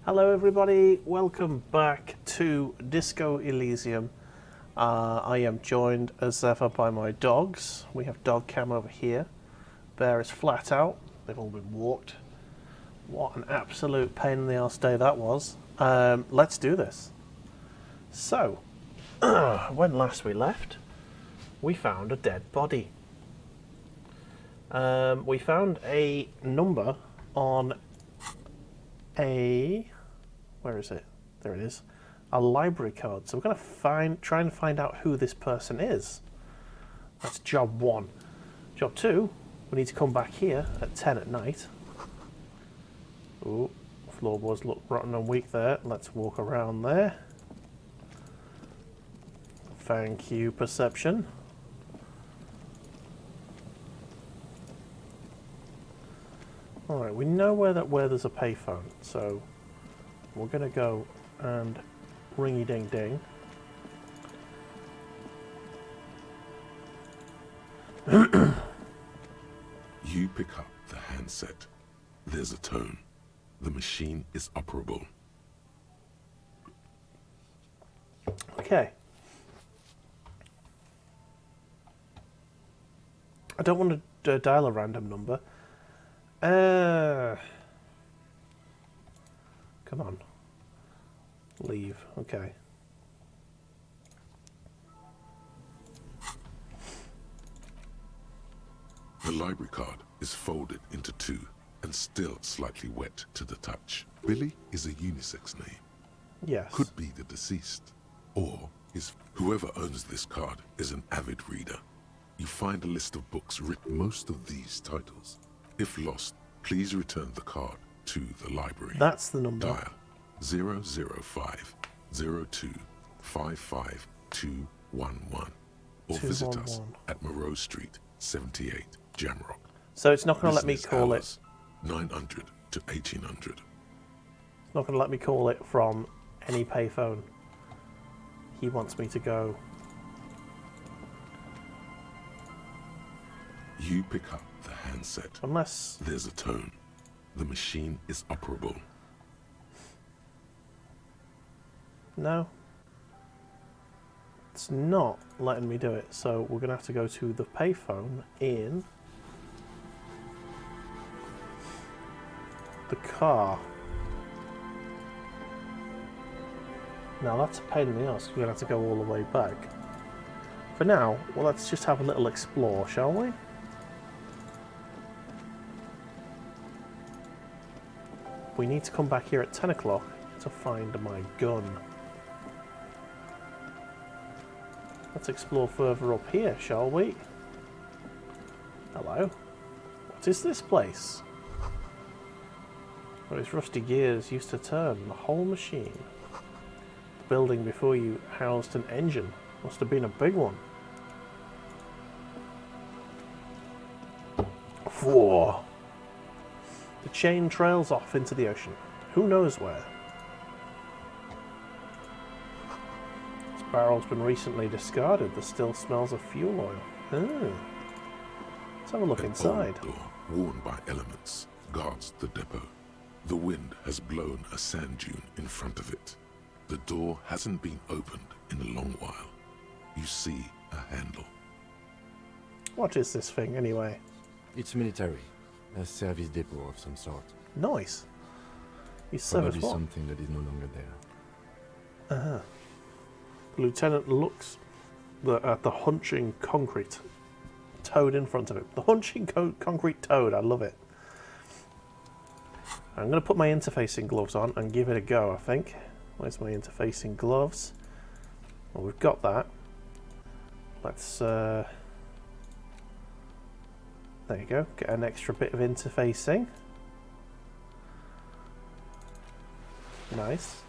Hello everybody, welcome back to Disco Elysium. I am joined as ever by my dogs. We have dog cam over here. Bear is flat out, they've all been walked. What an absolute pain in the arse day that was. Let's do this. So, when last we left, we found a dead body. We found a number on a... where is it? There it is. A library card. So we're going to try and find out who this person is. That's job one. Job two, we need to come back here at 10 at night. Ooh, floorboards look rotten and weak there. Let's walk around there. Thank you, perception. Alright, we know where there's a payphone, so we're going to go and ringy-ding-ding. You pick up the handset. There's a tone. The machine is operable. Okay. I don't want to dial a random number. Come on. Leave. Okay. The library card is folded into two and still slightly wet to the touch. Billy is a unisex name. Yes. Could be the deceased. Or whoever owns this card is an avid reader. You find a list of books written most of these titles. If lost, please return the card to the library. That's the number. Dial 005 02 55 211 or visit us at Moreau Street, 78, Jamrock. So it's not going to let me call it 900 to 1800. It's not going to let me call it from any payphone. He wants me to go. You pick up the handset. Unless there's a tone. The machine is operable. No. It's not letting me do it, so we're going to have to go to the payphone in the car. Now that's a pain in the ass, we're going to have to go all the way back. For now, well, let's just have a little explore, shall we? We need to come back here at 10 o'clock to find my gun. Let's explore further up here, shall we? Hello? What is this place? Well, its rusty gears used to turn the whole machine. The building before you housed an engine. Must have been a big one. Whoa! The chain trails off into the ocean. Who knows where? This barrel's been recently discarded. There still smells of fuel oil. Oh. Let's have a look inside. Old door, worn by elements, guards the depot. The wind has blown a sand dune in front of it. The door hasn't been opened in a long while. You see a handle. What is this thing, anyway? It's military. A service depot of some sort. Nice. You service Probably what? something that is no longer there. Uh-huh. The lieutenant looks at the hunching concrete toad in front of him. The hunching concrete toad, I love it. I'm going to put my interfacing gloves on and give it a go, I think. Where's my interfacing gloves? Well, we've got that. Let's... there you go, get an extra bit of interfacing. Nice.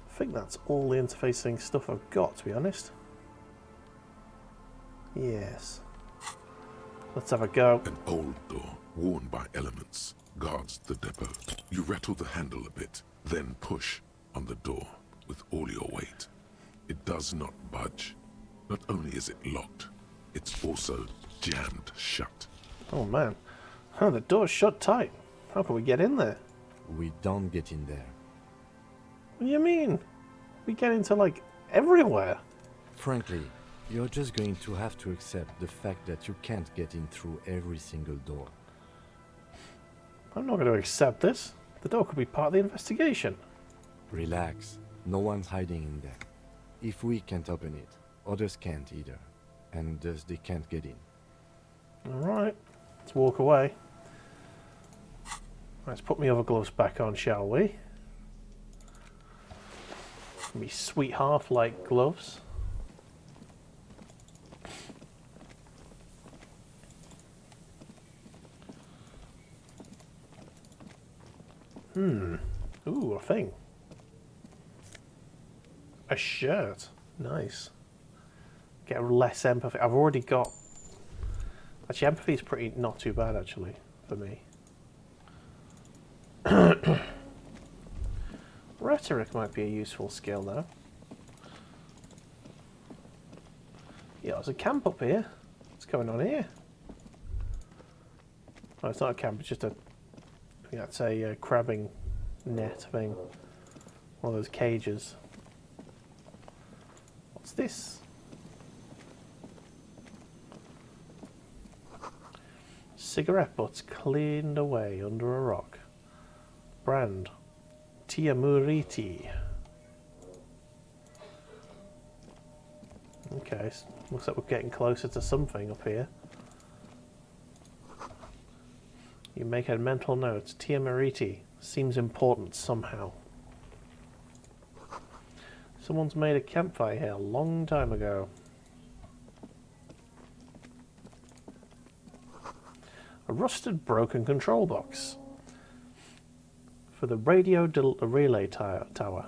I think that's all the interfacing stuff I've got, to be honest. Yes. Let's have a go. An old door, worn by elements, guards the depot. You rattle the handle a bit, then push on the door with all your weight. It does not budge. Not only is it locked, it's also jammed shut. Oh man. Oh, the door's shut tight. How can we get in there? we don't get in there. What do you mean? We get into, like, everywhere. Frankly, you're just going to have to accept the fact that you can't get in through every single door. I'm not going to accept this. The door could be part of the investigation. Relax. No one's hiding in there. If we can't open it, others can't either. And thus they can't get in. Alright, let's walk away. Let's put my other gloves back on, shall we? Me sweet half-like gloves. Ooh, a thing. A shirt. Nice. Get less empathy. I've already got... Actually, empathy is pretty not too bad, actually, for me. Rhetoric might be a useful skill, though. Yeah, there's a camp up here. What's going on here? Oh, it's not a camp, it's just a... I think that's a crabbing net thing. One of those cages. What's this? Cigarette butts cleaned away under a rock. Brand. Tiamuriti. Okay, looks like we're getting closer to something up here. You make a mental note. Tiamuriti seems important somehow. Someone's made a campfire here a long time ago. A rusted, broken control box for the radio relay tower.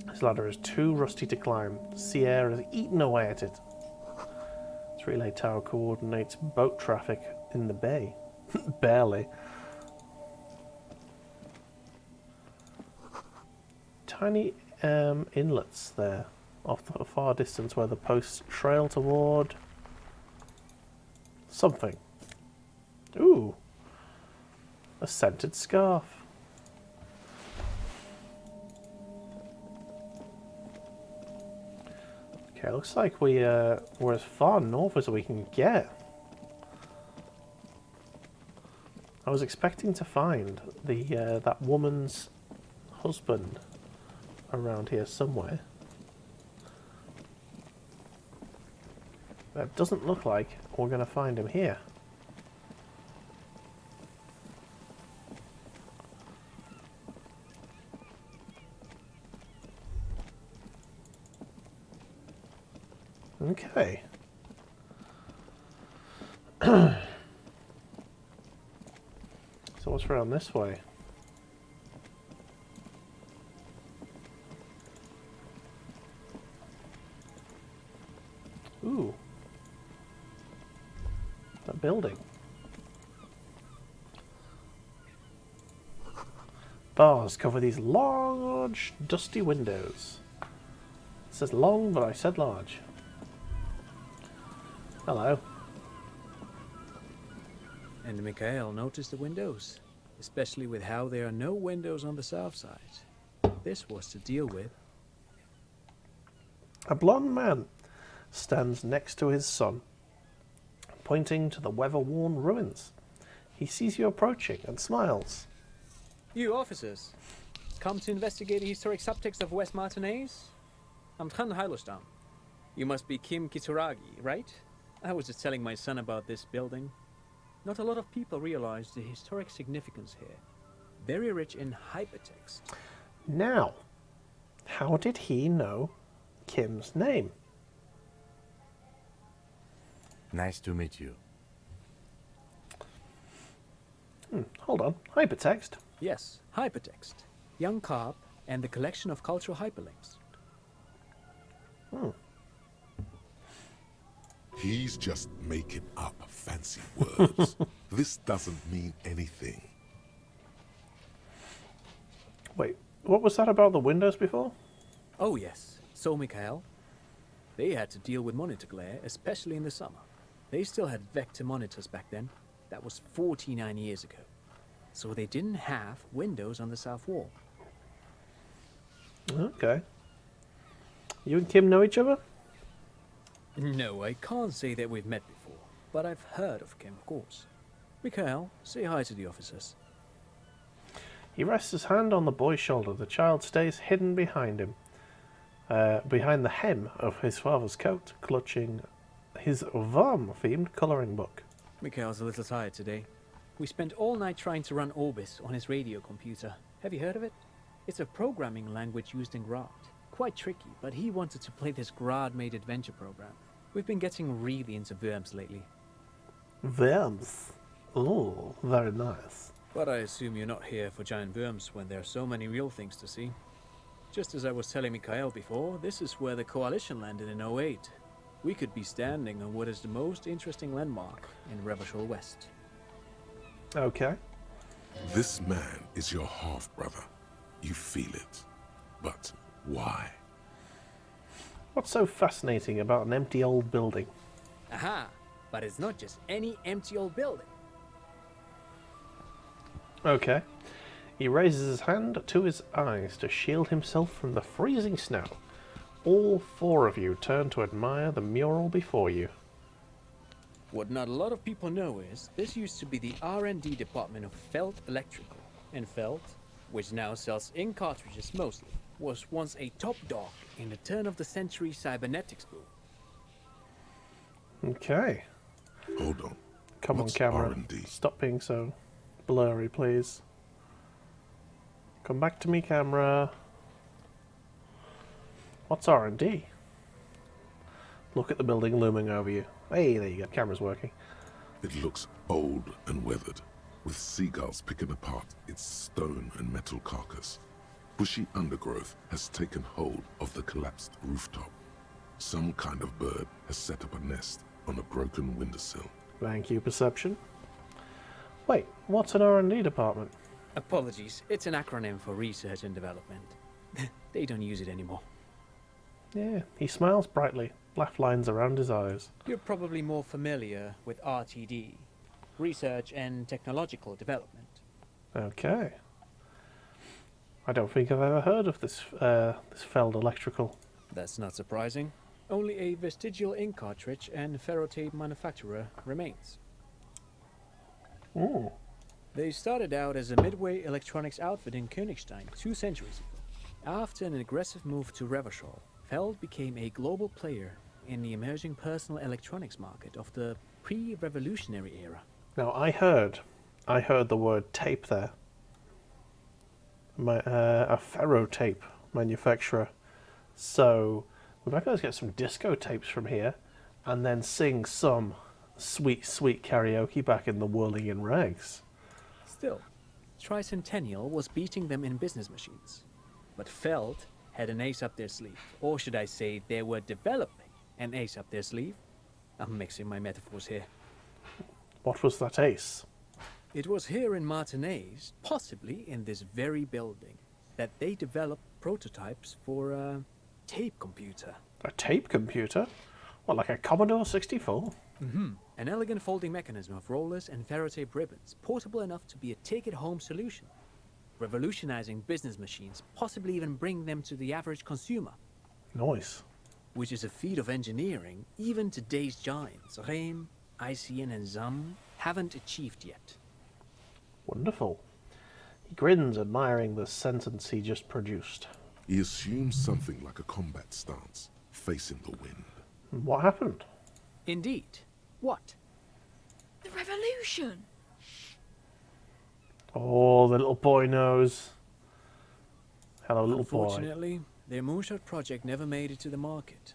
This ladder is too rusty to climb. The sea air has eaten away at it. This relay tower coordinates boat traffic in the bay. Barely. Tiny inlets there, off the far distance where the posts trail toward something. Ooh. A scented scarf. Okay, looks like we're as far north as we can get. I was expecting to find the that woman's husband around here somewhere. But it doesn't look like we're going to find him here. Okay. So what's around this way? Ooh. That building. Bars cover these large, dusty windows. It says long, but I said large. Hello. And Mikhail noticed the windows, especially with how there are no windows on the south side. This was to deal with. A blond man stands next to his son, pointing to the weather-worn ruins. He sees you approaching and smiles. You officers, come to investigate the historic subtext of West Martinez? I'm Khan Hailostam. You must be Kim Kitsuragi, right? I was just telling my son about this building. Not a lot of people realize the historic significance here. Very rich in hypertext. Now, how did he know Kim's name? Nice to meet you. Hold on. Hypertext? Yes, hypertext. Young Carp and the collection of cultural hyperlinks. He's just making up fancy words. This doesn't mean anything. Wait, what was that about the windows before? Oh yes, so Mikhail. They had to deal with monitor glare, especially in the summer. They still had vector monitors back then. That was 49 years ago. so they didn't have windows on the south wall. Okay. You and Kim know each other? No, I can't say that we've met before, but I've heard of Kim, of course. Mikhail, say hi to the officers. He rests his hand on the boy's shoulder. The child stays hidden behind him, behind the hem of his father's coat, clutching his Worm-themed colouring book. Mikhail's a little tired today. We spent all night trying to run Orbis on his radio computer. Have you heard of it? It's a programming language used in Grad. Quite tricky, but he wanted to play this Grad-made adventure program. We've been getting really into Worms lately. Worms? Oh, very nice. But I assume you're not here for giant worms when there are so many real things to see. Just as I was telling Mikhail before, this is where the Coalition landed in '08. We could be standing on what is the most interesting landmark in Revachol West. Okay. This man is your half-brother. You feel it. But why? What's so fascinating about an empty old building? Aha! But it's not just any empty old building. Okay. He raises his hand to his eyes to shield himself from the freezing snow. All four of you turn to admire the mural before you. What not a lot of people know is, this used to be the R&D department of Feld Electrical. And Feld, which now sells ink cartridges mostly, was once a top dog in the turn-of-the-century cybernetics boom. Okay. Hold on. Come What's on, camera. R&D? Stop being so blurry, please. Come back to me, camera. What's R&D? Look at the building looming over you. Hey, there you go. Camera's working. It looks old and weathered, with seagulls picking apart its stone and metal carcass. Bushy undergrowth has taken hold of the collapsed rooftop. Some kind of bird has set up a nest on a broken windowsill. Thank you, perception. Wait, what's an R&D department? Apologies, it's an acronym for research and development. They don't use it anymore. Yeah, he smiles brightly, laugh lines around his eyes. You're probably more familiar with RTD, Research and Technological Development. Okay. I don't think I've ever heard of this Feld Electrical. That's not surprising. Only a vestigial ink cartridge and ferrotape manufacturer remains. Ooh. They started out as a midway electronics outfit in Königstein 2 centuries ago. After an aggressive move to Revachol, Feld became a global player in the emerging personal electronics market of the pre-revolutionary era. Now, I heard the word tape there. A ferrotape manufacturer. So, we might be able to get some disco tapes from here and then sing some sweet, sweet karaoke back in the Whirling in Rags. Still, Tricentennial was beating them in business machines. But Feld had an ace up their sleeve. Or should I say, they were developing an ace up their sleeve? I'm mixing my metaphors here. What was that ace? It was here in Martinez, possibly in this very building, that they developed prototypes for a tape computer. A tape computer? What, like a Commodore 64? An elegant folding mechanism of rollers and ferrotape ribbons, portable enough to be a take-it-home solution. Revolutionizing business machines, possibly even bring them to the average consumer. Nice. Which is a feat of engineering even today's giants, Rehm, ICN and ZAM, haven't achieved yet. Wonderful. He grins, admiring the sentence he just produced. He assumes something like a combat stance, facing the wind. What happened? Indeed. What? The revolution! Oh, the little boy knows. Hello, little boy. Unfortunately, their moonshot project never made it to the market.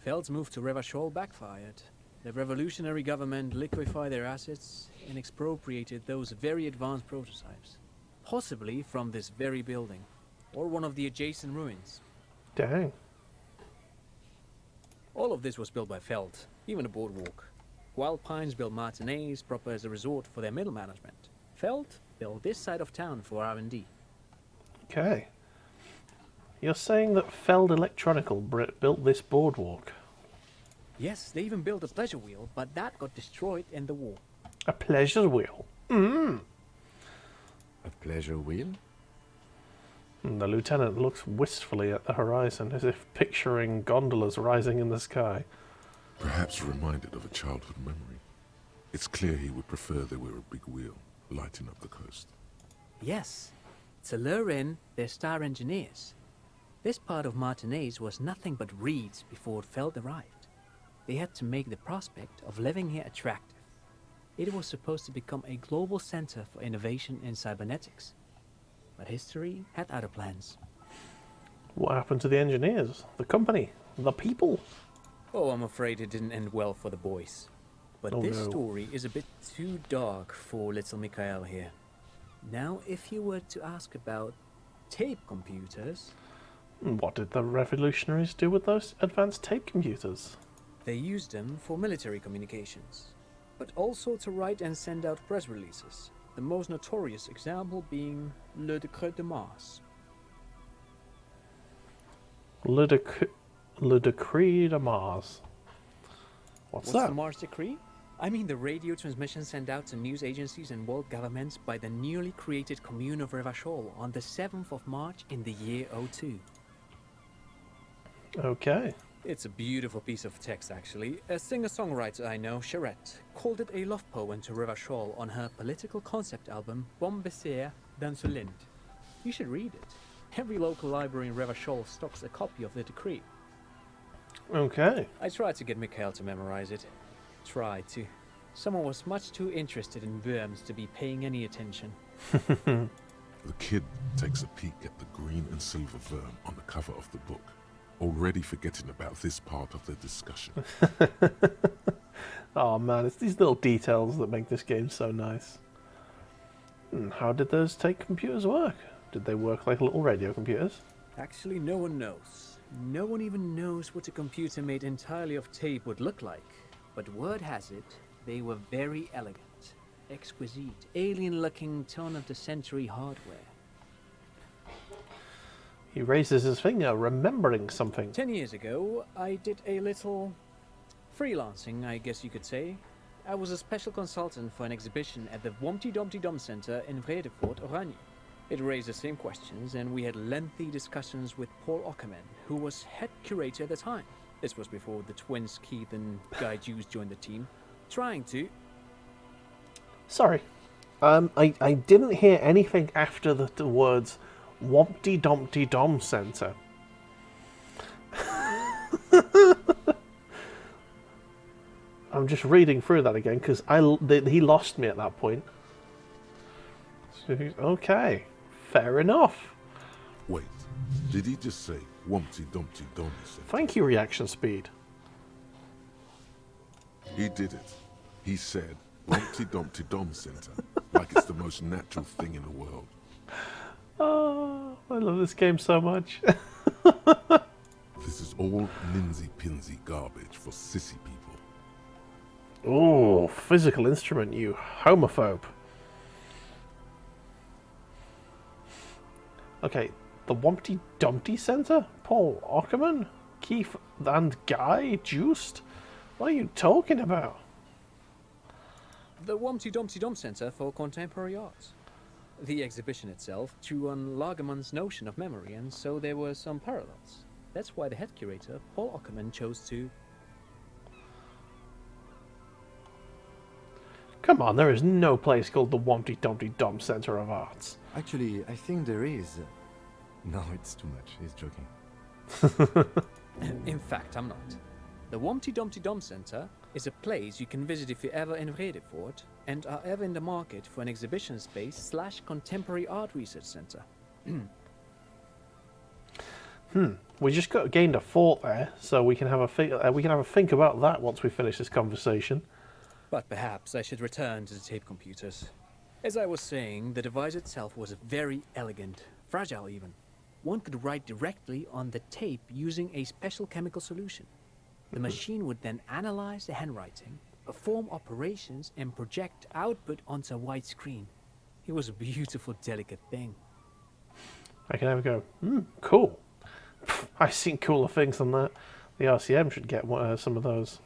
Feld's move to Revachol backfired. The revolutionary government liquefied their assets and expropriated those very advanced prototypes. Possibly from this very building, or one of the adjacent ruins. Dang. All of this was built by Feld, even the boardwalk. Wild Pines built Martinez proper as a resort for their middle management. Feld built this side of town for R&D. Okay. You're saying that Feld Electronical built this boardwalk? Yes, they even built a pleasure wheel, but that got destroyed in the war. A pleasure wheel? A pleasure wheel? And the lieutenant looks wistfully at the horizon, as if picturing gondolas rising in the sky. Perhaps reminded of a childhood memory. It's clear he would prefer there were a big wheel, lighting up the coast. Yes, to lure in their star engineers. This part of Martinaise was nothing but reeds before Feld arrived. They had to make the prospect of living here attractive. It was supposed to become a global center for innovation in cybernetics. But history had other plans. What happened to the engineers, the company, the people? Oh, I'm afraid it didn't end well for the boys. But Oh, this no. story is a bit too dark for little Mikhail here. Now, if you were to ask about tape computers, What did the revolutionaries do with those advanced tape computers? they used them for military communications, but also to write and send out press releases. The most notorious example being Le Decret de Mars. Le Decree de Mars. What's that? the Mars Decree? I mean the radio transmission sent out to news agencies and world governments by the newly created Commune of Revachol on the 7th of March in the year 02. Okay. It's a beautiful piece of text, actually. A singer-songwriter I know, Charette, called it a love poem to Revachol on her political concept album, Bombessier d'Insolente. You should read it. Every local library in Revachol stocks a copy of the decree. Okay. I tried to get Mikhail to memorize it. Tried to. Someone was much too interested in worms to be paying any attention. The kid takes a peek at the green and silver worm on the cover of the book, already forgetting about this part of the discussion. Oh man, it's these little details that make this game so nice. How did those tape computers work? Did they work like little radio computers? Actually, no one knows. No one even knows what a computer made entirely of tape would look like. But word has it, they were very elegant, exquisite, alien-looking turn-of-the-century hardware. He raises his finger, remembering something. 10 years ago, I did a little freelancing, I guess you could say. I was a special consultant for an exhibition at the Womty Dumpty Dum Center in Vredefort, Oranje. It raised the same questions, and we had lengthy discussions with Paul Ockerman, who was head curator at the time. This was before the twins Keith and Guy Jews joined the team, trying to... Sorry. I didn't hear anything after the words Wompty Dumpty Dom Center. I'm just reading through that again because he lost me at that point. Okay, fair enough. Wait, did he just say Wumpty Dumpty Dum? Thank you, reaction speed. He did it. He said Wumpty Dumpty Dum Center, like it's the most natural thing in the world. Oh, I love this game so much. This is all linsey-pinsey garbage for sissy people. Oh, physical instrument, you homophobe. Okay, the Wumpty Dumpty Center? Paul Ockerman? Keith and Guy Juiced? What are you talking about? The Womty Dumpty Dum Center for Contemporary Arts. The exhibition itself drew on Lagerman's notion of memory, and so there were some parallels. That's why the head curator, Paul Ockerman, chose to... Come on, there is no place called the Wumpty Dumpty Dum Center of Arts. Actually, I think there is. No, it's too much. He's joking. In fact, I'm not. The Womty Dumpty Dum Center is a place you can visit if you're ever in Vredefort and are ever in the market for an exhibition space / contemporary art research center. We just gained a fort there, so we can have a think about that once we finish this conversation. But perhaps I should return to the tape computers. As I was saying, the device itself was very elegant, fragile even. One could write directly on the tape using a special chemical solution. The machine would then analyze the handwriting, perform operations, and project output onto a white screen. It was a beautiful, delicate thing. I can have a go. Cool. I've seen cooler things than that. The RCM should get some of those.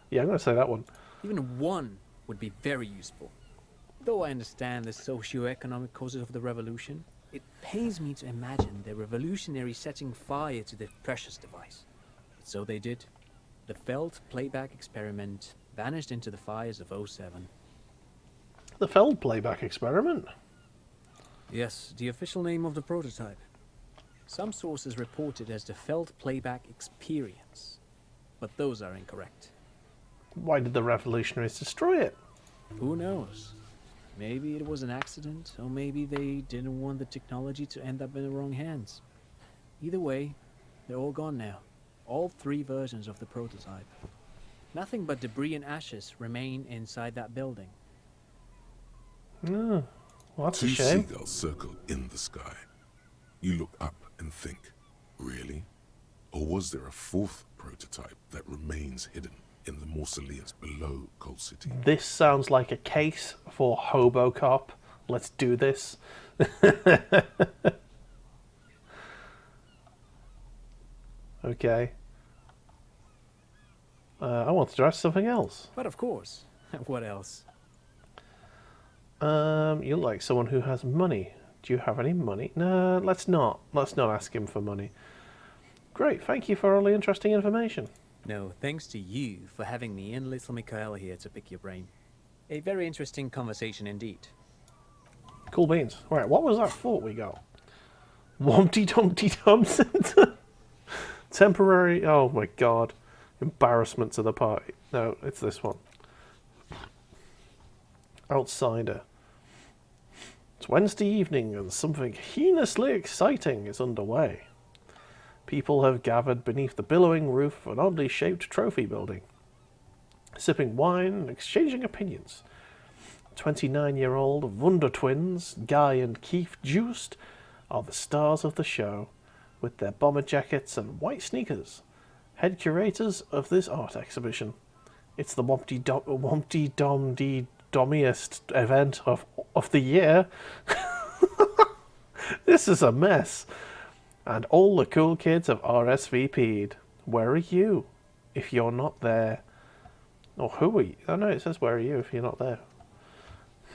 Yeah, I'm going to say that one. Even one would be very useful. Though I understand the socio-economic causes of the revolution, it pains me to imagine the revolutionaries setting fire to the precious device. But so they did. The Feld playback experiment vanished into the fires of '07. The Feld playback experiment. Yes, the official name of the prototype. Some sources report it as the Feld playback experience, but those are incorrect. Why did the revolutionaries destroy it? Who knows? Maybe it was an accident, or maybe they didn't want the technology to end up in the wrong hands. Either way, they're all gone now. All 3 versions of the prototype. Nothing but debris and ashes remain inside that building. Oh, well, that's a 2 shame. seagulls circle in the sky. You look up and think, really? Or was there a 4th prototype that remains hidden in the mausoleums below Coal City? This sounds like a case for Hobocop. Let's do this. Okay. I want to ask something else. But of course, what else? You look like someone who has money. Do you have any money? No, let's not. Let's not ask him for money. Great, thank you for all the interesting information. No, thanks to you for having me and little Mikhail here to pick your brain. A very interesting conversation indeed. Cool beans. Right, what was that fort we got? Wompty Dumpty Dum Center? Temporary... Oh my god. Embarrassment to the party. No, it's this one. Outsider. It's Wednesday evening and something heinously exciting is underway. People have gathered beneath the billowing roof of an oddly shaped trophy building, sipping wine and exchanging opinions. 29-year-old Wunder twins, Guy and Keith Joost, are the stars of the show, with their bomber jackets and white sneakers, head curators of this art exhibition. It's the Wompty Dommiest event of the year. This is a mess. And all the cool kids have RSVP'd. Where are you if you're not there? Or who are you? Oh no, it says where are you if you're not there.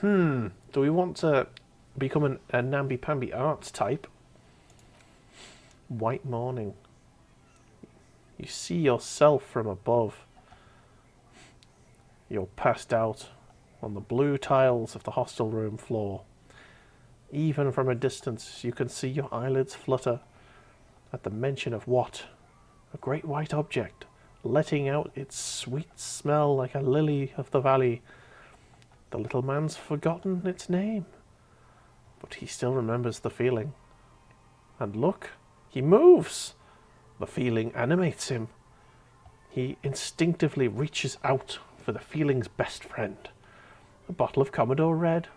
Do we want to become a namby-pamby arts type? White morning. You see yourself from above. You're passed out on the blue tiles of the hostel room floor. Even from a distance, you can see your eyelids flutter at the mention of what? A great white object, letting out its sweet smell like a lily of the valley. The little man's forgotten its name, but he still remembers the feeling. And look, he moves! The feeling animates him. He instinctively reaches out for the feeling's best friend, a bottle of Commodore Red.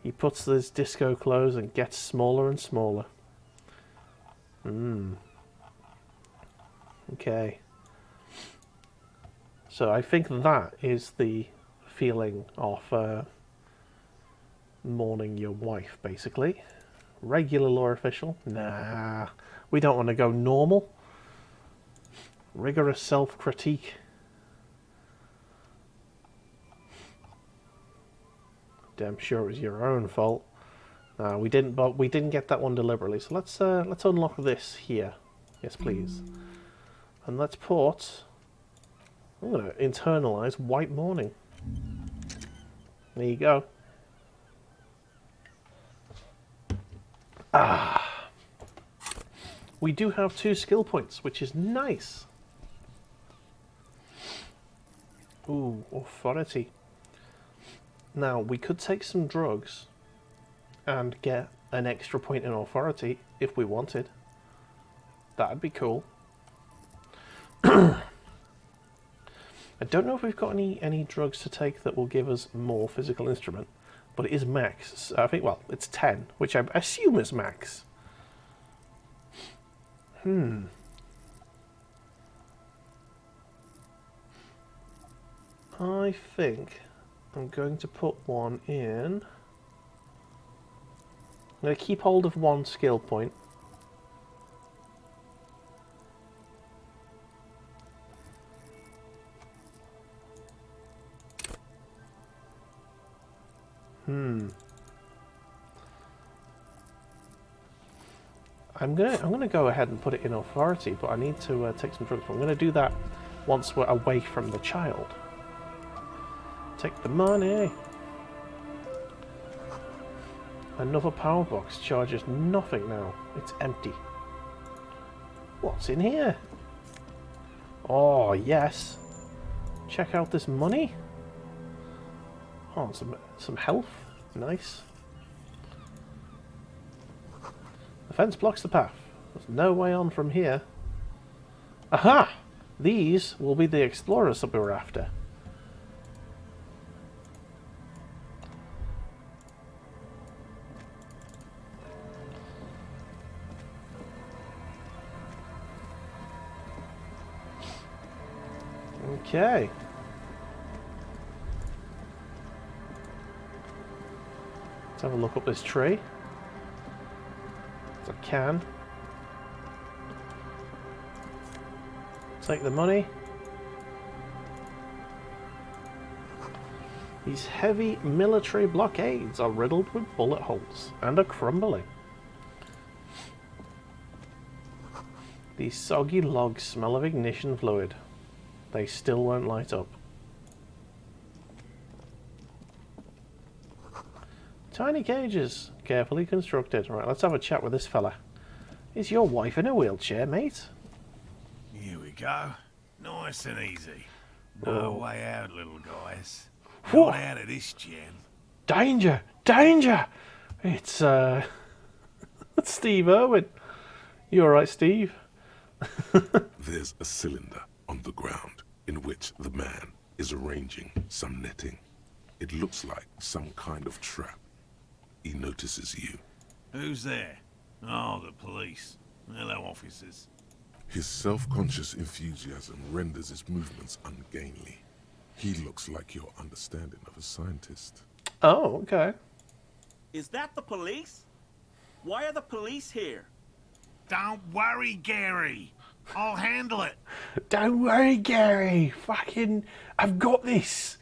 He puts his disco clothes and gets smaller and smaller. Okay. So I think that is the feeling of mourning your wife, basically. Regular law official? Nah. We don't want to go normal. Rigorous self-critique. Damn sure it was your own fault. We didn't, but we didn't get that one deliberately. So let's unlock this here. Yes, please. And let's put... I'm going to internalize white morning. There you go. We do have 2 skill points, which is nice. Ooh, authority. Now, we could take some drugs and get an extra point in authority if we wanted. That'd be cool. I don't know if we've got any drugs to take that will give us more physical instrument, but it is max. So I think, well, it's 10, which I assume is max. I think I'm going to put one in. I'm going to keep hold of 1 skill point. I'm gonna go ahead and put it in authority, but I need to take some drugs. But I'm gonna do that once we're away from the child. Take the money. Another power box charges nothing now. It's empty. What's in here? Oh yes. Check out this money. Oh, some health. Nice. The fence blocks the path. There's no way on from here. Aha! These will be the explorers that we were after. Okay. Let's have a look up this tree. If I can. Take the money. These heavy military blockades are riddled with bullet holes and are crumbling. These soggy logs smell of ignition fluid. They still won't light up. Tiny cages, carefully constructed. Right, let's have a chat with this fella. Is your wife in a wheelchair, mate? Here we go. Nice and easy. No way out, little guys. Whoa. Not out of this jam. Danger! Danger! It's, it's Steve Irwin. You alright, Steve? There's a cylinder on the ground in which the man is arranging some netting. It looks like some kind of trap. He notices you. Who's there? Oh, the police. Hello, officers. His self-conscious enthusiasm renders his movements ungainly. He looks like your understanding of a scientist. Oh, okay. Is that the police? Why are the police here? Don't worry, Gary. I'll handle it. Don't worry, Gary. Fucking, I've got this.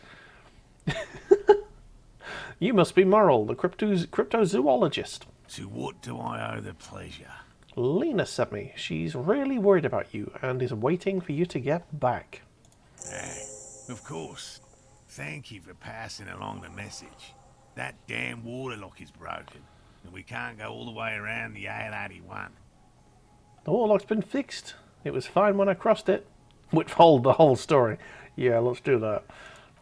You must be Moral, the cryptozoologist. To what do I owe the pleasure? Lena sent me. She's really worried about you and is waiting for you to get back. Of course. Thank you for passing along the message. That damn waterlock is broken, and we can't go all the way around the AL-81. The waterlock's been fixed. It was fine when I crossed it. Withhold the whole story. Yeah, let's do that.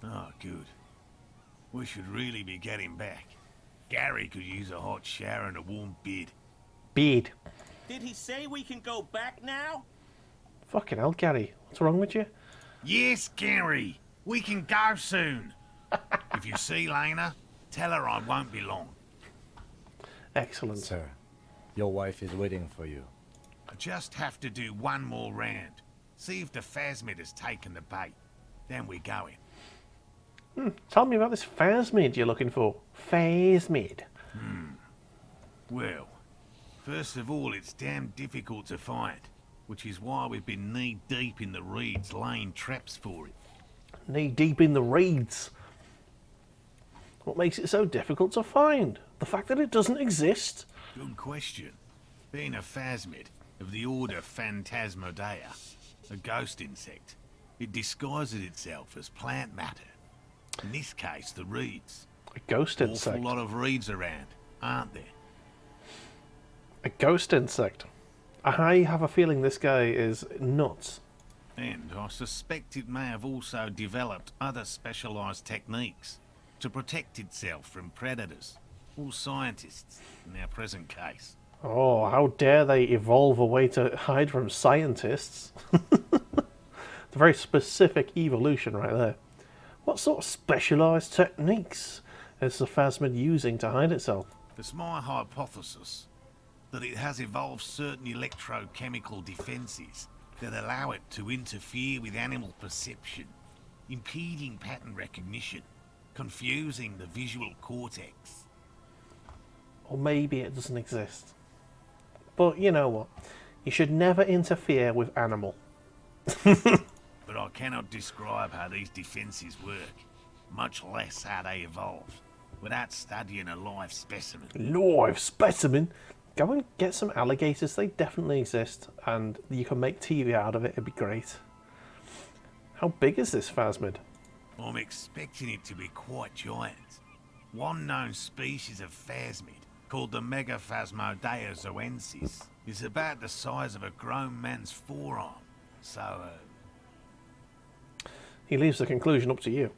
Oh, good. We should really be getting back. Gary could use a hot shower and a warm bed. Bed. Did he say we can go back now? Fucking hell, Gary. What's wrong with you? Yes, Gary. We can go soon. If you see Lena, tell her I won't be long. Excellent. Sir, your wife is waiting for you. I just have to do one more round. See if the phasmid has taken the bait. Then we're going. Tell me about this phasmid you're looking for. Phasmid. Well, first of all, it's damn difficult to find, which is why we've been knee-deep in the reeds laying traps for it. Knee deep in the reeds. What makes it so difficult to find? The fact that it doesn't exist? Good question. Being a phasmid of the order Phantasmodea, a ghost insect, it disguises itself as plant matter. In this case, the reeds. A ghost Awful insect. lot of reeds around, aren't there? A ghost insect. I have a feeling this guy is nuts. And I suspect it may have also developed other specialized techniques to protect itself from predators, or scientists in our present case. Oh, how dare they evolve a way to hide from scientists? It's a very specific evolution right there. What sort of specialized techniques is the phasmid using to hide itself? It's my hypothesis that it has evolved certain electrochemical defenses that allow it to interfere with animal perception, impeding pattern recognition, confusing the visual cortex. Or maybe it doesn't exist. But you know what? You should never interfere with animal. But I cannot describe how these defenses work, much less how they evolved, without studying a live specimen. Live specimen? Go and get some alligators. They definitely exist, and you can make TV out of it. It'd be great. How big is this phasmid? I'm expecting it to be quite giant. One known species of phasmid, called the Megaphasmodeozoensis, is about the size of a grown man's forearm. So, He leaves the conclusion up to you.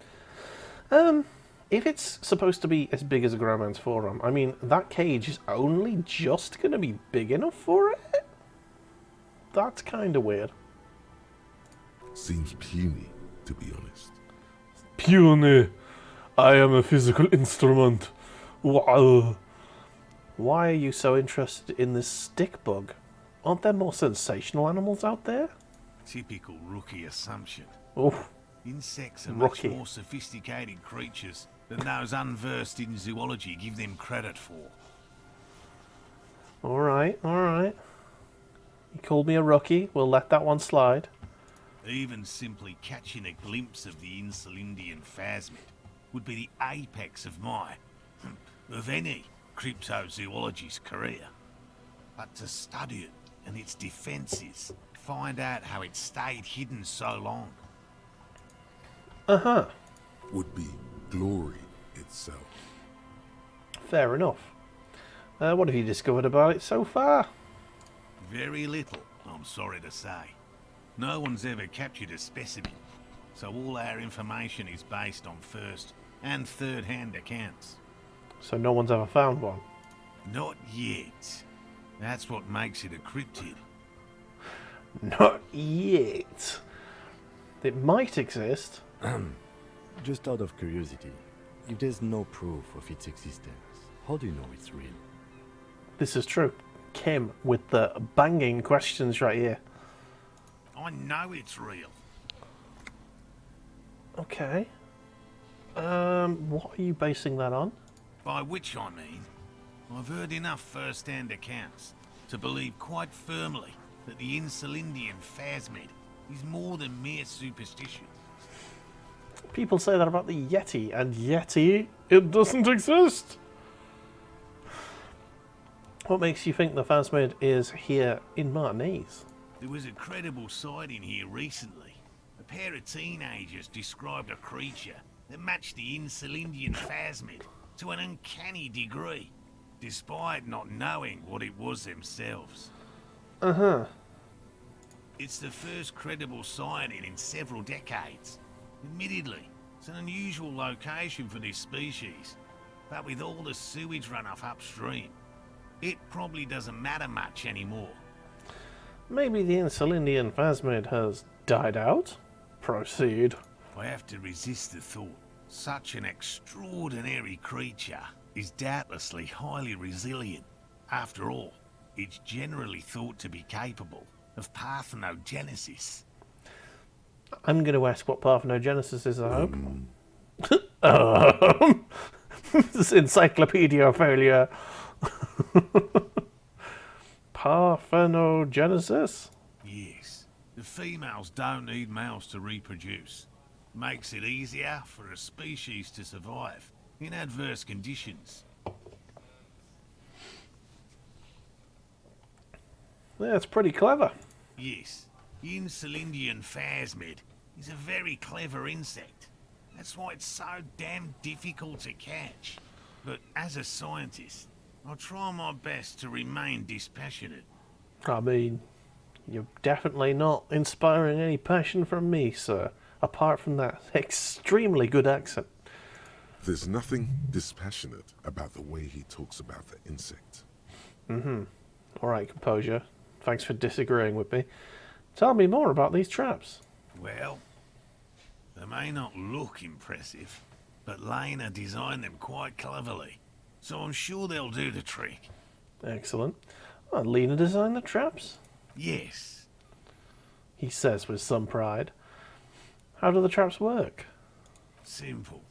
If it's supposed to be as big as a grown man's forearm, I mean, that cage is only just going to be big enough for it? That's kind of weird. Seems puny, to be honest. Puny. I am a physical instrument. Wow. Why are you so interested in this stick bug? Aren't there more sensational animals out there? typical rookie assumption. Oh, Insects are Rookie. much more sophisticated creatures than those unversed in zoology give them credit for. all right, all right. You called me a rookie. We'll let that one slide. Even simply catching a glimpse of the Insulindian phasmid would be the apex of of any cryptozoologist's career. But to study it and its defenses, find out how it stayed hidden so long. Uh-huh. Would be glory itself. Fair enough. What have you discovered about it so far? Very little, I'm sorry to say. No one's ever captured a specimen, so all our information is based on first and third-hand accounts. So no one's ever found one? Not yet. That's what makes it a cryptid. Not yet. It might exist. Just out of curiosity, if there's no proof of its existence, how do you know it's real? This is true. Kim with the banging questions right here. I know it's real. Okay. What are you basing that on? By which I mean, I've heard enough first-hand accounts to believe quite firmly that the Insulindian phasmid is more than mere superstition. People say that about the Yeti, and Yeti, it doesn't exist. What makes you think the phasmid is here in Martinez? There was a credible sighting here recently. A pair of teenagers described a creature that matched the Insulindian phasmid to an uncanny degree, despite not knowing what it was themselves. Uh-huh. It's the first credible sighting in several decades. Admittedly, it's an unusual location for this species, but with all the sewage runoff upstream, it probably doesn't matter much anymore. Maybe the Insulindian phasmid has died out? Proceed. I have to resist the thought. Such an extraordinary creature is doubtlessly highly resilient. After all, it's generally thought to be capable of parthenogenesis. I'm going to ask what parthenogenesis is, I hope. This encyclopedia failure. Parthenogenesis? Yes, the females don't need males to reproduce. Makes it easier for a species to survive in adverse conditions. Yeah, it's pretty clever. Yes, the Insulindian phasmid is a very clever insect. That's why it's so damn difficult to catch. But as a scientist, I'll try my best to remain dispassionate. I mean, you're definitely not inspiring any passion from me, sir. Apart from that extremely good accent. There's nothing dispassionate about the way he talks about the insect. All right, composure. Thanks for disagreeing with me. Tell me more about these traps. Well, they may not look impressive, but Lena designed them quite cleverly, so I'm sure they'll do the trick. Excellent. Oh, Lena designed the traps? Yes, He says with some pride. How do the traps work? simple.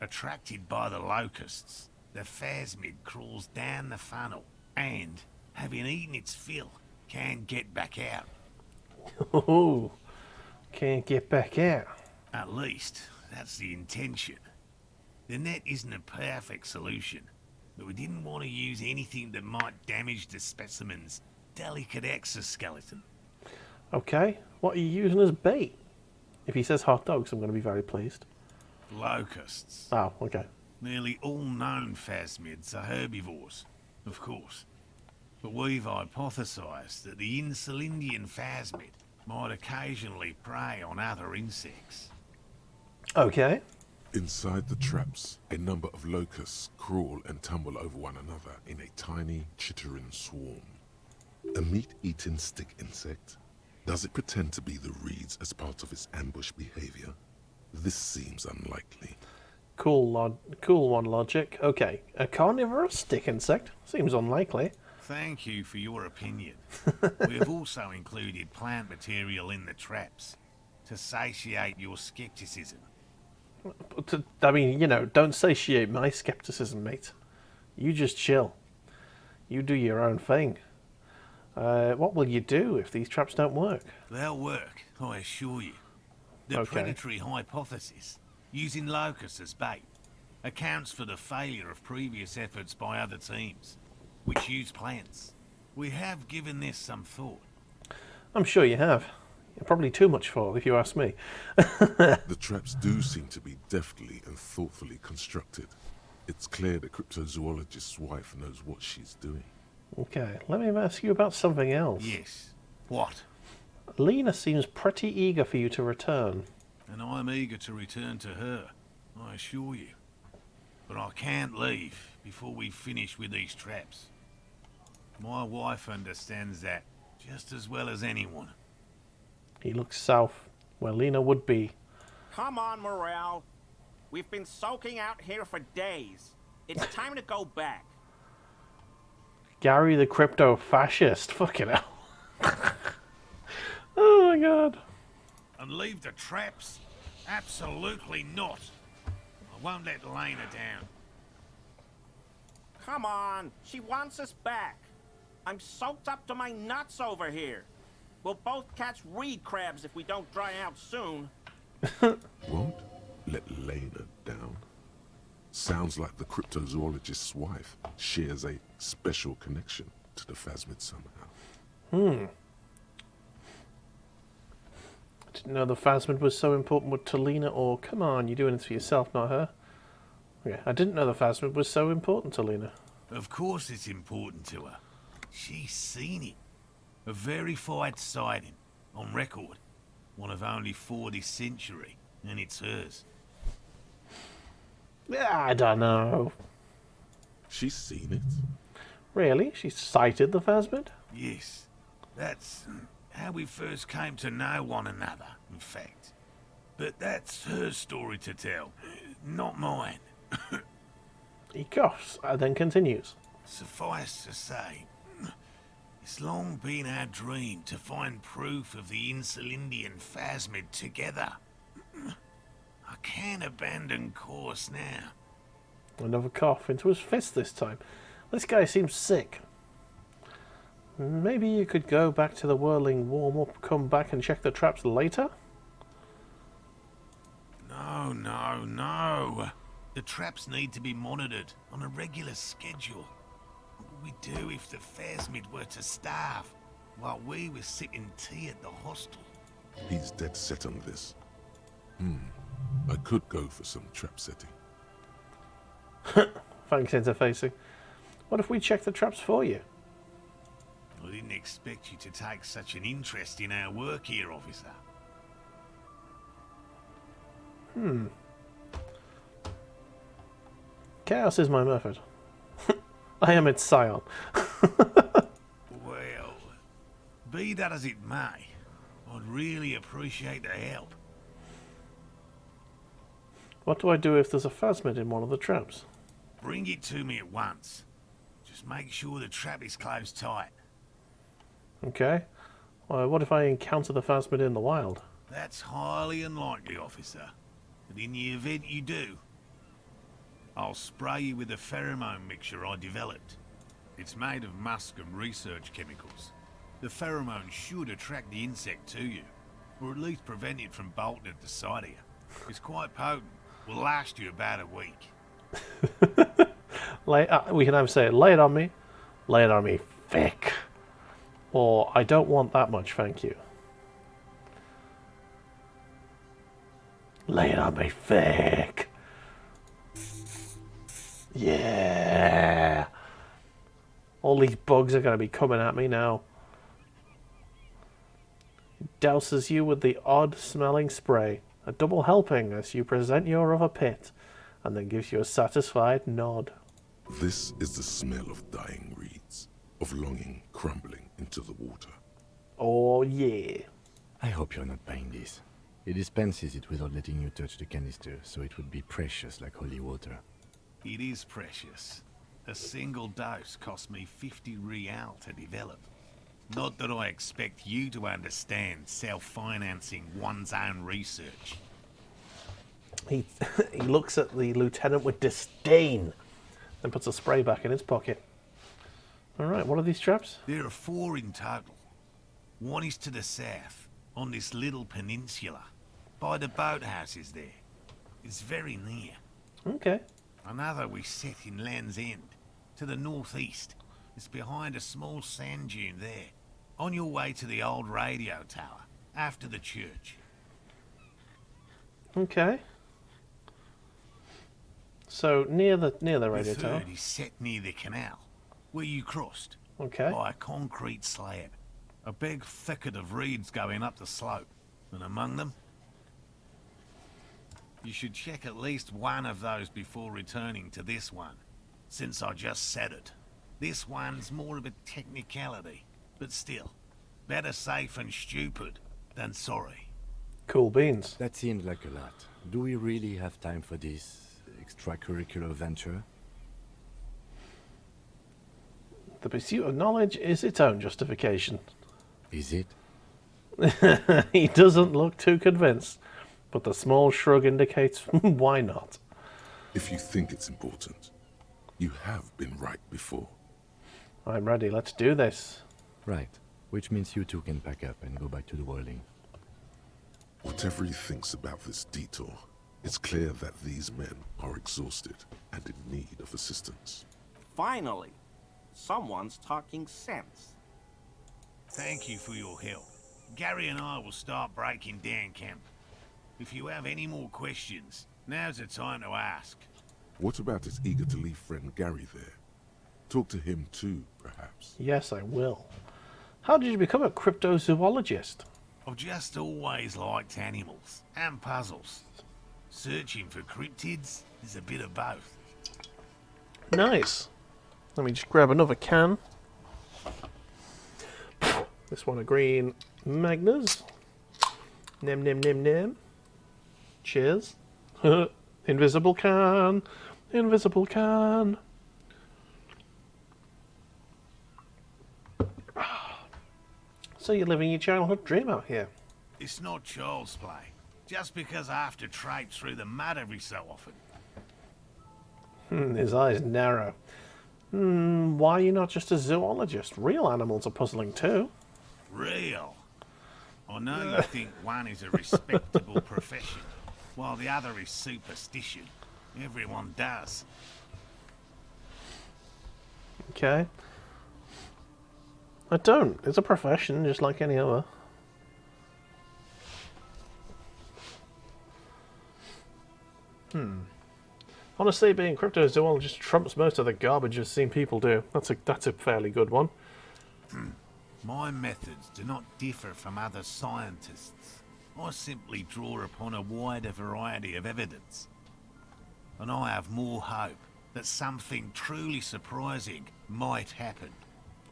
Attracted by the locusts, the phasmid crawls down the funnel and, having eaten its fill, can't get back out. Oh, can't get back out. At least, that's the intention. The net isn't a perfect solution, but we didn't want to use anything that might damage the specimen's delicate exoskeleton. Okay, what are you using as bait? If he says hot dogs, I'm going to be very pleased. Locusts. Oh, okay. Nearly all known phasmids are herbivores, of course. But we've hypothesized that the Insulindian phasmid might occasionally prey on other insects. Okay. Inside the traps, a number of locusts crawl and tumble over one another in a tiny, chittering swarm. A meat-eating stick insect? Does it pretend to be the reeds as part of its ambush behavior? This seems unlikely. Cool one logic. Okay, a carnivorous stick insect? Seems unlikely. Thank you for your opinion. We have also included plant material in the traps to satiate your skepticism. I mean, you know, don't satiate my skepticism, mate. You just chill. You do your own thing. What will you do if these traps don't work? They'll work, I assure you. The Okay. predatory hypothesis, using locusts as bait, accounts for the failure of previous efforts by other teams, which use plants. We have given this some thought. I'm sure you have. Probably too much thought, if you ask me. The traps do seem to be deftly and thoughtfully constructed. It's clear the cryptozoologist's wife knows what she's doing. Okay, let me ask you about something else. Yes. What? Lena seems pretty eager for you to return. And I'm eager to return to her, I assure you. But I can't leave before we finish with these traps. My wife understands that just as well as anyone. He looks south, where Lena would be. Come on, Morale. We've been soaking out here for days. It's time to go back. Gary the crypto fascist. Fucking hell. Oh my god. And leave the traps? Absolutely not. I won't let Lena down. Come on. She wants us back. I'm soaked up to my nuts over here. We'll both catch reed crabs if we don't dry out soon. Won't let Lena down. Sounds like the cryptozoologist's wife shares a special connection to the phasmid somehow. Didn't know the phasmid was so important to Lena, or come on, you're doing it for yourself, not her. Okay, I didn't know the phasmid was so important to Lena. Of course it's important to her. She's seen it. A verified sighting, on record. One of only 4 this century, and it's hers. I don't know. She's seen it. Really? She sighted the phasmid? Yes, that's how we first came to know one another, in fact. But that's her story to tell, not mine. He coughs and then continues. Suffice to say, it's long been our dream to find proof of the Insulindian phasmid together. I can't abandon course now. Another cough into his fist this time. This guy seems sick. Maybe you could go back to the whirling, warm up, come back and check the traps later? No, no, no. The traps need to be monitored on a regular schedule. What would we do if the phasmid were to starve while we were sipping tea at the hostel? He's dead set on this. I could go for some trap setting. Thanks, interfacing. What if we check the traps for you? I didn't expect you to take such an interest in our work here, officer. Chaos is my method. I am its scion. Well, be that as it may, I'd really appreciate the help. What do I do if there's a phasmid in one of the traps? Bring it to me at once. Just make sure the trap is closed tight. Okay. What if I encounter the phasmid in the wild? That's highly unlikely, officer. But in the event you do, I'll spray you with a pheromone mixture I developed. It's made of musk and research chemicals. The pheromone should attract the insect to you, or at least prevent it from bolting at the sight of you. It's quite potent. Will last you about a week. We can either say, lay it on me thick, or I don't want that much, thank you. Lay it on me thick. Yeah. All these bugs are going to be coming at me now. Douses you with the odd smelling spray, a double helping as you present your other pit, and then gives you a satisfied nod. This is the smell of dying reeds, of longing crumbling into the water. Oh yeah. I hope you're not buying this. It dispenses it without letting you touch the canister, so it would be precious like holy water. It is precious. A single dose cost me 50 real to develop. Not that I expect you to understand self-financing one's own research. He looks at the lieutenant with disdain, then puts a spray back in his pocket. Alright, what are these traps? There are 4 in total. One is to the south, on this little peninsula, by the boathouses there. It's very near. Okay. Another we set in Land's End, to the northeast. It's behind a small sand dune there, on your way to the old radio tower, after the church. Okay. So near the radio The tower. third is set near the canal, where you crossed, Okay. by a concrete slab. A big thicket of reeds going up the slope, and among them, you should check at least one of those before returning to this one, since I just said it. This one's more of a technicality, but still, better safe and stupid than sorry. Cool beans. That seems like a lot. Do we really have time for this extracurricular venture? The pursuit of knowledge is its own justification. Is it? He doesn't look too convinced, but the small shrug indicates why not. If you think it's important, you have been right before. I'm ready, let's do this. Right. Which means you two can pack up and go back to the whirling. Whatever he thinks about this detour, it's clear that these men are exhausted and in need of assistance. Finally, someone's talking sense. Thank you for your help. Gary and I will start breaking down camp. If you have any more questions, now's the time to ask. What about his eager-to-leave friend Gary there? Talk to him too, perhaps. Yes, I will. How did you become a cryptozoologist? I've just always liked animals and puzzles. Searching for cryptids is a bit of both. Nice. Let me just grab another can. This one a green Magners. Nem nem nem nem. Cheers. Invisible can. Invisible can. So you're living your childhood dream out here. It's not child's play. Just because I have to traipse through the mud every so often. His eyes narrow. Why are you not just a zoologist? Real animals are puzzling too. Real. I know you think one is a respectable profession, while the other is superstition. Everyone does. Okay. I don't. It's a profession, just like any other. Honestly, being cryptozoologist trumps most of the garbage I've seen people do. That's a fairly good one. My methods do not differ from other scientists. I simply draw upon a wider variety of evidence. And I have more hope that something truly surprising might happen.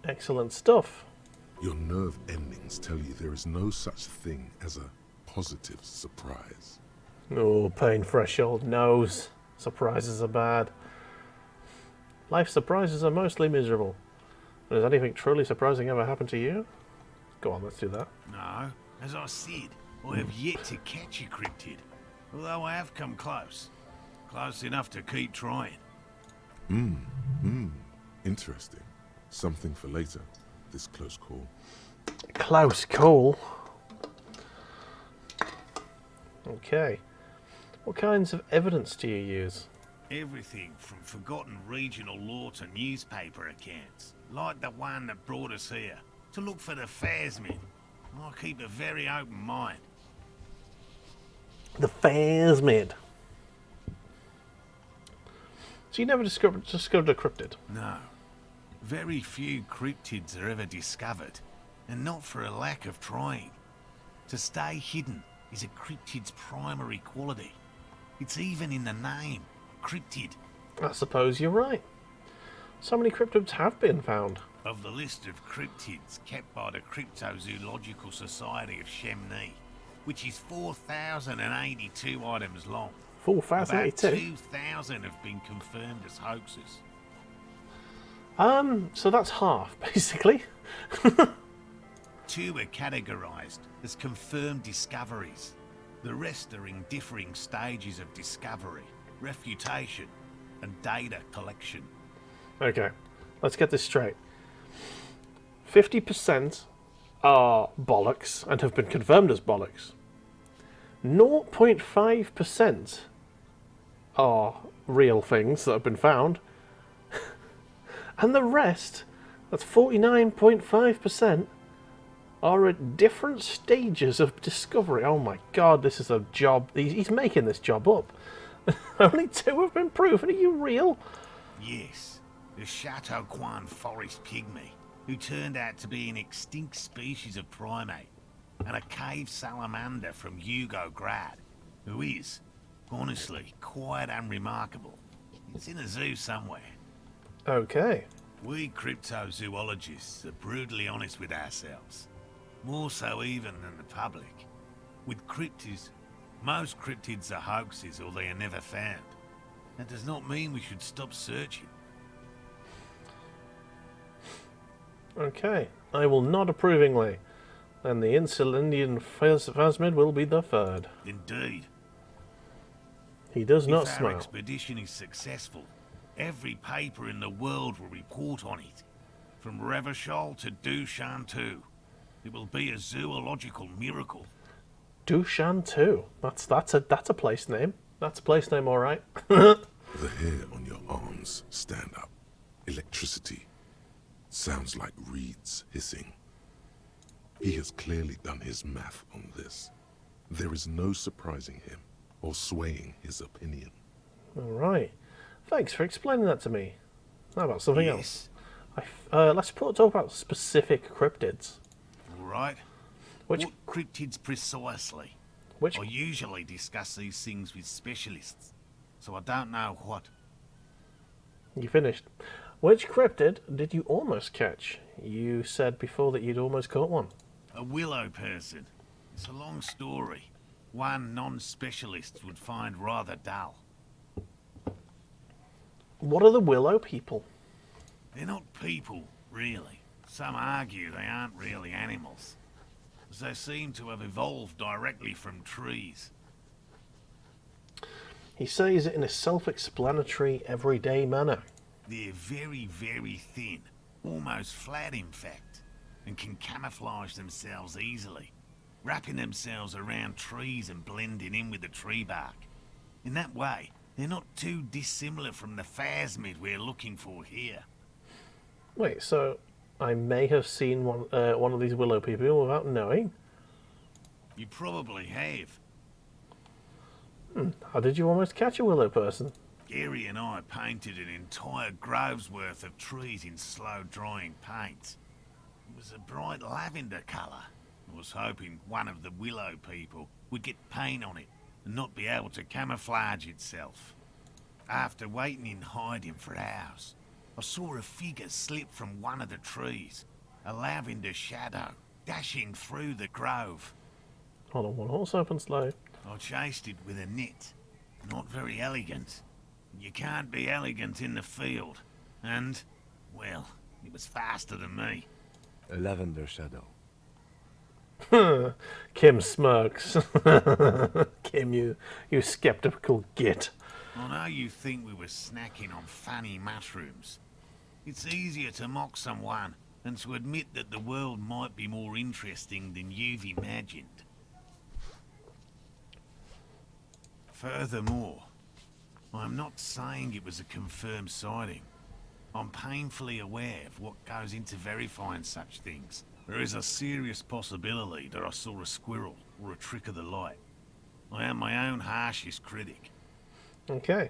Excellent stuff. Your nerve endings tell you there is no such thing as a positive surprise. Oh, pain threshold knows. Surprises are bad. Life surprises are mostly miserable. But has anything truly surprising ever happened to you? Go on, let's do that. No, as I said, I have yet to catch a cryptid. Although I have come close. Close enough to keep trying. Interesting. Something for later, this close call. Close call. Okay. What kinds of evidence do you use? Everything from forgotten regional lore to newspaper accounts, like the one that brought us here, to look for the Phasmid. I keep a very open mind. The Phasmid. So you never discovered a cryptid? No. Very few cryptids are ever discovered, and not for a lack of trying. To stay hidden is a cryptid's primary quality. It's even in the name, cryptid. I suppose you're right. So many cryptids have been found. Of the list of cryptids kept by the Cryptozoological Society of Chemney, which is 4,082 items long. 4,082? About 2,000 have been confirmed as hoaxes. So that's half, basically. 2 are categorized as confirmed discoveries. The rest are in differing stages of discovery, refutation, and data collection. Okay, let's get this straight. 50% are bollocks and have been confirmed as bollocks. 0.5% are real things that have been found. And the rest, that's 49.5%, are at different stages of discovery. Oh my god, this is a job. He's making this job up. Only 2 have been proven. Are you real? Yes, the Chateau Quan forest pygmy, who turned out to be an extinct species of primate, and a cave salamander from Hugo Grad, who is, honestly, quite unremarkable. It's in a zoo somewhere. Okay. We cryptozoologists are brutally honest with ourselves. More so even than the public. With cryptids, most cryptids are hoaxes or they are never found. That does not mean we should stop searching. Okay. I will nod approvingly. And the Insulindian Phasmid will be the third. Indeed. He does not If our smile. expedition is successful, every paper in the world will report on it. From Revachol to Dushantu. It will be a zoological miracle. Dushan too. That's a place name. That's a place name, all right. The hair on your arms stand up. Electricity. Sounds like reeds hissing. He has clearly done his math on this. There is no surprising him or swaying his opinion. All right. Thanks for explaining that to me. How about something else? Yes. Let's talk about specific cryptids. All right. Which What cryptids precisely? which I usually discuss these things with specialists, so I don't know what. you finished? Which cryptid did you almost catch? You said before that you'd almost caught one. A willow person. It's a long story. One non-specialist would find rather dull. What are the willow people? They're not people, really. Some argue they aren't really animals, as they seem to have evolved directly from trees. He says it in a self-explanatory, everyday manner. They're very, very thin, almost flat in fact, and can camouflage themselves easily, wrapping themselves around trees and blending in with the tree bark. In that way, they're not too dissimilar from the Phasmid we're looking for here. Wait, so I may have seen one of these willow people without knowing? You probably have. How did you almost catch a willow person? Gary and I painted an entire grove's worth of trees in slow-drying paint. It was a bright lavender colour. I was hoping one of the willow people would get paint on it and not be able to camouflage itself. After waiting in hiding for hours, I saw a figure slip from one of the trees, a lavender shadow, dashing through the grove. Hold on, one horse open slow. I chased it with a net. Not very elegant. You can't be elegant in the field. And, well, it was faster than me. A lavender shadow. Kim smirks. Kim, you skeptical git. I know you think we were snacking on funny mushrooms. It's easier to mock someone than to admit that the world might be more interesting than you've imagined. Furthermore, I'm not saying it was a confirmed sighting. I'm painfully aware of what goes into verifying such things. There is a serious possibility that I saw a squirrel or a trick of the light. I am my own harshest critic. Okay.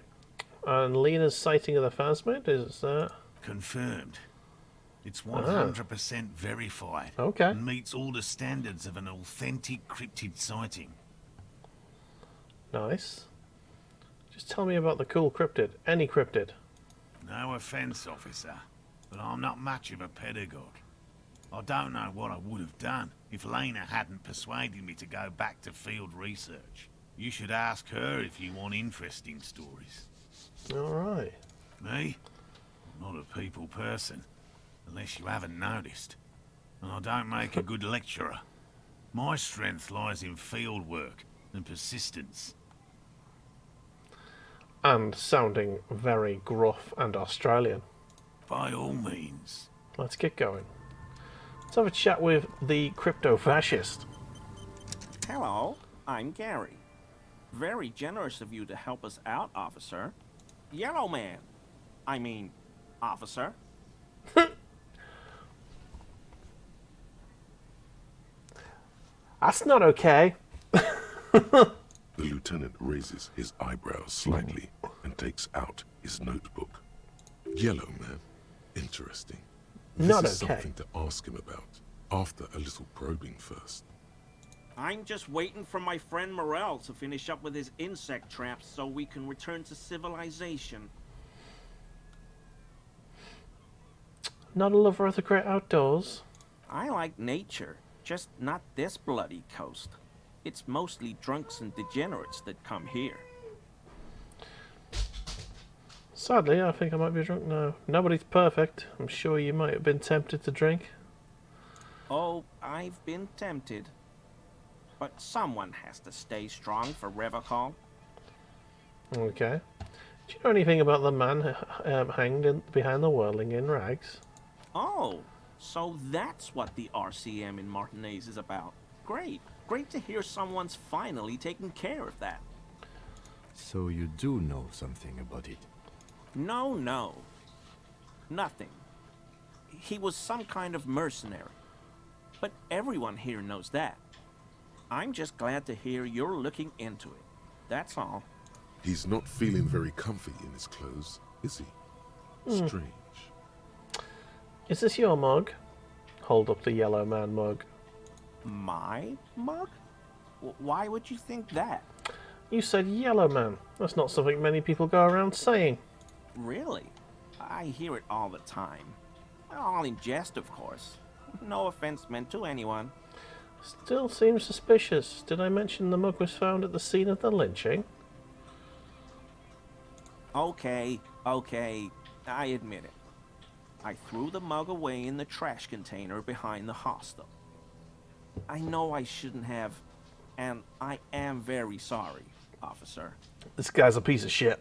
And Lena's sighting of the phasmid is Confirmed. It's 100% verified. Okay. And meets all the standards of an authentic cryptid sighting. nice. Just tell me about the cool cryptid. Any cryptid. No offence, officer, but I'm not much of a pedagogue. I don't know what I would have done if Lena hadn't persuaded me to go back to field research. You should ask her if you want interesting stories. Alright. Me? I'm not a people person, unless you haven't noticed. And I don't make a good lecturer. My strength lies in field work and persistence. And sounding very gruff and Australian. By all means. Let's get going. Let's have a chat with the crypto-fascist. Hello, I'm Gary. Very generous of you to help us out, officer. Yellow man. I mean, officer. That's not okay. The lieutenant raises his eyebrows slightly and takes out his notebook. Yellow man. Interesting. Not This is okay. something to ask him about. After a little probing first. I'm just waiting for my friend Morel to finish up with his insect traps so we can return to civilization. Not a lover of the great outdoors. I like nature, just not this bloody coast. It's mostly drunks and degenerates that come here. Sadly, I think I might be drunk now. Nobody's perfect. I'm sure you might have been tempted to drink. Oh, I've been tempted. But someone has to stay strong for Revocol. Okay. Do you know anything about the man hanged behind the whirling in rags? Oh, so that's what the RCM in Martinez is about. Great. Great to hear someone's finally taking care of that. So you do know something about it? No. Nothing. He was some kind of mercenary. But everyone here knows that. I'm just glad to hear you're looking into it. That's all. He's not feeling very comfy in his clothes, is he? Strange. Is this your mug? Hold up the yellow man mug. My mug? Why would you think that? You said yellow man. That's not something many people go around saying. Really? I hear it all the time. All in jest, of course. No offense meant to anyone. Still seems suspicious. Did I mention the mug was found at the scene of the lynching? Okay, I admit it. I threw the mug away in the trash container behind the hostel. I know I shouldn't have, and I am very sorry, officer. This guy's a piece of shit.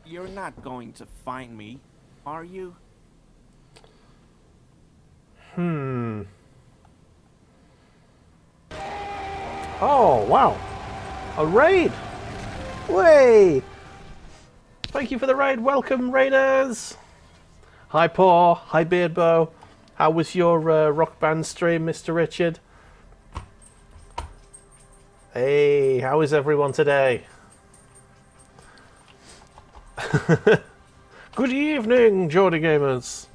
You're not going to find me, are you? Oh, wow. A raid. Way. Thank you for the raid. Welcome, raiders. Hi, Paw. Hi, Beardbow. How was your rock band stream, Mr. Richard? Hey, how is everyone today? Good evening, Geordie Gamers.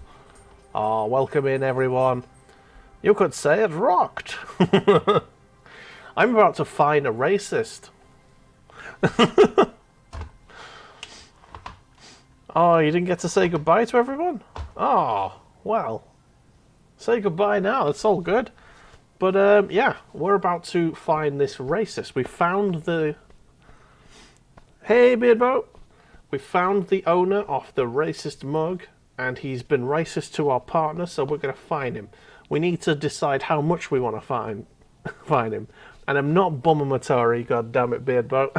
Ah, welcome in, everyone. You could say it rocked. I'm about to find a racist. Oh, you didn't get to say goodbye to everyone? Oh, well. Say goodbye now, it's all good. But, yeah, we're about to find this racist. We found the... Hey, Beardboat. We found the owner of the racist mug, and he's been racist to our partner, so we're going to find him. We need to decide how much we want to find him. And I'm not Bummamatari, goddammit, Beardboat.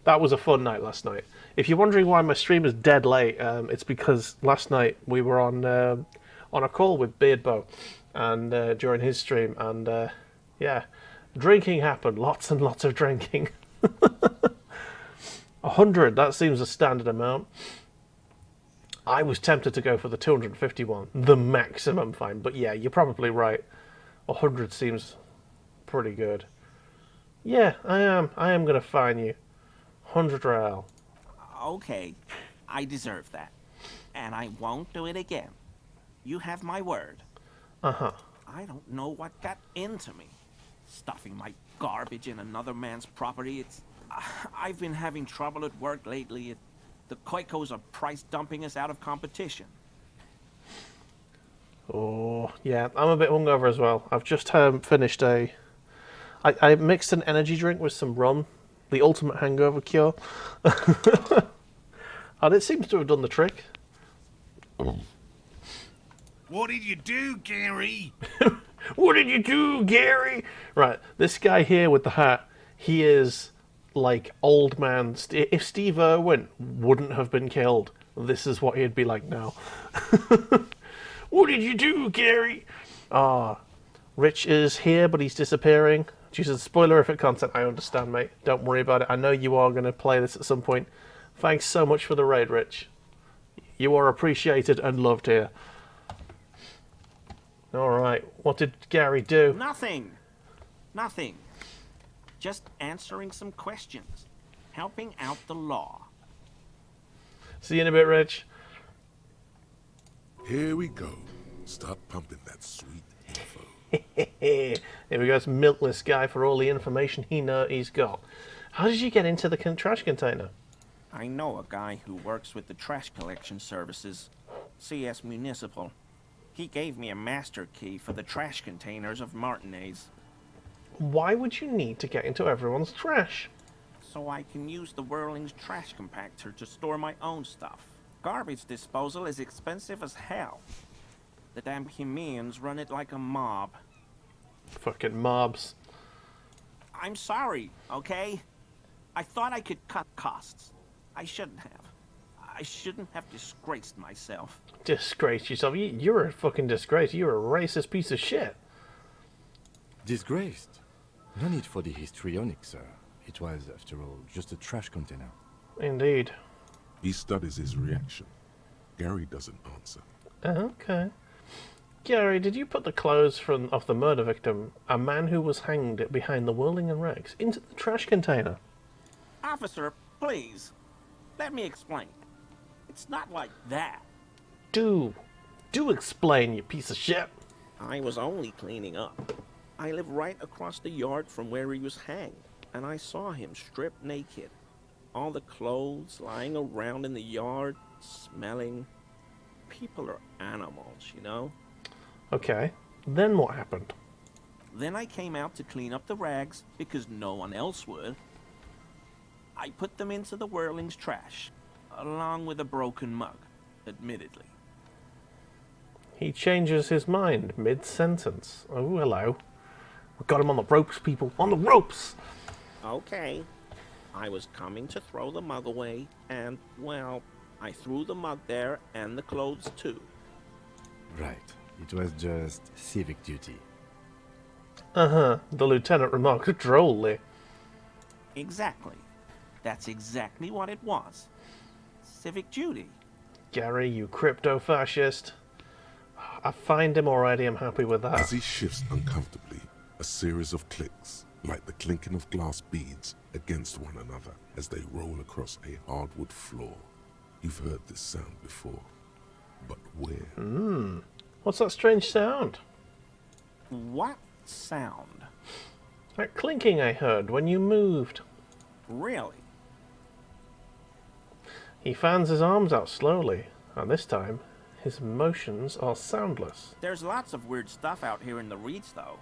That was a fun night last night. If you're wondering why my stream is dead late, it's because last night we were on a call with Beardbow and during his stream, and yeah, Drinking happened. Lots and lots of drinking. 100, that seems a standard amount. I was tempted to go for the 251, the maximum fine. But yeah, you're probably right. 100 seems pretty good. Yeah, I am. I am going to fine you. 100 real. Okay, I deserve that. And I won't do it again. You have my word. Uh-huh. I don't know what got into me. Stuffing my garbage in another man's property. I've been having trouble at work lately. The Koikos are price dumping us out of competition. Oh, yeah, I'm a bit hungover as well. I've just finished I mixed an energy drink with some rum. The ultimate hangover cure. And it seems to have done the trick. What did you do, Gary? What did you do, Gary? Right, this guy here with the hat, he is like old man. If Steve Irwin wouldn't have been killed, this is what he'd be like now. What did you do, Gary? Rich is here, but he's disappearing. Due to the spoilerific content, I understand, mate. Don't worry about it. I know you are going to play this at some point. Thanks so much for the raid, Rich. You are appreciated and loved here. Alright, what did Gary do? Nothing. Nothing. Just answering some questions. Helping out the law. See you in a bit, Rich. Here we go. Start pumping that sweet info. Here we go. Let's milk this guy for all the information he's got. How did you get into the trash container? I know a guy who works with the trash collection services, CS Municipal. He gave me a master key for the trash containers of Martinez. Why would you need to get into everyone's trash? So I can use the Whirling's trash compactor to store my own stuff. Garbage disposal is expensive as hell. The damn Bohemians run it like a mob. Fucking mobs. I'm sorry, okay? I thought I could cut costs. I shouldn't have. I shouldn't have disgraced myself. Disgrace yourself. You're a fucking disgrace. You're a racist piece of shit. Disgraced? No need for the histrionic, sir. It was, after all, just a trash container. Indeed. He studies his reaction. Gary doesn't answer. Okay. Gary, did you put the clothes of the murder victim, a man who was hanged behind the Whirling and Rex, into the trash container? Officer, please. Let me explain. It's not like that. Do explain, you piece of shit. I was only cleaning up. I live right across the yard from where he was hanged, and I saw him stripped naked. All the clothes lying around in the yard, smelling. People are animals, you know? Okay, then what happened? Then I came out to clean up the rags because no one else would. I put them into the Whirling's trash, along with a broken mug, admittedly. He changes his mind mid-sentence. Oh, hello. We got him on the ropes, people. On the ropes! Okay. I was coming to throw the mug away, and, well, I threw the mug there and the clothes too. Right. It was just civic duty. Uh-huh. The lieutenant remarked drolly. Exactly. That's exactly what it was. Civic duty. Gary, you crypto-fascist. I find him already. I'm happy with that. As he shifts uncomfortably, a series of clicks, like the clinking of glass beads against one another as they roll across a hardwood floor. You've heard this sound before, but where? What's that strange sound? What sound? That clinking I heard when you moved. Really? He fans his arms out slowly, and this time, his motions are soundless. There's lots of weird stuff out here in the reeds, though.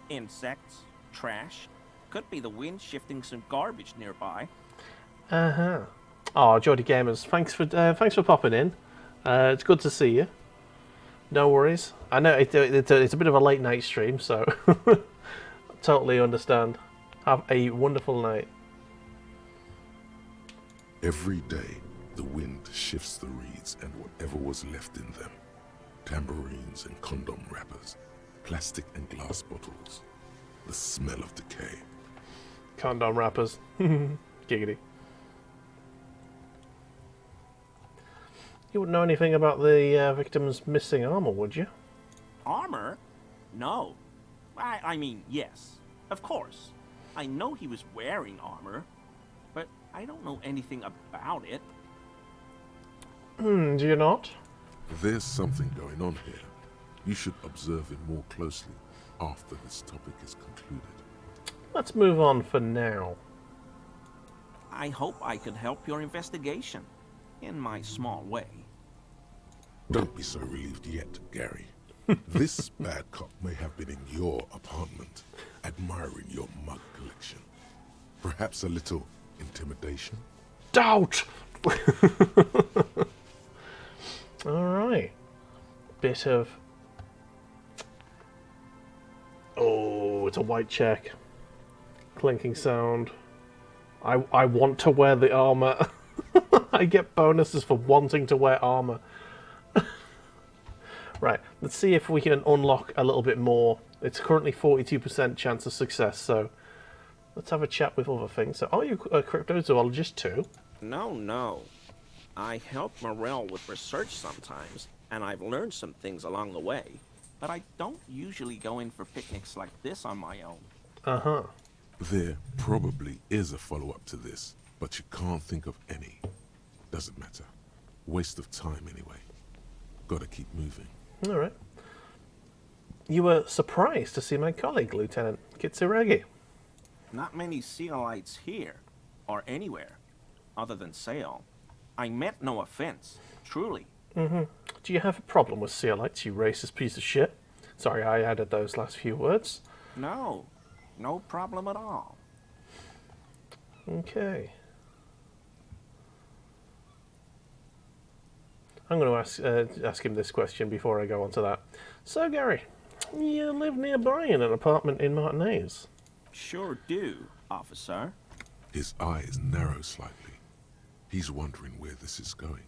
Insects, trash. Could be the wind shifting some garbage nearby. Uh-huh. Oh, Geordie Gamers, thanks for popping in. It's good to see you. No worries. I know it's a bit of a late night stream, so totally understand. Have a wonderful night. Every day, the wind shifts the reeds and whatever was left in them. Tambourines and condom wrappers, plastic and glass bottles. The smell of decay. Condom wrappers. Giggity. You wouldn't know anything about the victim's missing armor, would you? Armor? No. I mean, yes. Of course. I know he was wearing armor, but I don't know anything about it. Do you not? There's something going on here. You should observe him more closely after this topic is concluded. Let's move on for now. I hope I could help your investigation, in my small way. Don't be so relieved yet, Gary. This bad cop may have been in your apartment, admiring your mug collection. Perhaps a little intimidation? Doubt! Alright. Bit of... Oh, it's a white check. Clinking sound. I want to wear the armor. I get bonuses for wanting to wear armor. Right, let's see if we can unlock a little bit more. It's currently 42% chance of success, so let's have a chat with other things. So, are you a cryptozoologist too? No. I help Morel with research sometimes, and I've learned some things along the way. But I don't usually go in for picnics like this on my own. Uh-huh. There probably is a follow-up to this, but you can't think of any. Doesn't matter. Waste of time anyway. Gotta keep moving. Alright. You were surprised to see my colleague, Lieutenant Kitsuragi. Not many Sealites here, or anywhere, other than Sale. I meant no offense, truly. Do you have a problem with Sealites, you racist piece of shit? Sorry, I added those last few words. No problem at all. Okay. I'm going to ask him this question before I go on to that. So, Gary, you live nearby in an apartment in Martinez? Sure do, officer. His eyes narrow slightly. He's wondering where this is going.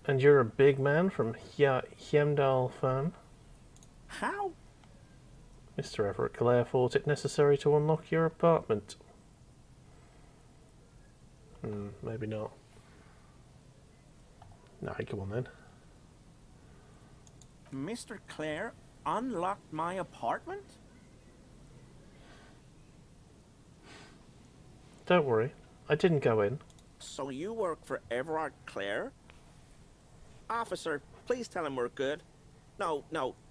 And you're a big man from Hjemdal fan? How? Mr. Everett Clare thought it necessary to unlock your apartment. Maybe not. No, come on then. Mr. Clare unlocked my apartment? Don't worry, I didn't go in. So you work for Everard Clare? Officer, please tell him we're good. No,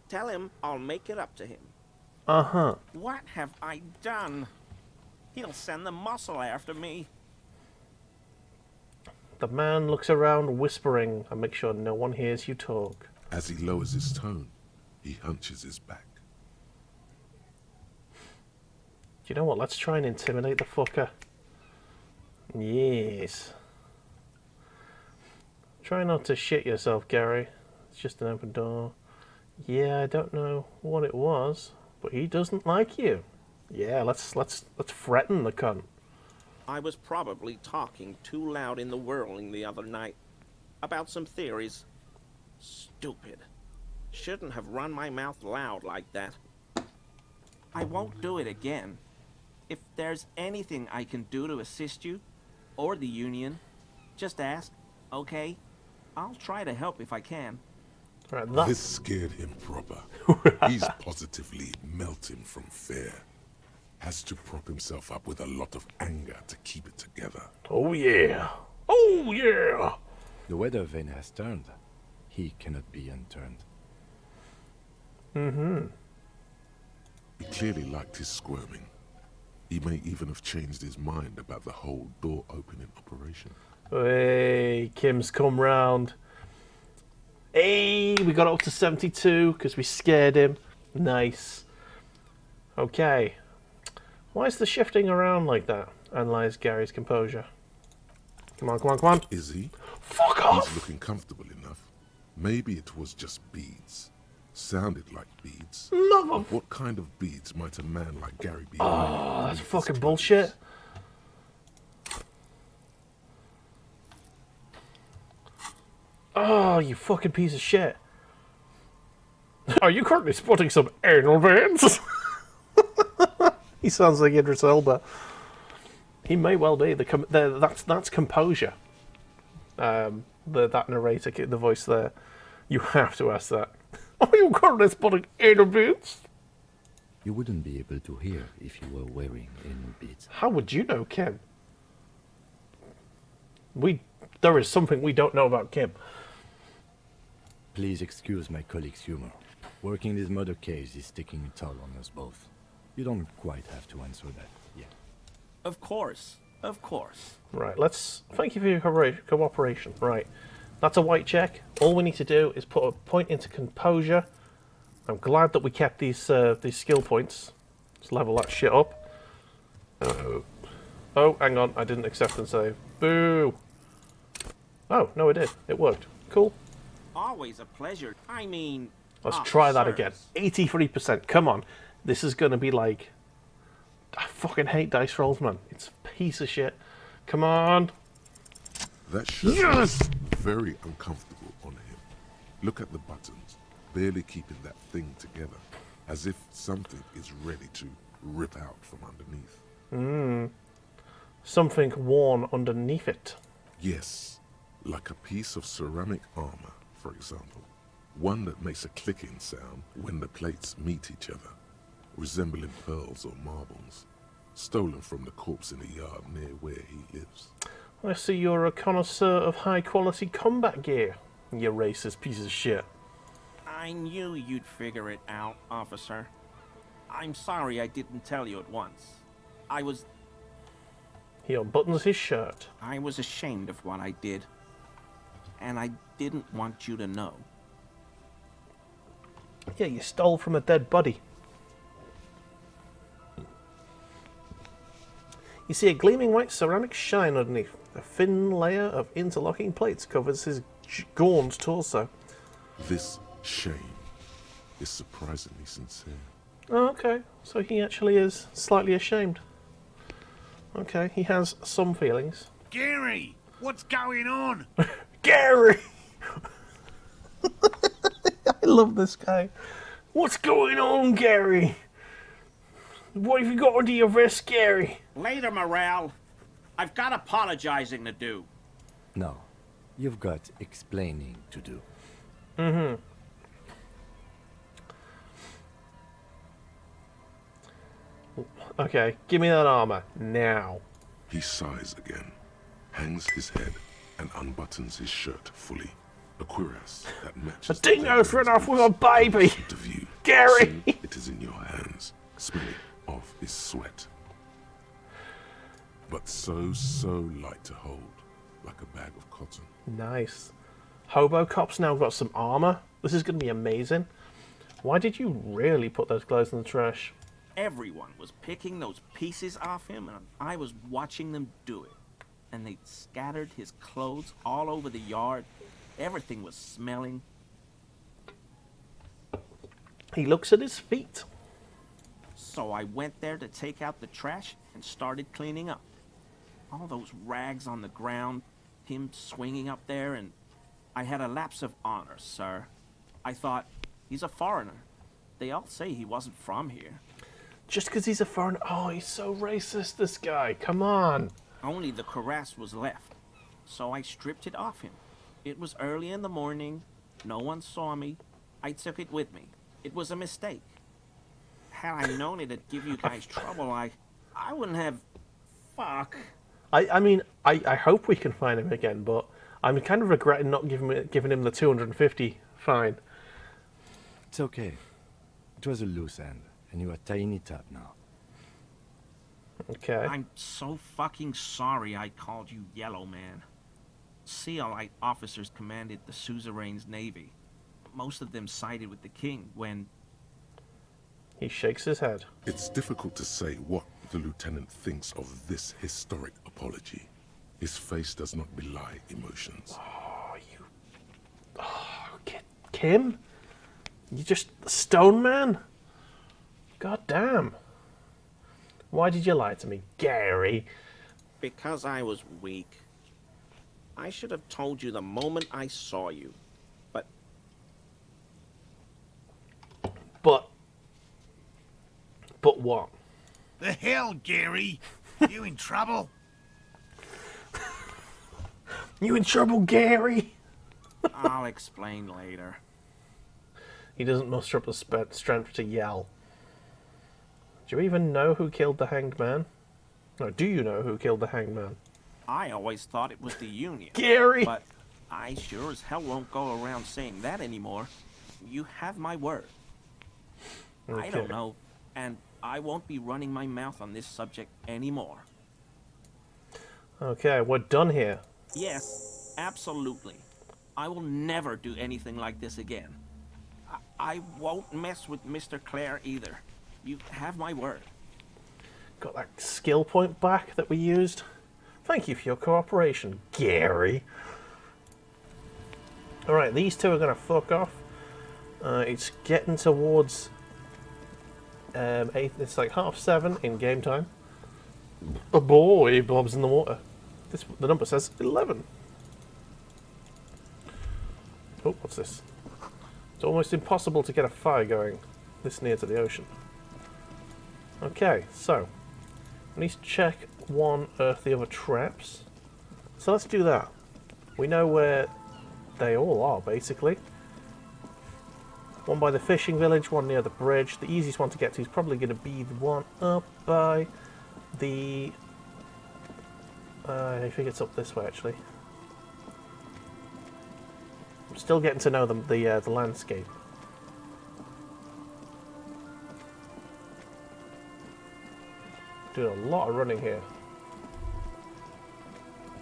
tell him I'll make it up to him. Uh-huh. What have I done? He'll send the muscle after me. The man looks around whispering and makes sure no one hears you talk. As he lowers his tone, he hunches his back. Do you know what? Let's try and intimidate the fucker. Yes. Try not to shit yourself, Gary. It's just an open door. Yeah, I don't know what it was, but he doesn't like you. Yeah, let's threaten the cunt. I was probably talking too loud in the whirling the other night about some theories. Stupid. Shouldn't have run my mouth loud like that. I won't do it again. If there's anything I can do to assist you, or the Union, just ask, okay? I'll try to help if I can. Right, This scared him proper. He's positively melting from fear. Has to prop himself up with a lot of anger to keep it together. Oh yeah. Oh yeah. The weather vane has turned. He cannot be unturned. He clearly liked his squirming. He may even have changed his mind about the whole door opening operation. Hey, Kim's come round. Hey, we got up to 72 because we scared him. Nice. Okay. Why is the shifting around like that? Analyze Gary's composure. Come on. Is he? Fuck off! He's looking comfortable enough. Maybe it was just beads. Sounded like beads. Mother... What kind of beads might a man like Gary be? Oh, that's fucking bullshit. Oh, you fucking piece of shit. Are you currently spotting some anal veins? He sounds like Idris Elba. He may well be. That's composure. That narrator, the voice there. You have to ask that. Are you currently spotting anal veins? You wouldn't be able to hear if you were wearing anal beads. How would you know, Kim? There is something we don't know about Kim. Please excuse my colleague's humor. Working this murder case is taking a toll on us both. You don't quite have to answer that yet. Of course. Of course. Right, thank you for your cooperation. Right, that's a white check. All we need to do is put a point into composure. I'm glad that we kept these skill points. Let's level that shit up. Oh, hang on, I didn't accept and save. Boo! Oh, no, it did. It worked. Cool. Always a pleasure. I mean... Let's try that officers. again. 83%. Come on. This is going to be like... I fucking hate dice rolls, man. It's a piece of shit. Come on. That shirt is very uncomfortable on him. Look at the buttons, barely keeping that thing together, as if something is ready to rip out from underneath. Something worn underneath it. Yes, like a piece of ceramic armor, for example. One that makes a clicking sound when the plates meet each other, resembling pearls or marbles, stolen from the corpse in a yard near where he lives. I see you're a connoisseur of high-quality combat gear, you racist piece of shit. I knew you'd figure it out, officer. I'm sorry I didn't tell you at once. He unbuttons his shirt. I was ashamed of what I did. And I didn't want you to know. Yeah, you stole from a dead body. You see a gleaming white ceramic shine underneath. A thin layer of interlocking plates covers his gaunt torso. This shame is surprisingly sincere. Oh, okay, so he actually is slightly ashamed. Okay, he has some feelings. Gary, what's going on? Gary! I love this guy. What's going on, Gary? What have you got under your vest, Gary? Later, Morale. I've got apologizing to do. No, you've got explaining to do. Okay, give me that armor, now. He sighs again, hangs his head, and unbuttons his shirt fully. A cuirass that matches. A dingo's run off with a baby! To view. Gary! Soon it is in your hands, smelling of his sweat. But so light to hold, like a bag of cotton. Nice. Hobo Cop's now got some armor. This is going to be amazing. Why did you really put those clothes in the trash? Everyone was picking those pieces off him, and I was watching them do it. And they scattered his clothes all over the yard. Everything was smelling. He looks at his feet. So I went there to take out the trash and started cleaning up. All those rags on the ground, him swinging up there, and I had a lapse of honor, sir. I thought, he's a foreigner. They all say he wasn't from here. Just because he's a foreigner. Oh, he's so racist, this guy. Come on. Only the cuirass was left, so I stripped it off him. It was early in the morning. No one saw me. I took it with me. It was a mistake. Had I known it'd give you guys trouble, I wouldn't have... Fuck. I mean, I hope we can find him again, but I'm kind of regretting not giving him the 250 fine. It's okay. It was a loose end, and you're tying it up now. Okay. I'm so fucking sorry I called you Yellow Man. Sealite officers commanded the suzerain's navy. Most of them sided with the king when... He shakes his head. It's difficult to say what the lieutenant thinks of this historic apology. His face does not belie emotions. Kim? You just stone man? God damn. Why did you lie to me, Gary? Because I was weak. I should have told you the moment I saw you. But But what? The hell, Gary? You in trouble? You in trouble, Gary? I'll explain later. He doesn't muster up the strength to yell. Do you even know who killed the Hanged Man? No, do you know who killed the Hanged Man? I always thought it was the Union. Gary! But I sure as hell won't go around saying that anymore. You have my word. Okay. I don't know, and I won't be running my mouth on this subject anymore. Okay, we're done here. Yes, absolutely. I will never do anything like this again. I won't mess with Mr. Clare either. You have my word. Got that skill point back that we used. Thank you for your cooperation, Gary. Alright, these two are going to fuck off. It's getting towards 8, it's like 7:30 in game time. Oh boy, Bob's in the water. The number says 11. Oh, what's this? It's almost impossible to get a fire going this near to the ocean. Okay, so I need to check one, earth the other traps. So let's do that. We know where they all are, basically. One by the fishing village, one near the bridge. The easiest one to get to is probably going to be the one up by the... I think it's up this way, actually. I'm still getting to know the landscape. Doing a lot of running here.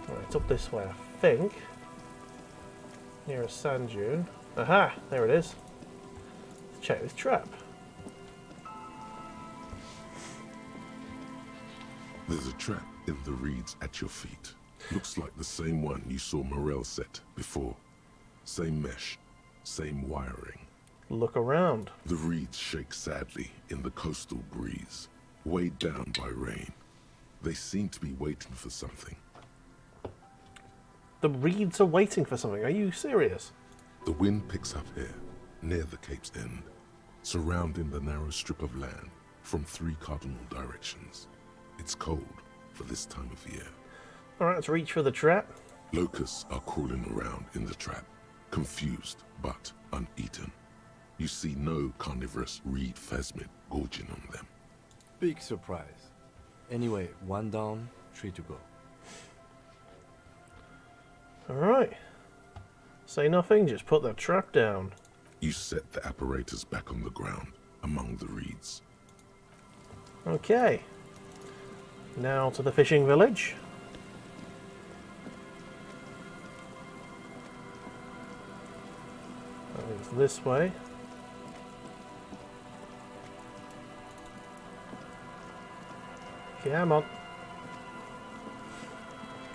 Right, it's up this way, I think. Near a sand dune. Aha! There it is. Let's check this trap. There's a trap in the reeds at your feet. Looks like the same one you saw Morel set before. Same mesh, same wiring. Look around. The reeds shake sadly in the coastal breeze, weighed down by rain. They seem to be waiting for something. The reeds are waiting for something. Are you serious? The wind picks up here, near the cape's end, surrounding the narrow strip of land from 3 cardinal directions. It's cold for this time of year. Alright, let's reach for the trap. Locusts are crawling around in the trap, confused but uneaten. You see no carnivorous reed phasmid gorging on them. Big surprise. Anyway, 1 down, 3 to go. Alright. Say nothing, just put that trap down. You set the apparatus back on the ground among the reeds. Okay. Now to the fishing village. That leads this way. Come on.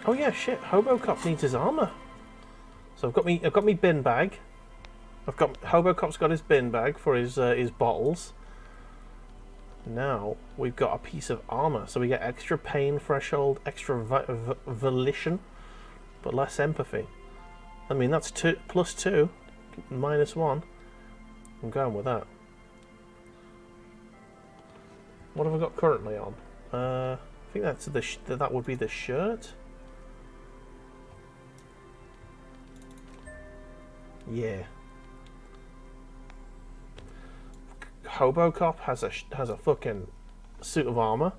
Oh yeah, shit. Hobocop needs his armor. So I've got me bin bag. Hobocop's got his bin bag for his bottles. Now we've got a piece of armor, so we get extra pain threshold, extra volition, but less empathy. I mean, that's +2, -1. I'm going with that. What have I got currently on? I think that's that would be the shirt. Yeah. Hobocop has a fucking suit of armor.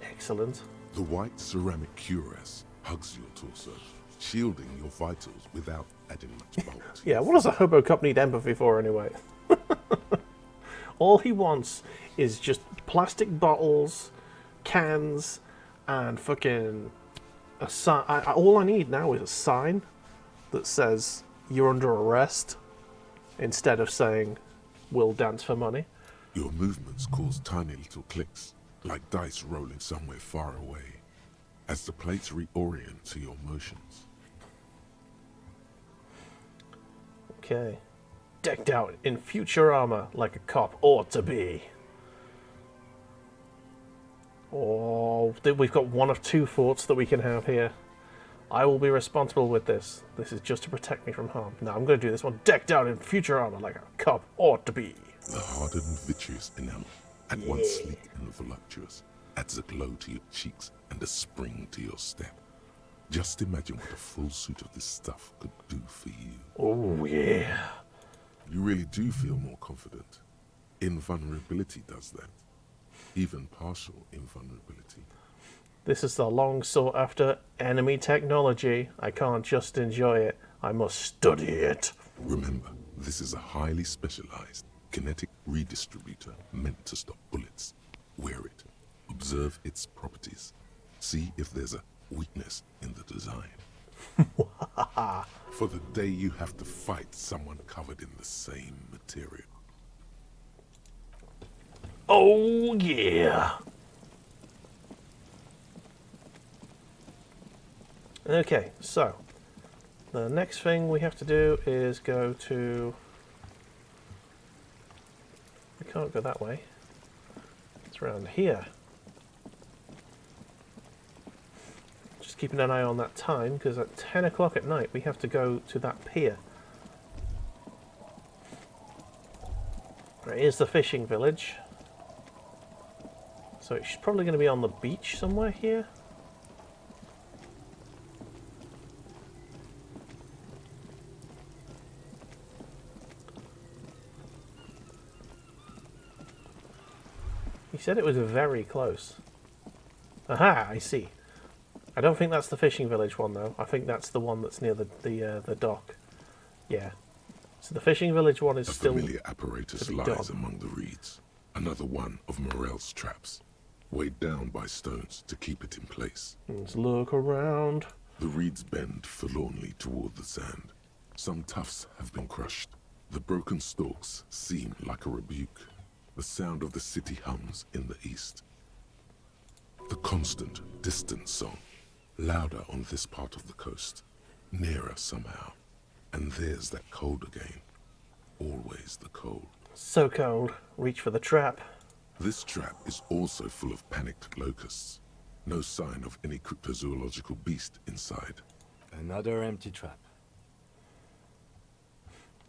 Excellent. The white ceramic cuirass hugs your torso, shielding your vitals without adding much bulk. Yeah, what does a Hobocop need empathy for anyway? All he wants is just plastic bottles, cans, and fucking a sign. All I need now is a sign that says you're under arrest, instead of saying we'll dance for money. Your movements cause tiny little clicks, like dice rolling somewhere far away, as the plates reorient to your motions. Okay. Decked out in future armor like a cop ought to be. Oh, we've got one of 2 forts that we can have here. I will be responsible with this. This is just to protect me from harm. Now I'm going to do this one decked out in future armor like a cop ought to be. The hardened vitreous enamel, at once sleek and voluptuous, adds a glow to your cheeks and a spring to your step. Just imagine what a full suit of this stuff could do for you. Oh, yeah. You really do feel more confident. Invulnerability does that. Even partial invulnerability. This is the long sought after enemy technology. I can't just enjoy it. I must study it. Remember, this is a highly specialized kinetic redistributor meant to stop bullets. Wear it. Observe its properties. See if there's a weakness in the design. For the day you have to fight someone covered in the same material. Oh, yeah. Okay, so the next thing we have to do is go to... We can't go that way. It's around here. Just keeping an eye on that time, because at 10 o'clock at night we have to go to that pier. Right, here's the fishing village. So it's probably going to be on the beach somewhere here. He said it was very close. Aha, I see. I don't think that's the fishing village one though. I think that's the one that's near the dock. Yeah. So the fishing village one is A still familiar apparatus to be lies done. among the reeds. Another one of Morel's traps, weighed down by stones to keep it in place. Let's look around. The reeds bend forlornly toward the sand. Some tufts have been crushed. The broken stalks seem like a rebuke. The sound of the city hums in the east. The constant, distant song, louder on this part of the coast, nearer somehow. And there's that cold again. Always the cold. So cold. Reach for the trap. This trap is also full of panicked locusts. No sign of any cryptozoological beast inside. Another empty trap.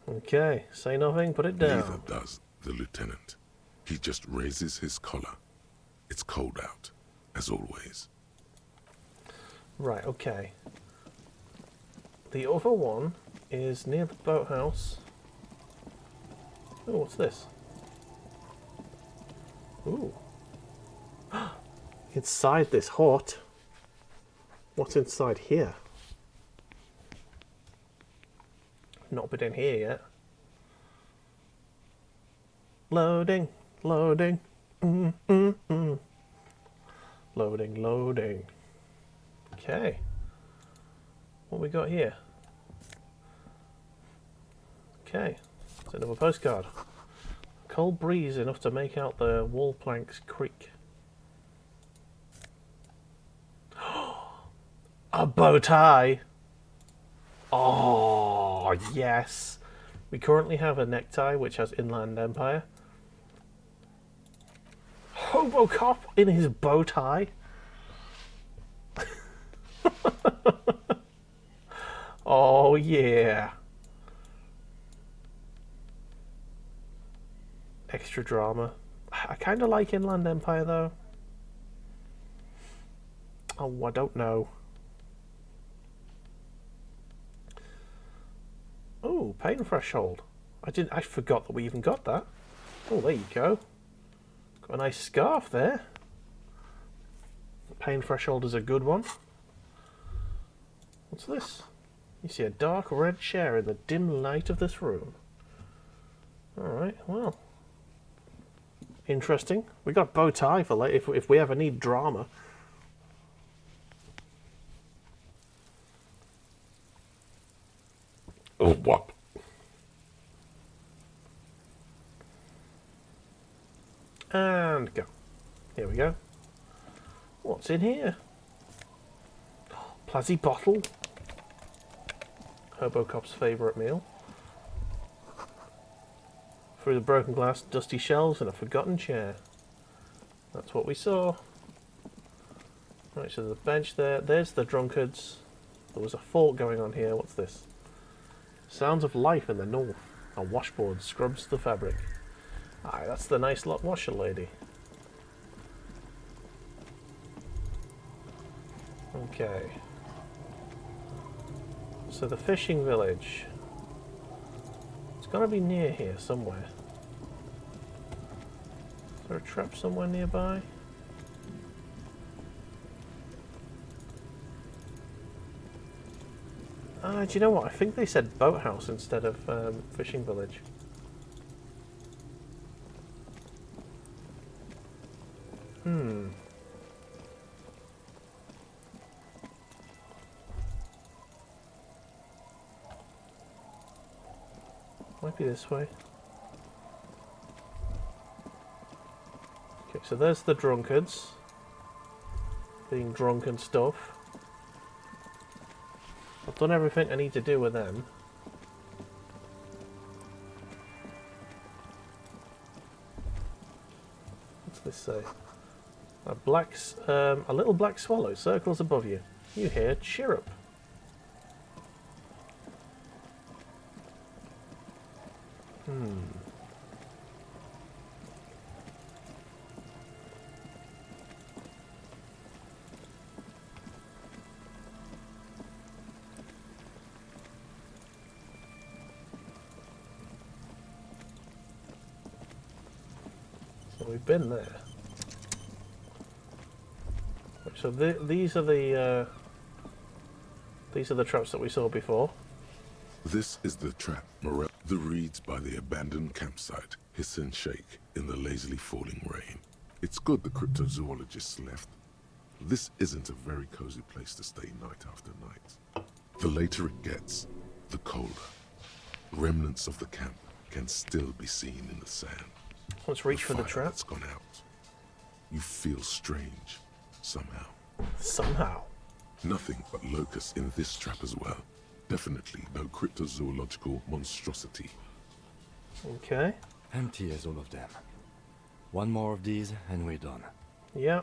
Okay, say nothing, put it down. Neither does the lieutenant. He just raises his collar. It's cold out, as always. Right, okay. The other one is near the boathouse. Oh, what's this? Ooh. Inside this hut. What's inside here? Not been in here yet. Loading, loading. Loading, loading. Okay. What we got here? Okay. It's another postcard. Cold breeze enough to make out the wall planks creak. A bow tie! Oh, yes! We currently have a necktie which has Inland Empire. Hobocop in his bow tie. Oh, yeah. Extra drama. I kind of like Inland Empire, though. Oh, I don't know. Oh, pain threshold. I forgot that we even got that. Oh, there you go. Got a nice scarf there. Pain threshold is a good one. What's this? You see a dark red chair in the dim light of this room. Alright, well. Interesting. We got bow tie for later if we ever need drama. Oh, what? And go. Here we go. What's in here? Plazzy bottle. Hobocop's favourite meal. Through the broken glass, dusty shelves, and a forgotten chair. That's what we saw. Right, so there's a bench there. There's the drunkards. There was a fault going on here. What's this? Sounds of life in the north. A washboard scrubs the fabric. Aye, that's the nice lot washer lady. Okay. So the fishing village. It's gotta be near here somewhere. Is there a trap somewhere nearby? Do you know what? I think they said boathouse instead of fishing village. Might be this way. Okay, so there's the drunkards. Being drunk and stuff. I've done everything I need to do with them. What's this say? A little black swallow circles above you. You hear chirrup. So we've been there. So these are the traps that we saw before. This is the trap, Morel. The reeds by the abandoned campsite hiss and shake in the lazily falling rain. It's good the cryptozoologists left. This isn't a very cozy place to stay night after night. The later it gets, the colder. Remnants of the camp can still be seen in the sand. Let's reach for the fire trap. that's gone out. You feel strange, somehow. Somehow. Nothing but locusts in this trap as well. Definitely no cryptozoological monstrosity. Okay. Empty as all of them. One more of these and we're done. Yeah.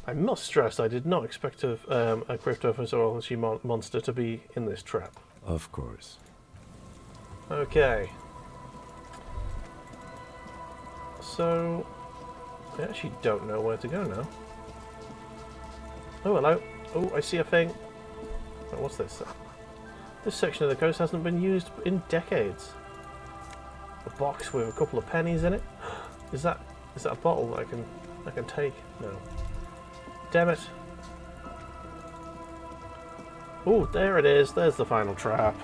I must stress I did not expect a cryptozoology monster to be in this trap. Of course. Okay. So, I actually don't know where to go now. Oh, hello. Oh, I see a thing. Oh, what's this? This section of the coast hasn't been used in decades. A box with a couple of pennies in it. Is that a bottle that I can take? No. Damn it. Oh, there it is. There's the final trap.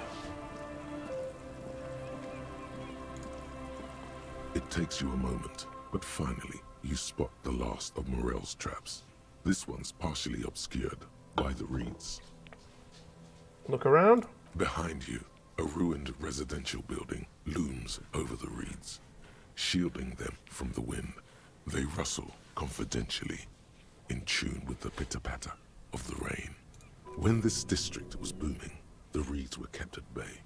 It takes you a moment, but finally you spot the last of Morel's traps. This one's partially obscured by the reeds. Look around. Behind you, a ruined residential building looms over the reeds, shielding them from the wind. They rustle confidentially, in tune with the pitter-patter of the rain. When this district was booming, the reeds were kept at bay.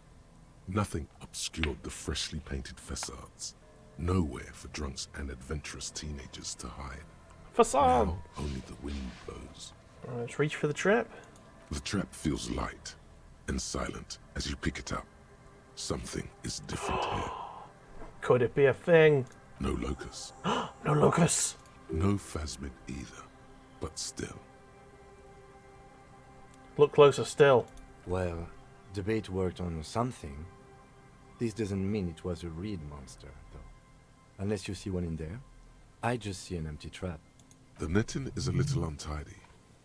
Nothing obscured the freshly painted facades. Nowhere for drunks and adventurous teenagers to hide. Facade. Now only the wind blows. Let's reach for the trap. The trap feels light and silent as you pick it up. Something is different here. Could it be a thing? No locusts. No locusts. No phasmid either. But still. Look closer still. Well, the bait worked on something. This doesn't mean it was a reed monster, though. Unless you see one in there. I just see an empty trap. The netting is a little untidy.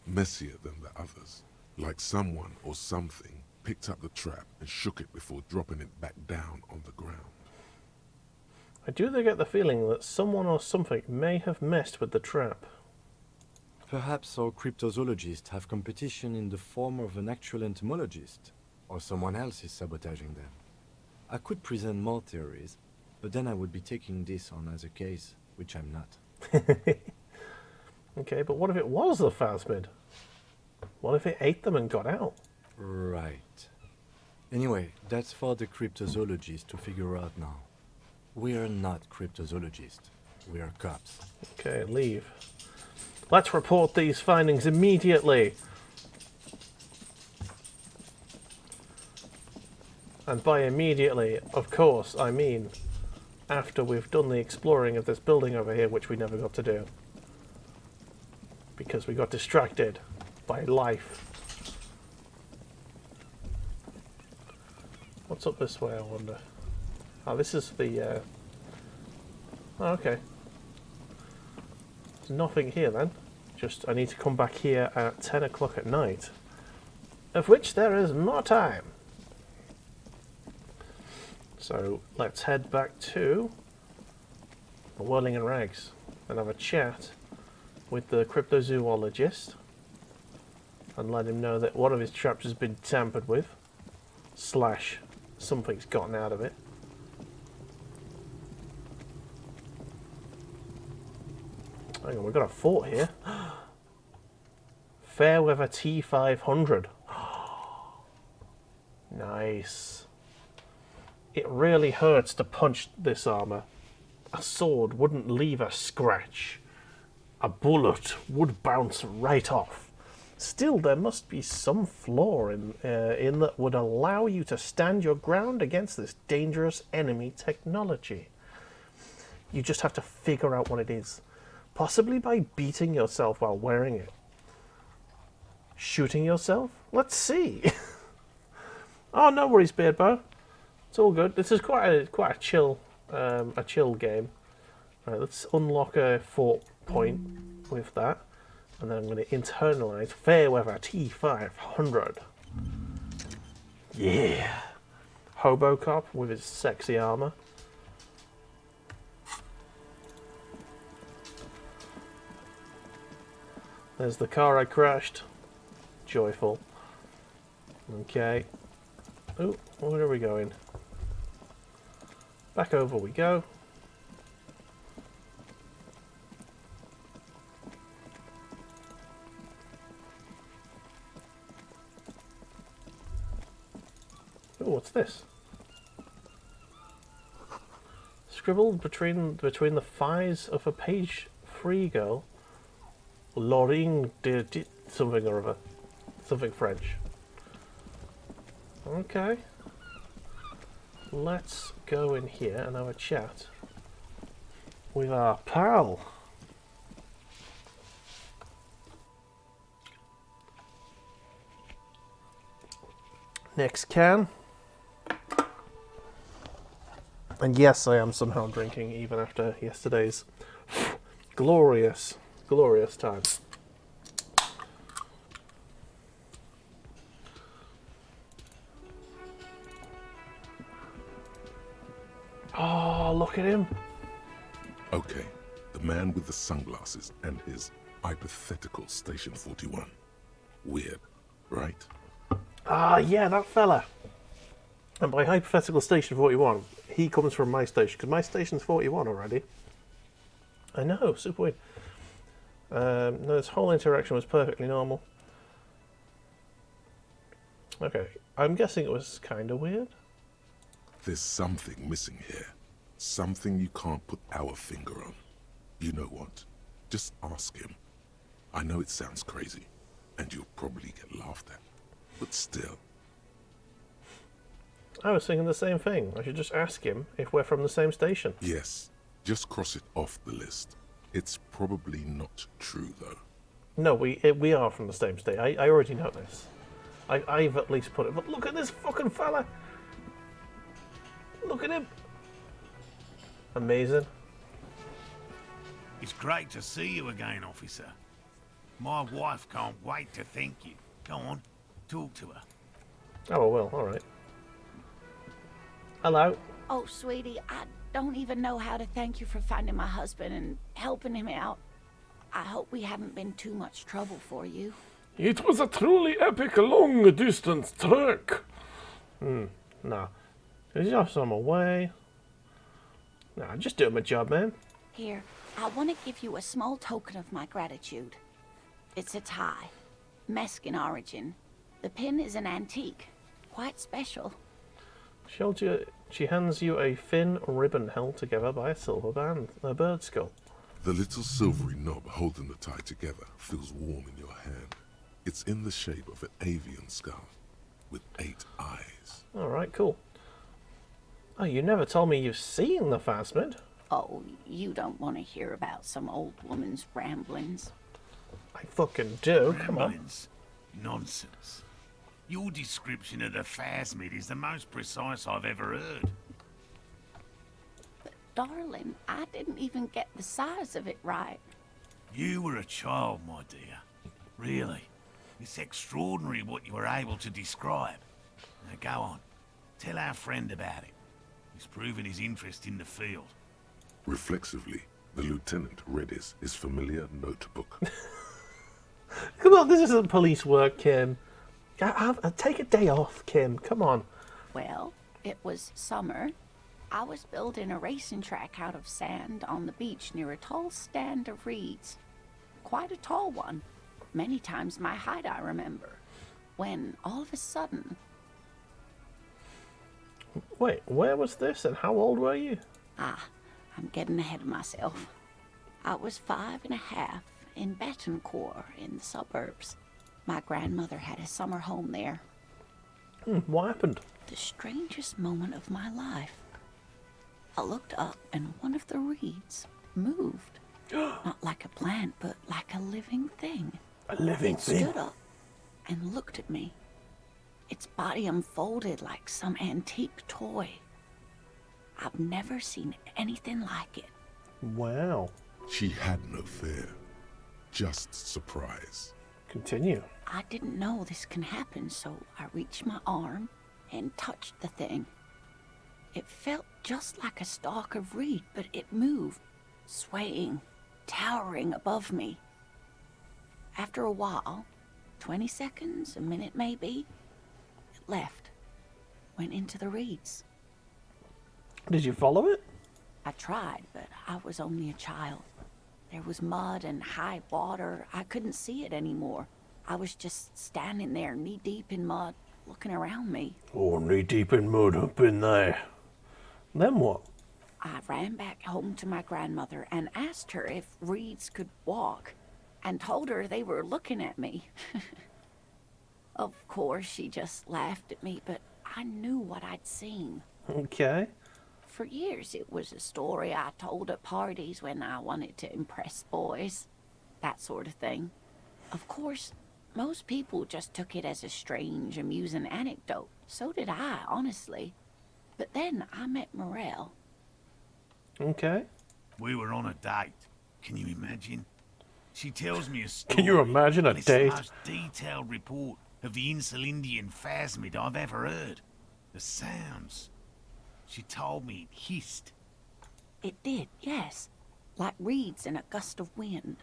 Messier than the others. Like someone or something picked up the trap and shook it before dropping it back down on the ground. I do get the feeling that someone or something may have messed with the trap. Perhaps our cryptozoologists have competition in the form of an actual entomologist, or someone else is sabotaging them. I could present more theories, but then I would be taking this on as a case, which I'm not. Okay, but what if it was the phasmid? What if it ate them and got out? Right. Anyway, that's for the cryptozoologists to figure out now. We're not cryptozoologists. We're cops. Okay, leave. Let's report these findings immediately. And by immediately, of course, I mean after we've done the exploring of this building over here, which we never got to do. Because we got distracted by life. What's up this way, I wonder? Oh, this is the... Oh, okay. There's nothing here then. Just, I need to come back here at 10 o'clock at night. Of which there is more time. So, let's head back to the Whirling and Rags and have a chat with the cryptozoologist and let him know that one of his traps has been tampered with. / something's gotten out of it. Hang on, we've got a fort here. Fairweather T500. Nice. It really hurts to punch this armor. A sword wouldn't leave a scratch. A bullet would bounce right off. Still, there must be some flaw in that would allow you to stand your ground against this dangerous enemy technology. You just have to figure out what it is. Possibly by beating yourself while wearing it. Shooting yourself? Let's see. Oh, no worries, Beardbow. It's all good. This is quite a chill game. Right, let's unlock a fort point with that. And then I'm going to internalize Fairweather T500. Yeah. Hobocop with his sexy armor. There's the car I crashed. Joyful. Okay. Oh, where are we going? Back over we go. Oh, what's this? Scribbled between the thighs of a page free girl. Laurine de something or other. Something French. Okay. Let's go in here and have a chat with our pal. Next can. And yes, I am somehow drinking even after yesterday's glorious time. Oh, look at him. Okay, the man with the sunglasses and his hypothetical Station 41. Weird, right? Ah, yeah, that fella. And by hypothetical Station 41, he comes from my station, because my station's 41 already. I know, super weird. No, this whole interaction was perfectly normal. Okay, I'm guessing it was kind of weird. There's something missing here. Something you can't put our finger on. You know what? Just ask him. I know it sounds crazy, and you'll probably get laughed at. But still. I was thinking the same thing. I should just ask him if we're from the same station. Yes, just cross it off the list. It's probably not true, though. No, we are from the same state. I already know this. I've at least put it. But look at this fucking fella. Look at him. Amazing. It's great to see you again, officer. My wife can't wait to thank you. Go on, talk to her. Oh, well, alright. Hello. Oh, sweetie, I don't even know how to thank you for finding my husband and helping him out. I hope we haven't been too much trouble for you. It was a truly epic long-distance trek. No. It's just on my way. Nah, just doing my job, man. Here, I want to give you a small token of my gratitude. It's a tie. Mexican origin. The pin is an antique. Quite special. She hands you a thin ribbon held together by a silver band, a bird skull. The little silvery knob holding the tie together feels warm in your hand. It's in the shape of an avian skull with 8 eyes. Alright, cool. Oh, you never told me you've seen the phasmid. Oh, you don't want to hear about some old woman's ramblings. I fucking do. Come on. Ramblings. Nonsense. Your description of the phasmid is the most precise I've ever heard. But, darling, I didn't even get the size of it right. You were a child, my dear. Really. It's extraordinary what you were able to describe. Now go on. Tell our friend about it. He's proven his interest in the field. Reflexively, the lieutenant read his familiar notebook. Come on, this isn't police work, Kim. Take a day off, Kim. Come on. Well, it was summer. I was building a racing track out of sand on the beach near a tall stand of reeds. Quite a tall one. Many times my height, I remember. When, all of a sudden... Wait, where was this and how old were you? I'm getting ahead of myself. I was 5.5 in Betancourt in the suburbs. My grandmother had a summer home there. What happened? The strangest moment of my life. I looked up and one of the reeds moved. Not like a plant, but like a living thing. A living It thing? stood up and looked at me. Its body unfolded like some antique toy. I've never seen anything like it. Wow. She had no fear, just surprise. Continue. I didn't know this can happen, so I reached my arm and touched the thing. It felt just like a stalk of reed, but it moved, swaying, towering above me. After a while, 20 seconds, a minute maybe, it left, went into the reeds. Did you follow it? I tried, but I was only a child. There was mud and high water. I couldn't see it anymore. I was just standing there, knee-deep in mud, looking around me. Oh, knee-deep in mud up in there. Then what? I ran back home to my grandmother and asked her if reeds could walk, and told her they were looking at me. Of course, she just laughed at me, but I knew what I'd seen. Okay. For years, it was a story I told at parties when I wanted to impress boys. That sort of thing. Of course, most people just took it as a strange, amusing anecdote. So did I, honestly. But then I met Morel. Okay. We were on a date. Can you imagine? She tells me a story. Can you imagine a and it's date? the most detailed report of the Insulindian phasmid I've ever heard. The sounds. She told me it hissed. It did, yes. Like reeds in a gust of wind.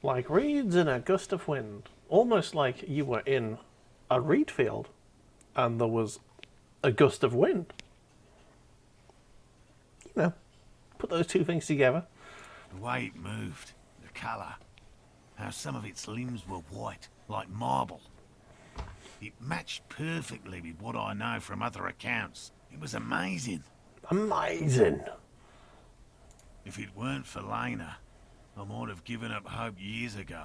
Like reeds in a gust of wind. Almost like you were in a reed field and there was a gust of wind. You know, put those two things together. The way it moved, the colour, how some of its limbs were white, like marble. It matched perfectly with what I know from other accounts. It was amazing. Amazing. If it weren't for Lena, I might have given up hope years ago.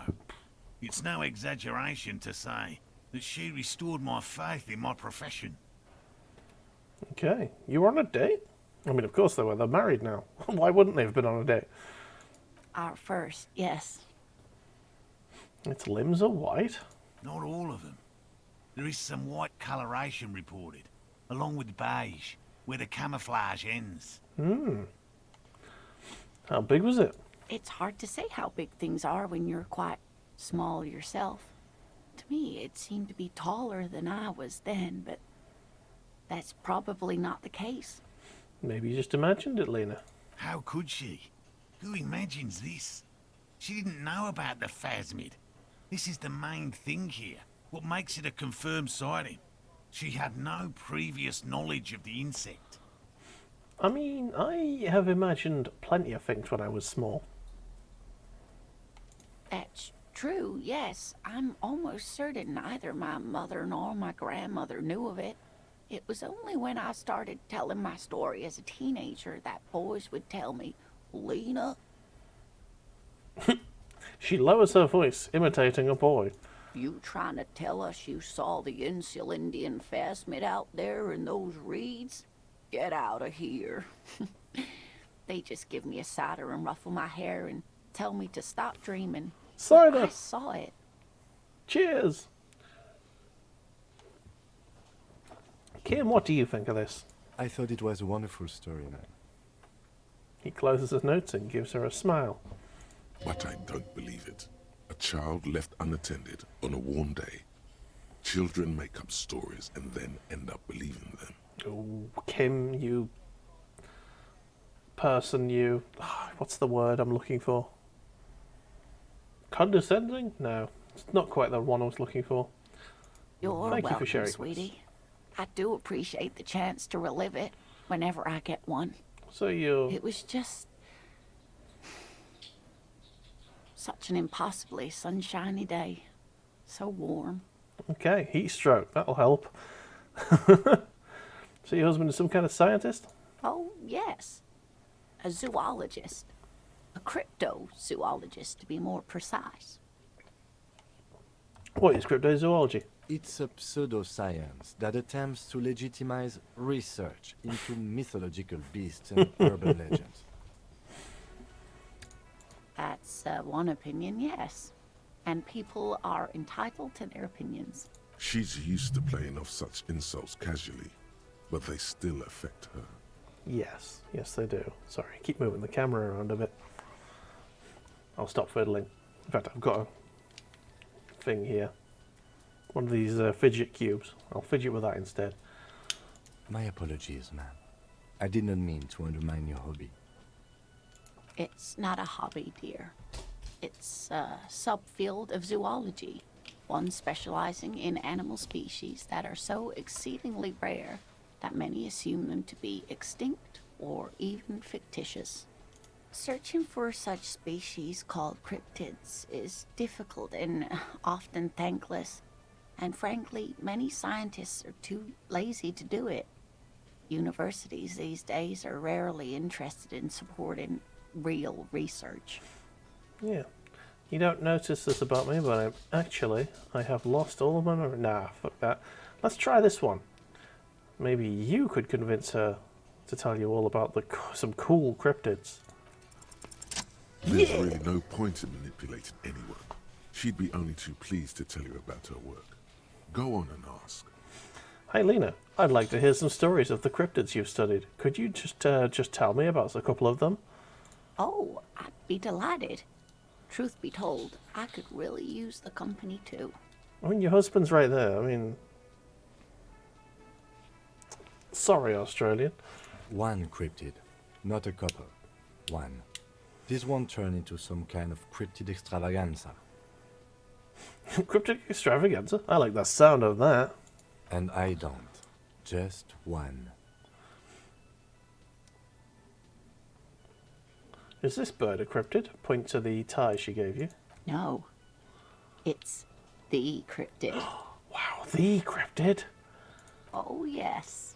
It's no exaggeration to say that she restored my faith in my profession. Okay. You were on a date? I mean, of course they were. They're married now. Why wouldn't they have been on a date? Our first, yes. Its limbs are white. Not all of them. There is some white coloration reported, along with beige, where the camouflage ends. How big was it? It's hard to say how big things are when you're quite small yourself. To me, it seemed to be taller than I was then, but that's probably not the case. Maybe you just imagined it, Lena. How could she? Who imagines this? She didn't know about the phasmid. This is the main thing here. What makes it a confirmed sighting? She had no previous knowledge of the insect. I mean, I have imagined plenty of things when I was small. That's true, yes. I'm almost certain neither my mother nor my grandmother knew of it. It was only when I started telling my story as a teenager that boys would tell me, Lena, She lowers her voice, imitating a boy. you trying to tell us you saw the Insulindian phasmid out there in those reeds? Get out of here. They just give me a cider and ruffle my hair and tell me to stop dreaming. Cider. I saw it. Cheers. Kim, what do you think of this? I thought it was a wonderful story, man. He closes his notes and gives her a smile. But I don't believe it. A child left unattended on a warm day. Children make up stories and then end up believing them. Oh, Kim, you person, you... What's the word I'm looking for? Condescending? No, it's not quite the one I was looking for. You're Thank you for welcome, sharing, sweetie. I do appreciate the chance to relive it whenever I get one. So you... It was just such an impossibly sunshiny day. So warm. Okay, heat stroke, that'll help. So your husband is some kind of scientist? Oh, yes. A zoologist. A cryptozoologist, to be more precise. What is cryptozoology? It's a pseudoscience that attempts to legitimize research into mythological beasts and urban legends. That's one opinion, yes. And people are entitled to their opinions. She's used to playing off such insults casually, but they still affect her. Yes, yes they do. Sorry, keep moving the camera around a bit. I'll stop fiddling. In fact, I've got a thing here. One of these fidget cubes. I'll fidget with that instead. My apologies, ma'am. I did not mean to undermine your hobby. It's not a hobby, dear. It's a subfield of zoology, one specializing in animal species that are so exceedingly rare that many assume them to be extinct or even fictitious. Searching for such species called cryptids is difficult and often thankless, and frankly, many scientists are too lazy to do it. Universities these days are rarely interested in supporting real research. Yeah. You don't notice this about me, but I have lost all of my memory. Nah, fuck that. Let's try this one. Maybe you could convince her to tell you all about some cool cryptids. There's really no point in manipulating anyone. She'd be only too pleased to tell you about her work. Go on and ask. Hey Lena, I'd like to hear some stories of the cryptids you've studied. Could you just tell me about a couple of them? Oh, I'd be delighted. Truth be told, I could really use the company too. I mean, your husband's right there. I mean... Sorry, Australian. One cryptid, not a couple. One. This won't turn into some kind of cryptid extravaganza. Cryptid extravaganza? I like the sound of that. And I don't. Just one. Is this bird a cryptid? Point to the tie she gave you. No, it's the cryptid. Wow, the cryptid? Oh, yes.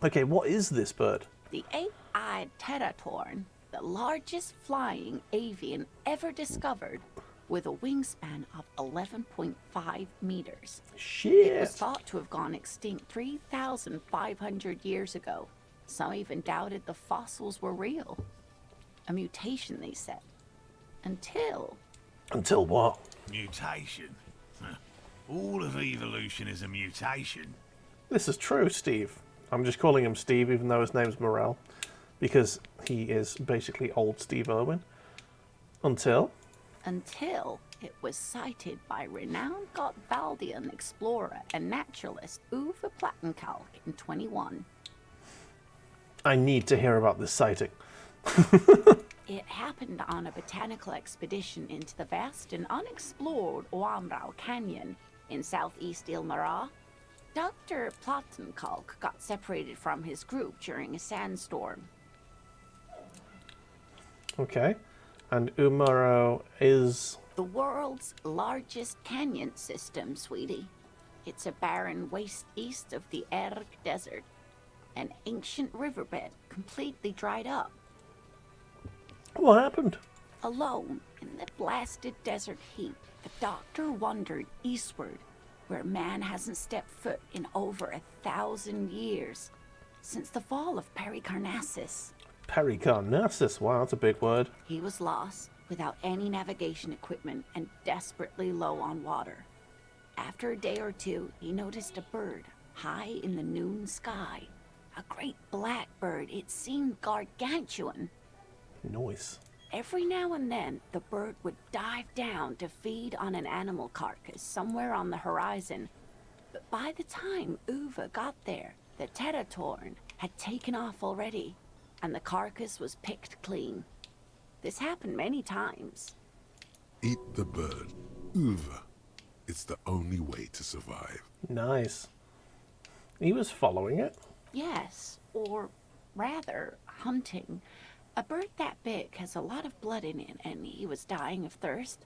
Okay, what is this bird? The eight-eyed teratorn, the largest flying avian ever discovered, with a wingspan of 11.5 meters. Shit! It was thought to have gone extinct 3,500 years ago. Some even doubted the fossils were real. A mutation, they said. Until... Until what? Mutation? Huh. All of evolution is a mutation. This is true, Steve. I'm just calling him Steve, even though his name's Morel, because he is basically old Steve Irwin. Until it was sighted by renowned Gotvaldian explorer and naturalist Uwe Plattenkalk in 21. I need to hear about this sighting. It happened on a botanical expedition into the vast and unexplored Oamrau Canyon in southeast Ilmara. Dr. Plattenkalk got separated from his group during a sandstorm. Okay. And Umaro is... The world's largest canyon system, sweetie. It's a barren waste east of the Erg Desert. An ancient riverbed completely dried up. What happened? Alone in the blasted desert heat, the doctor wandered eastward, where man hasn't stepped foot in over 1,000 years. since the fall of Pericarnassus. Pericarnassus, wow, that's a big word. He was lost, without any navigation equipment, and desperately low on water. After a day or two, he noticed a bird high in the noon sky. A great black bird. It seemed gargantuan. Nice. Every now and then, the bird would dive down to feed on an animal carcass somewhere on the horizon. But by the time Uva got there, the Teratorn had taken off already, and the carcass was picked clean. This happened many times. Eat the bird. Uva. It's the only way to survive. Nice. He was following it. Yes, or rather, hunting. A bird that big has a lot of blood in it, and he was dying of thirst.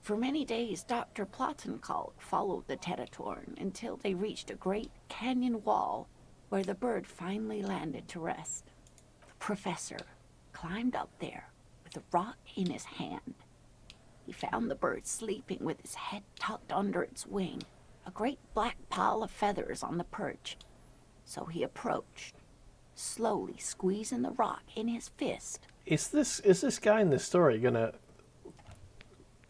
For many days, Dr. Plottenkalk followed the Teratorn until they reached a great canyon wall where the bird finally landed to rest. The professor climbed up there with a rock in his hand. He found the bird sleeping with his head tucked under its wing, a great black pile of feathers on the perch. So he approached, slowly squeezing the rock in his fist. Is this guy in this story gonna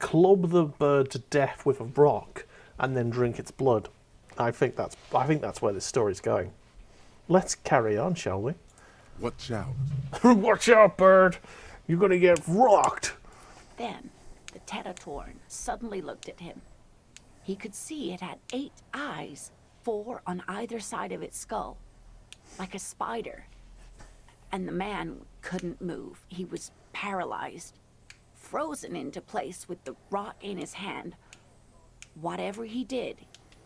club the bird to death with a rock and then drink its blood? I think that's where this story's going. Let's carry on, shall we? Watch out. Watch out, bird! You're gonna get rocked! Then the Teratorn suddenly looked at him. He could see it had 8 eyes, 4 on either side of its skull, like a spider. And the man couldn't move. He was paralyzed, frozen into place with the rock in his hand. Whatever he did,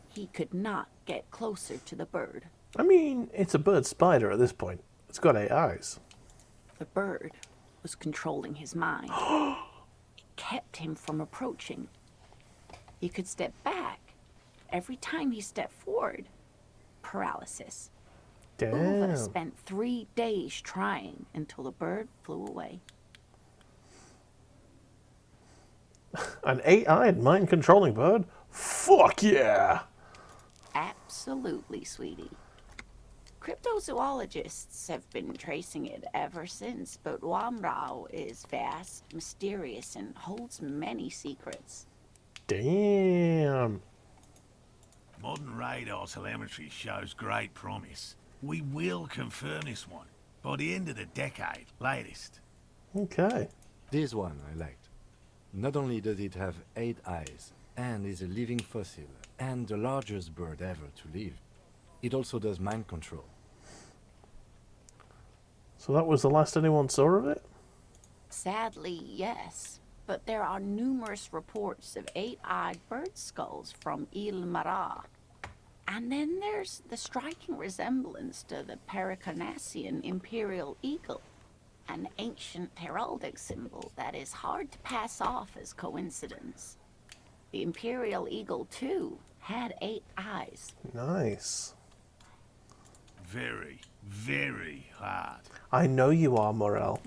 he could not get closer to the bird. I mean, it's a bird spider at this point. It's got 8 eyes. The bird was controlling his mind. It kept him from approaching. He could step back. Every time he stepped forward, paralysis. Damn. Uva spent 3 days trying until the bird flew away. An 8-eyed mind-controlling bird? Fuck yeah! Absolutely, sweetie. Cryptozoologists have been tracing it ever since, but Wamrao is vast, mysterious, and holds many secrets. Damn. Modern radar telemetry shows great promise. We will confirm this one by the end of the decade, latest. Okay. This one I liked. Not only does it have 8 eyes, and is a living fossil, and the largest bird ever to live, it also does mind control. So that was the last anyone saw of it? Sadly, yes. But there are numerous reports of 8-eyed bird skulls from Il Mara. And then there's the striking resemblance to the Pericarnassian imperial eagle, an ancient heraldic symbol that is hard to pass off as coincidence. The imperial eagle, too, had 8 eyes. Nice. Very, very hard. I know you are, Morel.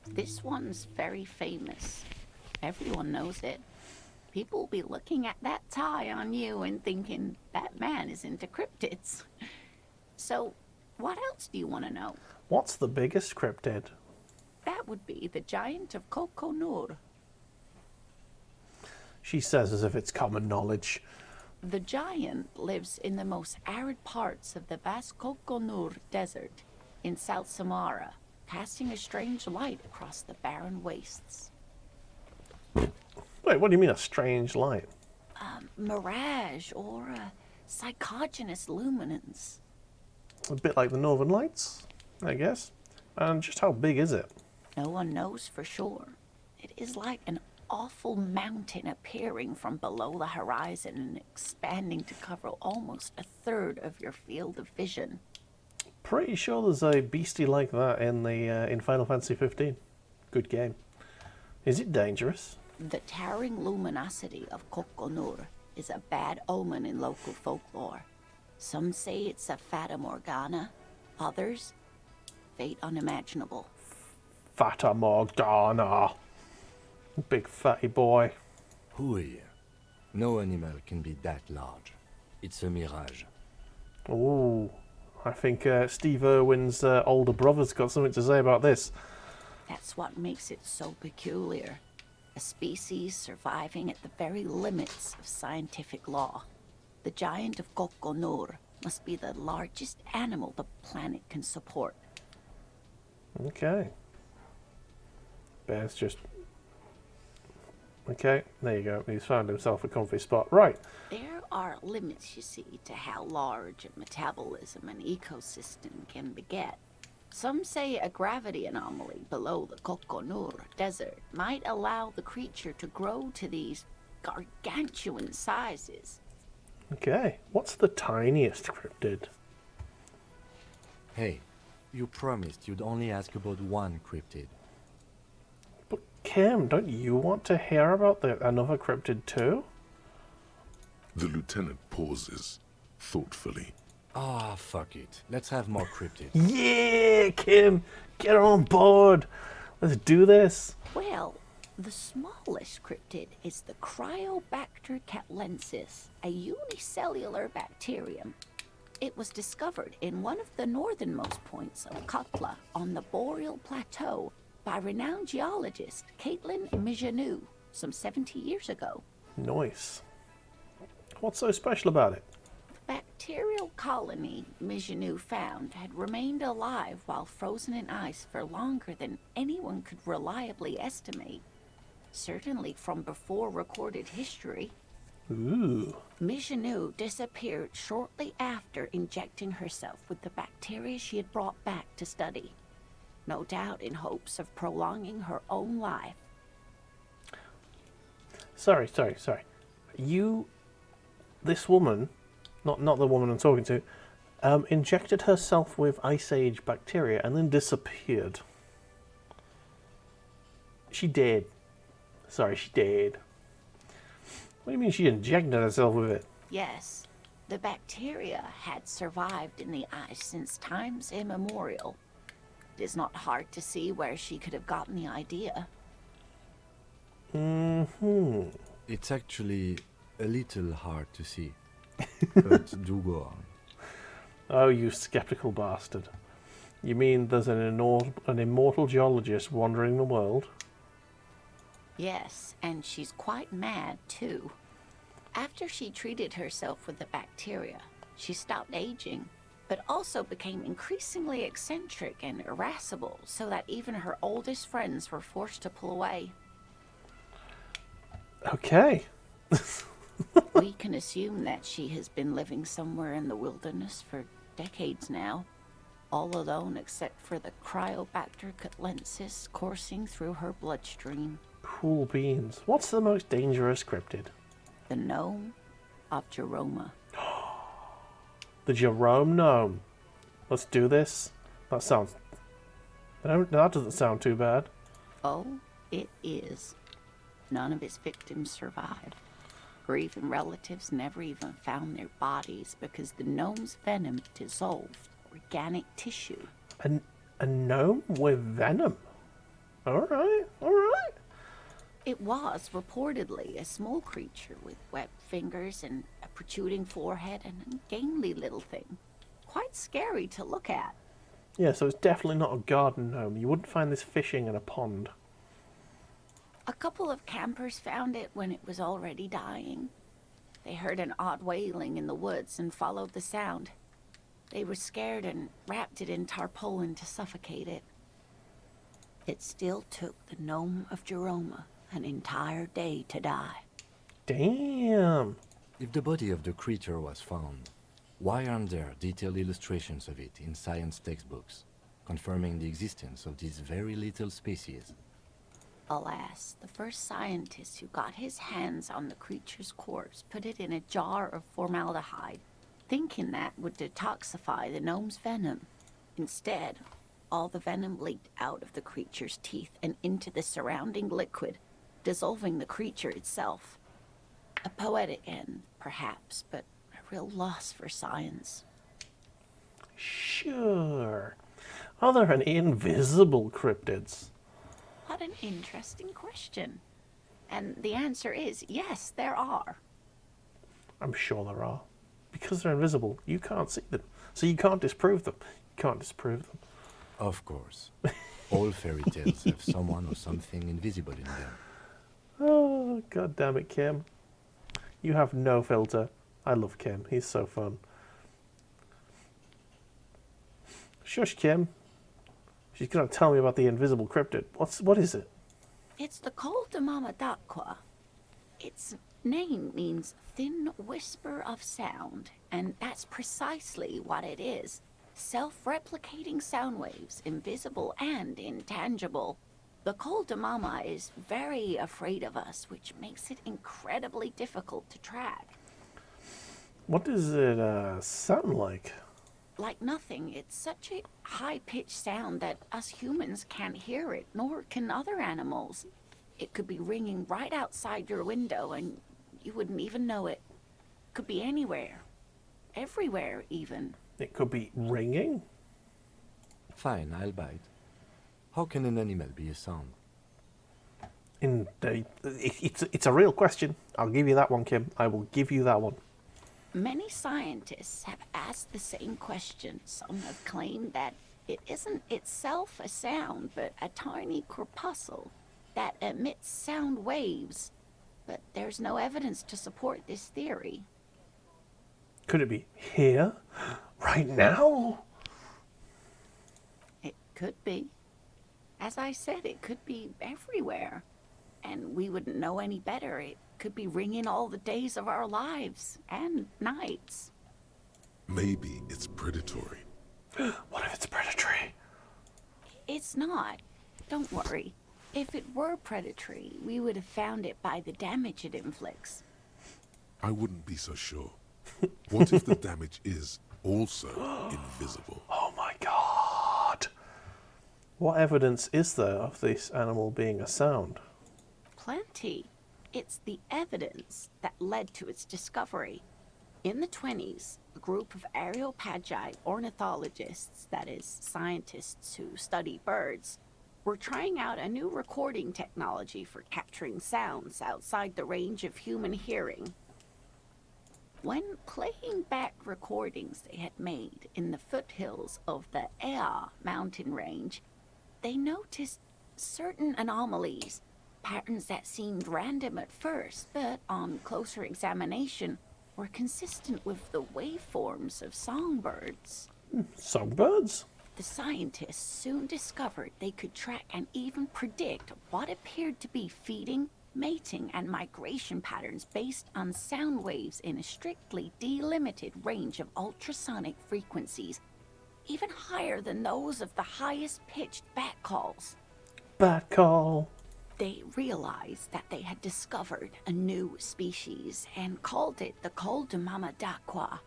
This one's very famous. Everyone knows it. People will be looking at that tie on you and thinking, that man is into cryptids. So, what else do you want to know? What's the biggest cryptid? That would be the giant of Kokonur. She says as if it's common knowledge. The giant lives in the most arid parts of the vast Kokonur Desert in South Samara, casting a strange light across the barren wastes. Wait, what do you mean a strange light? Mirage or a psychogenous luminance. A bit like the Northern Lights, I guess. And just how big is it? No one knows for sure. It is like an awful mountain appearing from below the horizon and expanding to cover almost a third of your field of vision. Pretty sure there's a beastie like that in Final Fantasy 15. Good game. Is it dangerous? The towering luminosity of Kokonur is a bad omen in local folklore. Some say it's a Fata Morgana, others, fate unimaginable. Fata Morgana. Big fatty boy. Who here? No animal can be that large. It's a mirage. Ooh, I think Steve Irwin's older brother's got something to say about this. That's what makes it so peculiar. A species surviving at the very limits of scientific law. The giant of Kokonur must be the largest animal the planet can support. Okay. Bear's just... Okay, there you go. He's found himself a comfy spot. Right. There are limits, you see, to how large a metabolism an ecosystem can beget. Some say a gravity anomaly below the Kokonur desert might allow the creature to grow to these gargantuan sizes. Okay. What's the tiniest cryptid? Hey, you promised you'd only ask about one cryptid. But Kim, don't you want to hear about another cryptid too? The lieutenant pauses, thoughtfully. Ah, fuck it. Let's have more cryptids. Yeah, Kim, get on board. Let's do this. Well, the smallest cryptid is the Cryobacter catlensis, a unicellular bacterium. It was discovered in one of the northernmost points of Katla on the Boreal Plateau by renowned geologist Caitlin Mijanou some 70 years ago. Nice. What's so special about it? The bacterial colony Mijanou found had remained alive while frozen in ice for longer than anyone could reliably estimate. Certainly from before recorded history. Ooh. Mijanou disappeared shortly after injecting herself with the bacteria she had brought back to study. No doubt in hopes of prolonging her own life. Sorry. This woman, not the woman I'm talking to, injected herself with Ice Age bacteria and then disappeared. She did. Sorry, she did. What do you mean she injected herself with it? Yes, the bacteria had survived in the ice since times immemorial. It is not hard to see where she could have gotten the idea. Mm-hmm. It's actually a little hard to see. But do go on. Oh, you skeptical bastard. You mean there's an immortal geologist wandering the world? Yes, and she's quite mad, too. After she treated herself with the bacteria, she stopped aging, but also became increasingly eccentric and irascible, so that even her oldest friends were forced to pull away. Okay. We can assume that she has been living somewhere in the wilderness for decades now, all alone except for the Cryobacter catlensis coursing through her bloodstream. Cool beans. What's the most dangerous cryptid? The gnome of Jeroma. The Jerome gnome. Let's do this. That doesn't sound too bad. Oh, it is. None of its victims survived. Grieving relatives never even found their bodies because the gnome's venom dissolved organic tissue. A gnome with venom? Alright. It was reportedly a small creature with webbed fingers and a protruding forehead and an ungainly little thing. Quite scary to look at. Yeah, so it's definitely not a garden gnome. You wouldn't find this fishing in a pond. A couple of campers found it when it was already dying. They heard an odd wailing in the woods and followed the sound. They were scared and wrapped it in tarpaulin to suffocate it. It still took the gnome of Jeroma an entire day to die. Damn. If the body of the creature was found, why aren't there detailed illustrations of it in science textbooks, confirming the existence of this very little species? Alas, the first scientist who got his hands on the creature's corpse put it in a jar of formaldehyde, thinking that would detoxify the gnome's venom. Instead, all the venom leaked out of the creature's teeth and into the surrounding liquid, dissolving the creature itself. A poetic end, perhaps, but a real loss for science. Sure. Are there any invisible cryptids? What an interesting question. And the answer is yes, there are. I'm sure there are. Because they're invisible, you can't see them. So you can't disprove them. You can't disprove them. Of course. All fairy tales have someone or something invisible in them. Oh, god damn it, Kim. You have no filter. I love Kim. He's so fun. Shush, Kim. She's going to tell me about the invisible cryptid. What is it? It's the Col de Mamadaqua. Its name means thin whisper of sound, and that's precisely what it is. Self-replicating sound waves, invisible and intangible. The Col de Mama is very afraid of us, which makes it incredibly difficult to track. What does it sound like? Like nothing. It's such a high-pitched sound that us humans can't hear it, nor can other animals. It could be ringing right outside your window, and you wouldn't even know it. Could be anywhere. Everywhere, even. It could be ringing? Fine, I'll bite. How can an animal be a sound? It's a real question. I'll give you that one, Kim. I will give you that one. Many scientists have asked the same question. Some have claimed that it isn't itself a sound, but a tiny corpuscle that emits sound waves. But there's no evidence to support this theory. Could it be here? Right now? It could be. As I said, it could be everywhere. And we wouldn't know any better. It could be ringing all the days of our lives and nights. Maybe it's predatory. What if it's predatory? It's not. Don't worry. If it were predatory, we would have found it by the damage it inflicts. I wouldn't be so sure. What if the damage is also invisible? Oh my god. What evidence is there of this animal being a sound? Plenty. It's the evidence that led to its discovery. In the 20s, a group of Areopagi ornithologists, that is, scientists who study birds, were trying out a new recording technology for capturing sounds outside the range of human hearing. When playing back recordings they had made in the foothills of the Ea mountain range, they noticed certain anomalies, patterns that seemed random at first, but on closer examination were consistent with the waveforms of songbirds. Songbirds? The scientists soon discovered they could track and even predict what appeared to be feeding, mating, and migration patterns based on sound waves in a strictly delimited range of ultrasonic frequencies, even higher than those of the highest pitched bat calls. Bat call. They realized that they had discovered a new species and called it the Col de Mamadaqua,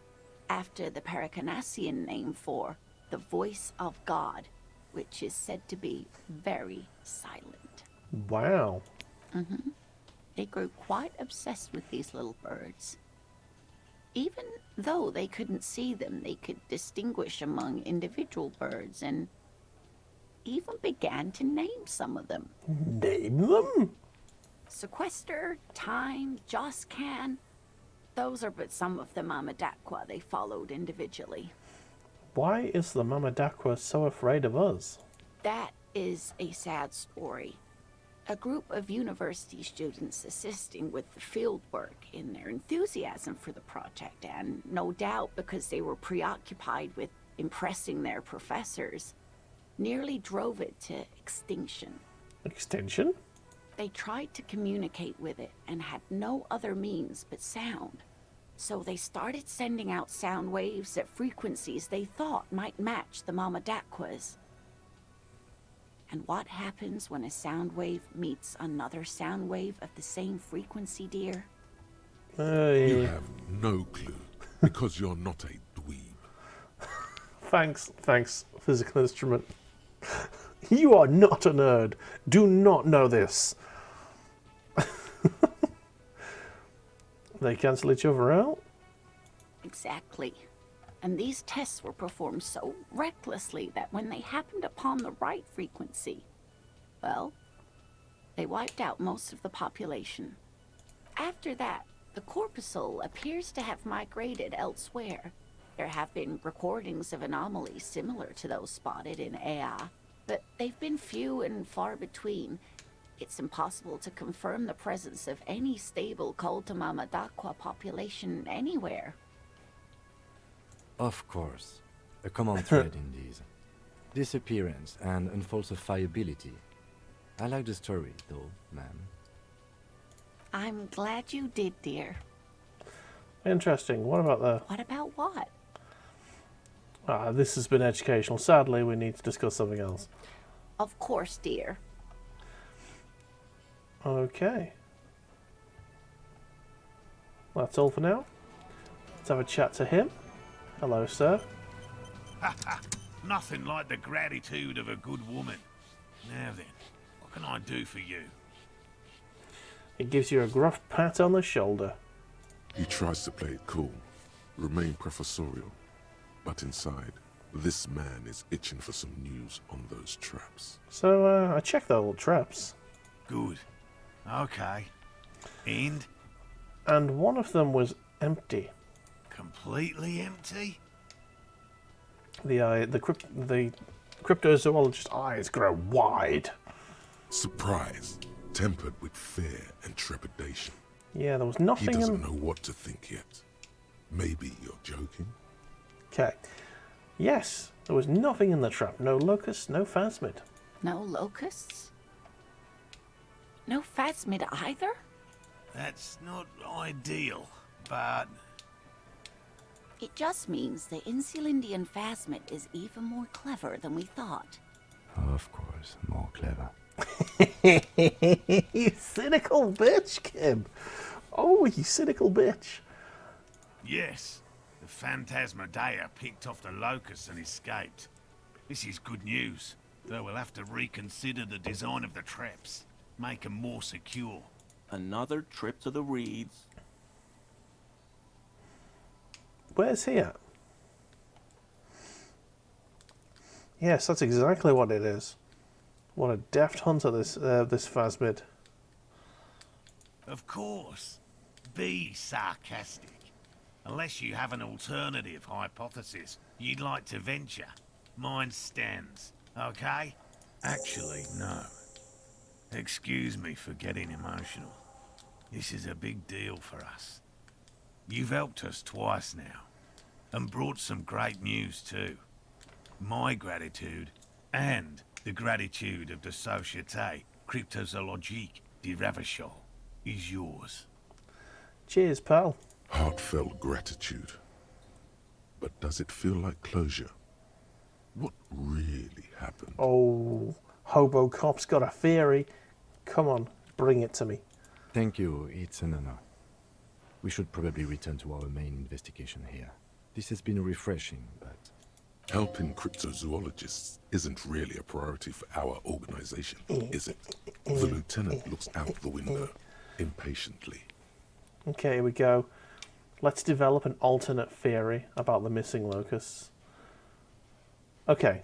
after the Paracanassian name for the voice of God, which is said to be very silent. Wow. They grew quite obsessed with these little birds. Even though they couldn't see them, they could distinguish among individual birds and even began to name some of them. Name them? Sequester, Time, Joscan. Those are but some of the Mamadaqua they followed individually. Why is the Mamadaqua so afraid of us? That is a sad story. A group of university students assisting with the field work in their enthusiasm for the project, and no doubt because they were preoccupied with impressing their professors, nearly drove it to extinction. Extinction? They tried to communicate with it and had no other means but sound. So they started sending out sound waves at frequencies they thought might match the Mamadaquas. And what happens when a sound wave meets another sound wave of the same frequency, dear? You have no clue, because you're not a dweeb. Thanks, physical instrument. You are not a nerd. Do not know this. They cancel each other out? Exactly. And these tests were performed so recklessly that when they happened upon the right frequency, well, they wiped out most of the population. After that, The corpuscle appears to have migrated elsewhere. There have been recordings of anomalies similar to those spotted in Ea, but they've been few and far between. It's impossible to confirm the presence of any stable Koltama Madakwa population anywhere. Of course. A common thread in these. Disappearance and unfalsifiability. I like the story, though, ma'am. I'm glad you did, dear. Interesting. What about the... What about what? This has been educational. Sadly, we need to discuss something else. Of course, dear. Okay. That's all for now. Let's have a chat to him. Hello, sir. Nothing like the gratitude of a good woman. Now then, what can I do for you? He gives you a gruff pat on the shoulder. He tries to play it cool, remain professorial, but inside, this man is itching for some news on those traps. So, I checked the little traps. Good. Okay. And? And one of them was empty. Completely empty? The cryptozoologist's eyes grow wide. Surprise, tempered with fear and trepidation. Yeah, there was He nothing doesn't in... know what to think yet. Maybe you're joking? Okay. Yes, there was nothing in the trap. No locusts, no phasmid. No locusts? No phasmid either? That's not ideal, but... It just means the Insulindian phasmid is even more clever than we thought. Of course, more clever. You cynical bitch, Kim. Oh, you cynical bitch. Yes, the Phantasmadeia picked off the locusts and escaped. This is good news, though we'll have to reconsider the design of the traps. Make them more secure. Another trip to the reeds. Where's he at? Yes, that's exactly what it is. What a deft hunter this phasmid. Of course. Be sarcastic. Unless you have an alternative hypothesis you'd like to venture. Mine stands, okay? Actually, no. Excuse me for getting emotional. This is a big deal for us. You've helped us twice now, and brought some great news too. My gratitude, and the gratitude of the Société Cryptozoologique de Ravachol, is yours. Cheers, pal. Heartfelt gratitude. But does it feel like closure? What really happened? Oh, Hobo Cop's got a theory. Come on, bring it to me. Thank you, it's an honor. We should probably return to our main investigation here. This has been refreshing, but... Helping cryptozoologists isn't really a priority for our organization, is it? The lieutenant looks out the window, impatiently. Okay, here we go. Let's develop an alternate theory about the missing locusts. Okay.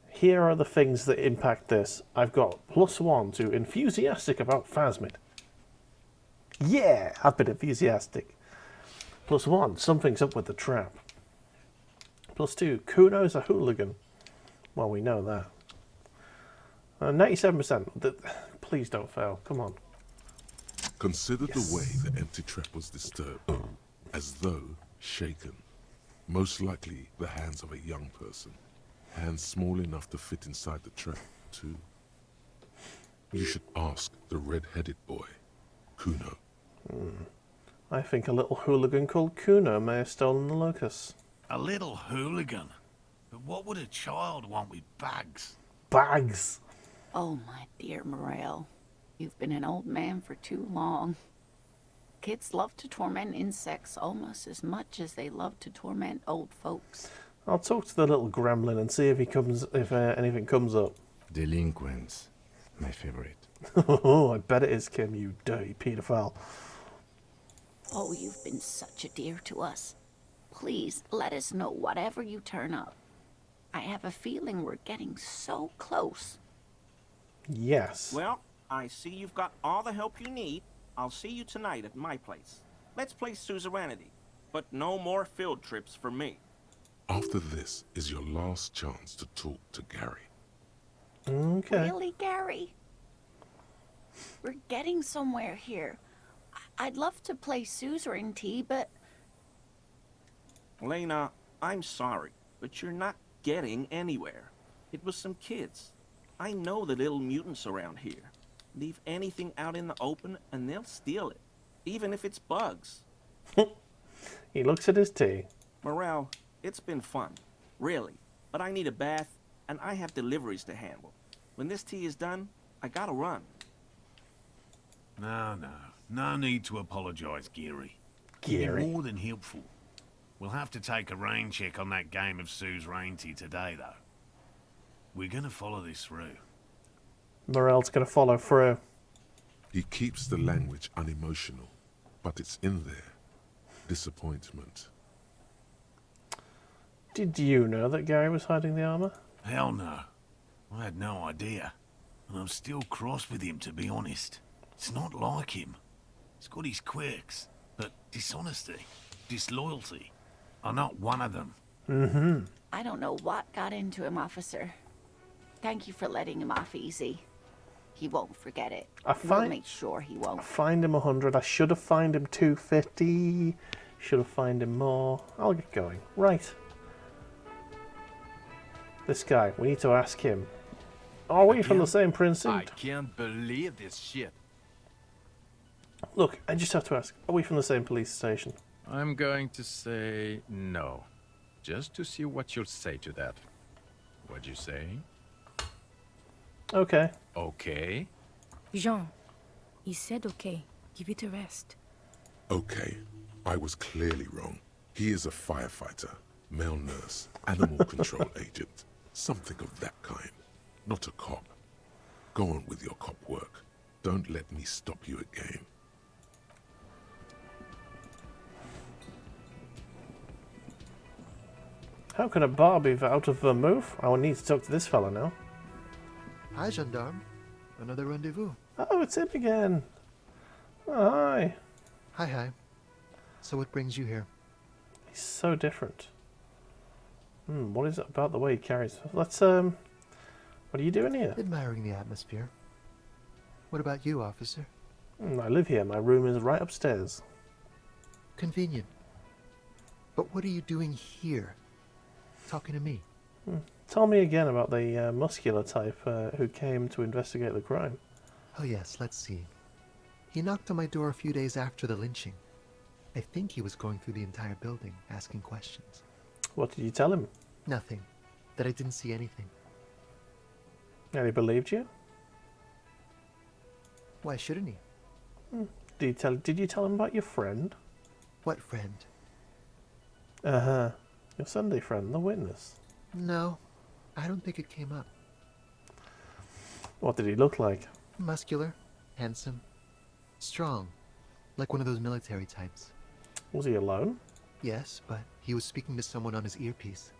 Here are the things that impact this. I've got +1 to enthusiastic about phasmid. Yeah, I've been enthusiastic. +1, something's up with the trap. +2, Kuno's a hooligan. Well, we know that. 97%. Please don't fail. Come on. Consider the way the empty trap was disturbed, as though shaken. Most likely the hands of a young person. Hands small enough to fit inside the trap, too. You should ask the red-headed boy, Kuno. I think a little hooligan called Kuno may have stolen the locusts. A little hooligan? But what would a child want with bags? Bags! Oh, my dear Morel. You've been an old man for too long. Kids love to torment insects almost as much as they love to torment old folks. I'll talk to the little gremlin and see if anything comes up. Delinquents. My favorite. Oh, I bet it is, Kim, you dirty pedophile. Oh, you've been such a dear to us. Please, let us know whatever you turn up. I have a feeling we're getting so close. Yes. Well, I see you've got all the help you need. I'll see you tonight at my place. Let's play suzerainty, but no more field trips for me. After this is your last chance to talk to Gary. Okay. Really, Gary? We're getting somewhere here. I'd love to play suzerainty, but Lena, I'm sorry, but you're not getting anywhere. It was some kids. I know the little mutants around here. Leave anything out in the open and they'll steal it, even if it's bugs. He looks at his tea. Morale, it's been fun, really, but I need a bath and I have deliveries to handle. When this tea is done, I gotta run. No need to apologize, Geary. Geary. You're more than helpful. We'll have to take a rain check on that game of suzerainty today, though. We're gonna follow this through. Morel's going to follow through. He keeps the language unemotional, but it's in there. Disappointment. Did you know that Gary was hiding the armor? Hell no. I had no idea. And I'm still cross with him, to be honest. It's not like him. He's got his quirks, but dishonesty, disloyalty are not one of them. I don't know what got into him, officer. Thank you for letting him off easy. He won't forget it. We'll make sure he won't. Find him 100. I should have fined him 250. Should have fined him more. I'll get going. Right. This guy, we need to ask him. Are we from the same precinct? I can't believe this shit. Look, I just have to ask. Are we from the same police station? I'm going to say no. Just to see what you'll say to that. What'd you say? Okay. Okay. Jean, he said okay. Give it a rest. Okay, I was clearly wrong. He is a firefighter, male nurse, animal control agent. Something of that kind. Not a cop. Go on with your cop work. Don't let me stop you again. How can a bar be out of vermouth? I will need to talk to this fella now. Hi, gendarme. Another rendezvous. Oh, it's him again. Oh, hi. Hi. So what brings you here? He's so different. What is it about the way he carries? Let's, what are you doing here? Admiring the atmosphere. What about you, officer? I live here. My room is right upstairs. Convenient. But what are you doing here? Talking to me? Tell me again about the muscular type who came to investigate the crime. Oh yes, let's see. He knocked on my door a few days after the lynching. I think he was going through the entire building, asking questions. What did you tell him? Nothing. That I didn't see anything. And he believed you? Why shouldn't he? Did you tell him about your friend? What friend? Your Sunday friend, the witness. No, I don't think it came up. What did he look like? Muscular, handsome, strong, like one of those military types. Was he alone? Yes, but he was speaking to someone on his earpiece.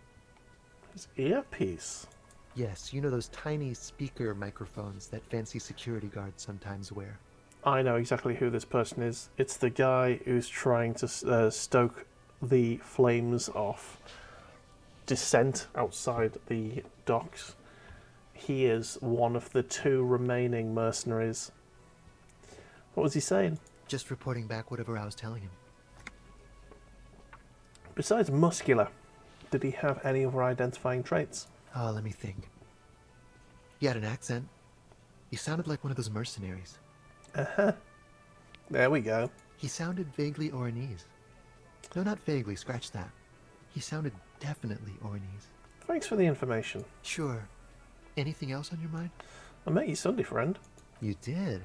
His earpiece? Yes, you know those tiny speaker microphones that fancy security guards sometimes wear. I know exactly who this person is. It's the guy who's trying to stoke the flames off Dissent outside the docks. He is one of the 2 remaining mercenaries. What was he saying? Just reporting back whatever I was telling him. Besides muscular, did he have any other identifying traits? Oh, let me think. He had an accent. He sounded like one of those mercenaries. There we go. He sounded vaguely Oranese. No, not vaguely, scratch that. He sounded definitely Oranese. Thanks for the information. Sure. Anything else on your mind? I met your Sunday friend. You did?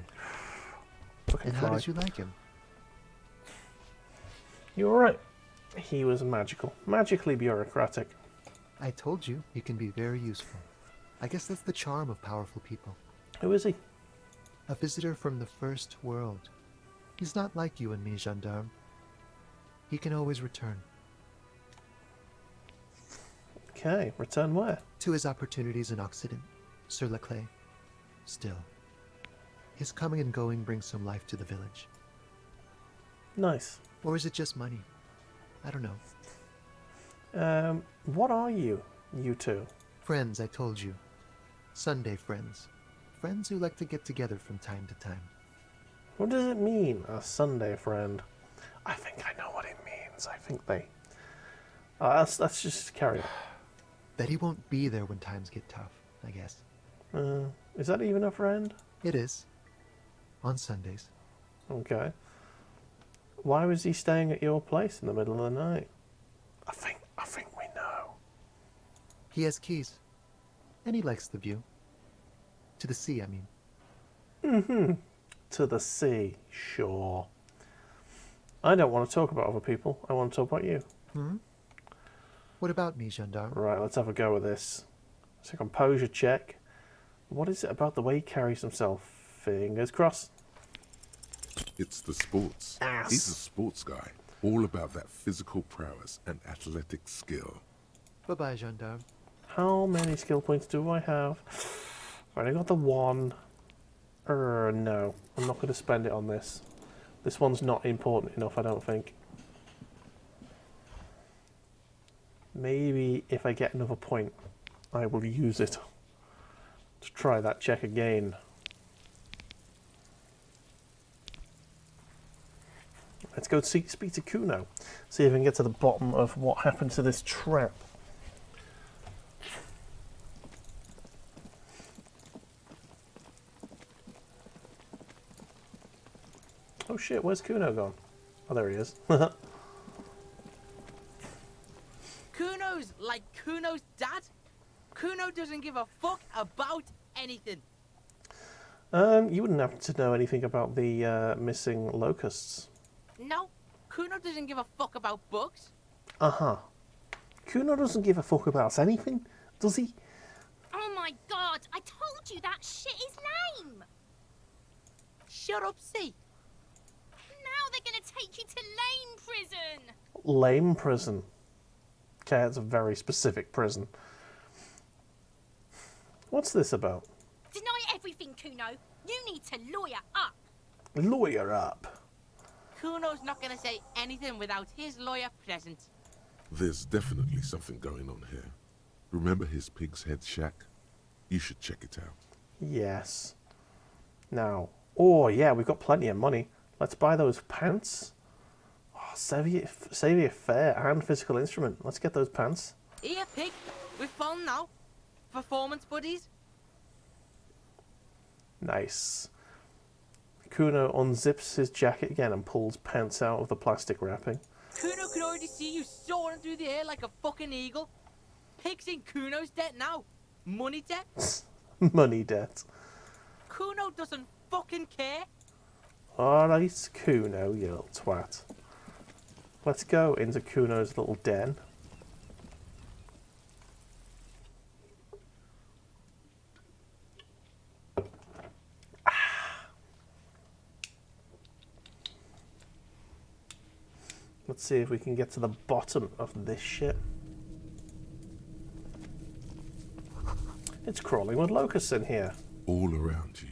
Fucking And how fly. did you like him? You alright? He was magical. Magically bureaucratic. I told you, he can be very useful. I guess that's the charm of powerful people. Who is he? A visitor from the first world. He's not like you and me, gendarme. He can always return. Okay, return where? To his opportunities in Occident, sur la clé. Still, his coming and going brings some life to the village. Nice. Or is it just money? I don't know. What are you two? Friends, I told you. Sunday friends. Friends who like to get together from time to time. What does it mean, a Sunday friend? I think I know what it means. I think they... let's just carry on. That he won't be there when times get tough, I guess. Is that even a friend? It is. On Sundays. Okay. Why was he staying at your place in the middle of the night? I think we know. He has keys. And he likes the view. To the sea, I mean. Mm-hmm. To the sea, sure. I don't want to talk about other people. I want to talk about you. Hmm? What about me, gendarme? Right, let's have a go with this. It's a composure check. What is it about the way he carries himself? Fingers crossed. It's the sports. Ass. He's a sports guy. All about that physical prowess and athletic skill. Bye-bye, gendarme. How many skill points do I have? Right, I got the one. No. I'm not going to spend it on this. This one's not important enough, I don't think. Maybe if I get another point, I will use it to try that check again. Let's go speak to Kuno. See if we can get to the bottom of what happened to this trap. Oh shit, where's Kuno gone? Oh, there he is. Kuno's like Kuno's dad. Kuno doesn't give a fuck about anything. You wouldn't happen to know anything about the missing locusts. No, Kuno doesn't give a fuck about books. Uh-huh. Kuno doesn't give a fuck about anything, does he? Oh my god, I told you that shit is lame! Shut up, see. Now they're gonna take you to lame prison! Lame prison. Okay, it's a very specific prison. What's this about? Deny everything, Kuno. You need to lawyer up. Lawyer up. Kuno's not gonna say anything without his lawyer present. There's definitely something going on here. Remember his pig's head shack? You should check it out. Yes. Now, oh yeah, we've got plenty of money. Let's buy those pants. Oh, save your fare and physical instrument. Let's get those pants. Here, pig. We're fun now. Performance buddies. Nice. Kuno unzips his jacket again and pulls pants out of the plastic wrapping. Kuno can already see you soaring through the air like a fucking eagle. Pig's in Kuno's debt now. Money debt. Money debt. Kuno doesn't fucking care. Alright, Kuno, you little twat. Let's go into Kuno's little den. Let's see if we can get to the bottom of this shit. It's crawling with locusts in here. All around you,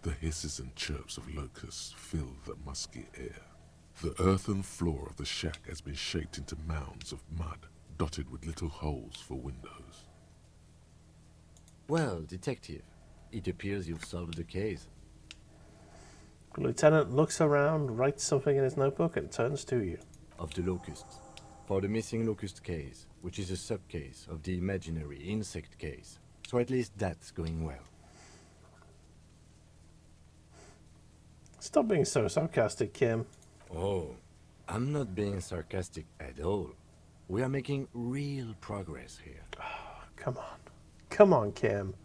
the hisses and chirps of locusts fill the musky air. The earthen floor of the shack has been shaped into mounds of mud, dotted with little holes for windows. Well, detective, it appears you've solved the case. The lieutenant looks around, writes something in his notebook, and turns to you. Of the locusts. For the missing locust case, which is a sub-case of the imaginary insect case. So at least that's going well. Stop being so sarcastic, Kim. Oh, I'm not being sarcastic at all. We are making real progress here. Oh, come on. Come on, Kim.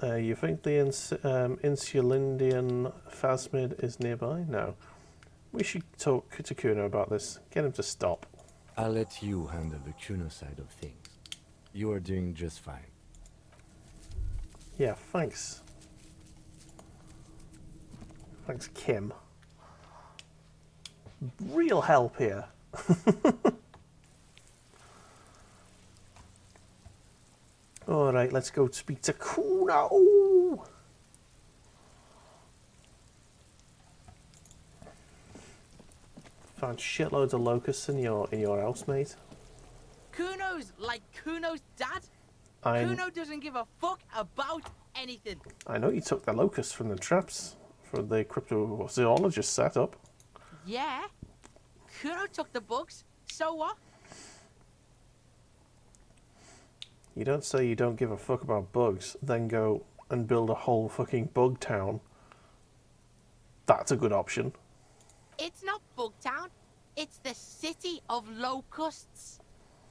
You think the Insulindian phasmid is nearby? No. We should talk to Kuno about this. Get him to stop. I'll let you handle the Kuno side of things. You are doing just fine. Yeah, thanks. Thanks, Kim. Real help here. Alright, let's go speak to Kuno. Found shitloads of locusts in your house, mate. Kuno's like Kuno's dad. I Kuno doesn't give a fuck about anything. know you took the locusts from the traps for the cryptozoologist setup. Yeah. Kuno took the bugs. So what? You don't say you don't give a fuck about bugs, then go and build a whole fucking bug town. That's a good option. It's not Bugtown. It's the city of locusts.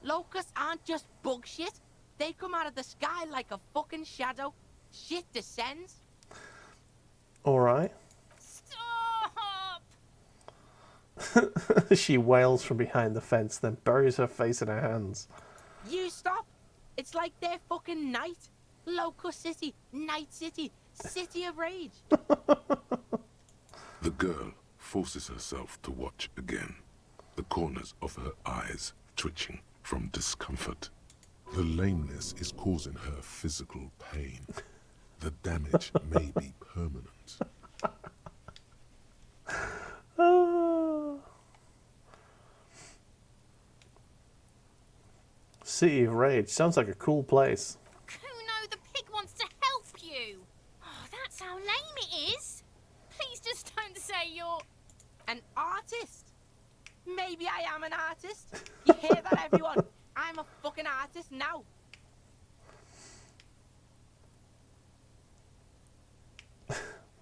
Locusts aren't just bug shit. They come out of the sky like a fucking shadow. Shit descends. Alright. Stop! She wails from behind the fence, then buries her face in her hands. You stop. It's like their fucking night. Locust City, Night City, City of Rage. The girl forces herself to watch again, the corners of her eyes twitching from discomfort. The lameness is causing her physical pain. The damage may be permanent. City of Rage sounds like a cool place. Kuno, the pig wants to help you. Oh, that's how lame it is. Please just don't say you're... An artist? Maybe I am an artist. You hear that, everyone? I'm a fucking artist now.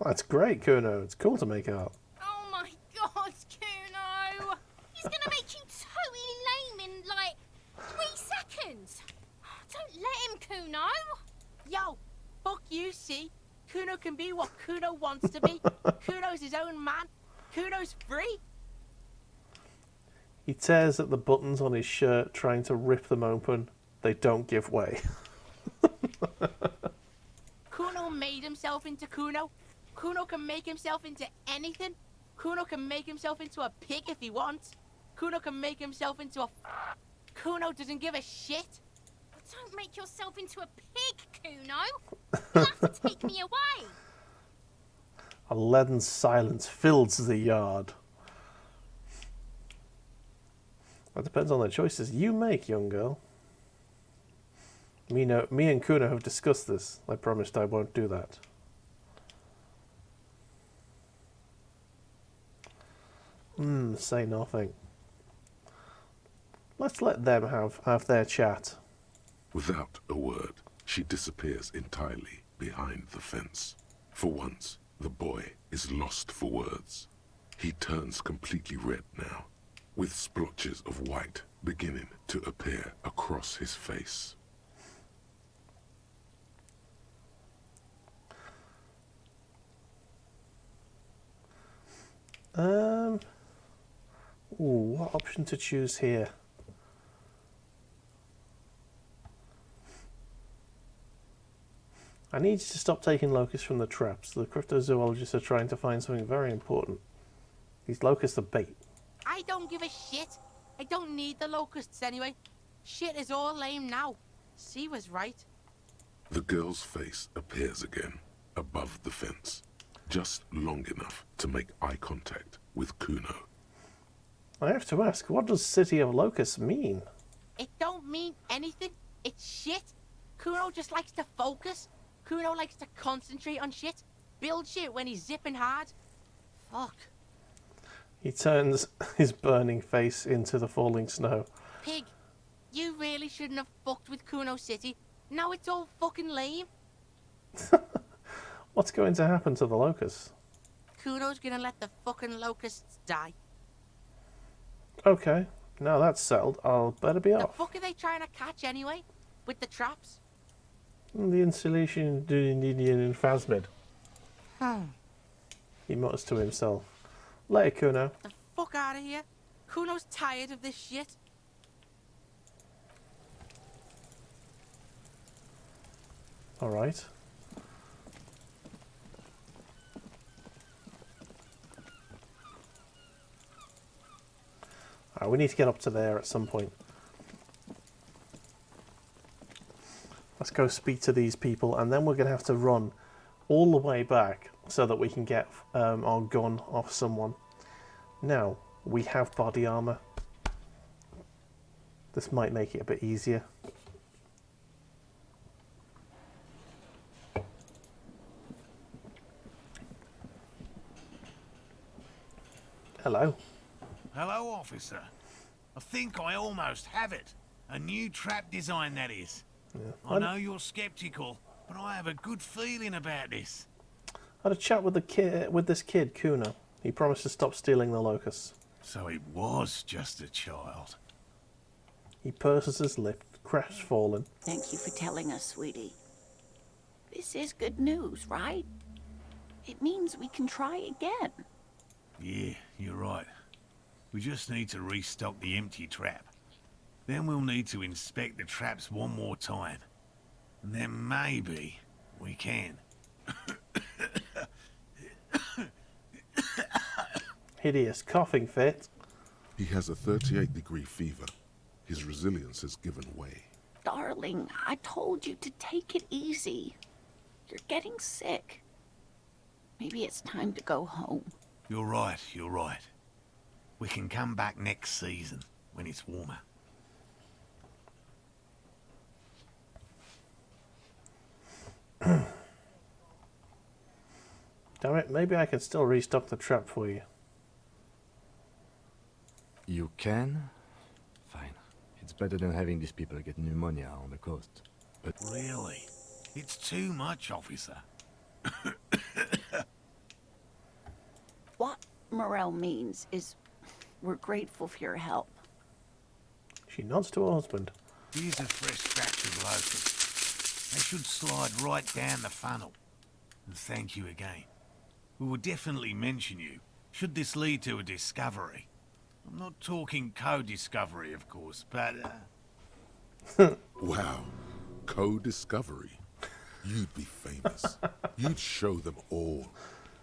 That's great, Kuno. It's cool to make art. Oh my god, Kuno! He's gonna make you totally lame in, like, 3 seconds. Don't let him, Kuno. Yo, fuck you, see? Kuno can be what Kuno wants to be. Kuno's his own man. Kuno's free. He tears at the buttons on his shirt, trying to rip them open. They don't give way. Kuno made himself into Kuno. Kuno can make himself into anything. Kuno can make himself into a pig if he wants. Kuno can make himself into a... Kuno doesn't give a shit. Don't make yourself into a pig, Kuno. You'll have to take me away. A leaden silence fills the yard. That depends on the choices you make, young girl. Me and Kuno have discussed this. I promised I won't do that. Say nothing. Let's let them have their chat. Without a word, she disappears entirely behind the fence. For once, the boy is lost for words. He turns completely red now, with splotches of white beginning to appear across his face. What option to choose here? I need you to stop taking locusts from the traps. The cryptozoologists are trying to find something very important. These locusts are bait. I don't give a shit. I don't need the locusts anyway. Shit is all lame now. C was right. The girl's face appears again, above the fence, just long enough to make eye contact with Kuno. I have to ask, what does City of Locusts mean? It don't mean anything. It's shit. Kuno just likes to focus. Kuno likes to concentrate on shit. Build shit when he's zipping hard. Fuck. He turns his burning face into the falling snow. Pig, you really shouldn't have fucked with Kuno City. Now it's all fucking lame. What's going to happen to the locusts? Kuno's gonna let the fucking locusts die. Okay, now that's settled. I'll better be The off. fuck are they trying to catch anyway? With the traps? The insulation Indian phasmid. He mutters to himself. Later, Kuno. The fuck out of here. Kuno's tired of this shit. Alright. We need to get up to there at some point. Let's go speak to these people, and then we're going to have to run all the way back so that we can get our gun off someone. Now, We have body armor. This might make it a bit easier. Hello. Hello, officer. I think I almost have it. A new trap design, that is. Yeah. I know you're skeptical, but I have a good feeling about this. I had a chat with this kid, Kuno. He promised to stop stealing the locusts. So it was just a child. He purses his lip, crestfallen. Thank you for telling us, sweetie. This is good news, right? It means we can try again. Yeah, you're right. We just need to restock the empty trap. Then we'll need to inspect the traps one more time. And then maybe we can. Hideous coughing fit. He has a 38-degree fever. His resilience has given way. Darling, I told you to take it easy. You're getting sick. Maybe it's time to go home. You're right, you're right. We can come back next season, when it's warmer. Damn it, maybe I can still restock the trap for you. You can? Fine. It's better than having these people get pneumonia on the coast. But Really? It's too much, officer. What Morel means is we're grateful for your help. She nods to her husband. Here's a fresh batch of locusts. They should slide right down the funnel. And thank you again. We will definitely mention you, should this lead to a discovery. I'm not talking co-discovery, of course, but, Wow. Co-discovery. You'd be famous. You'd show them all.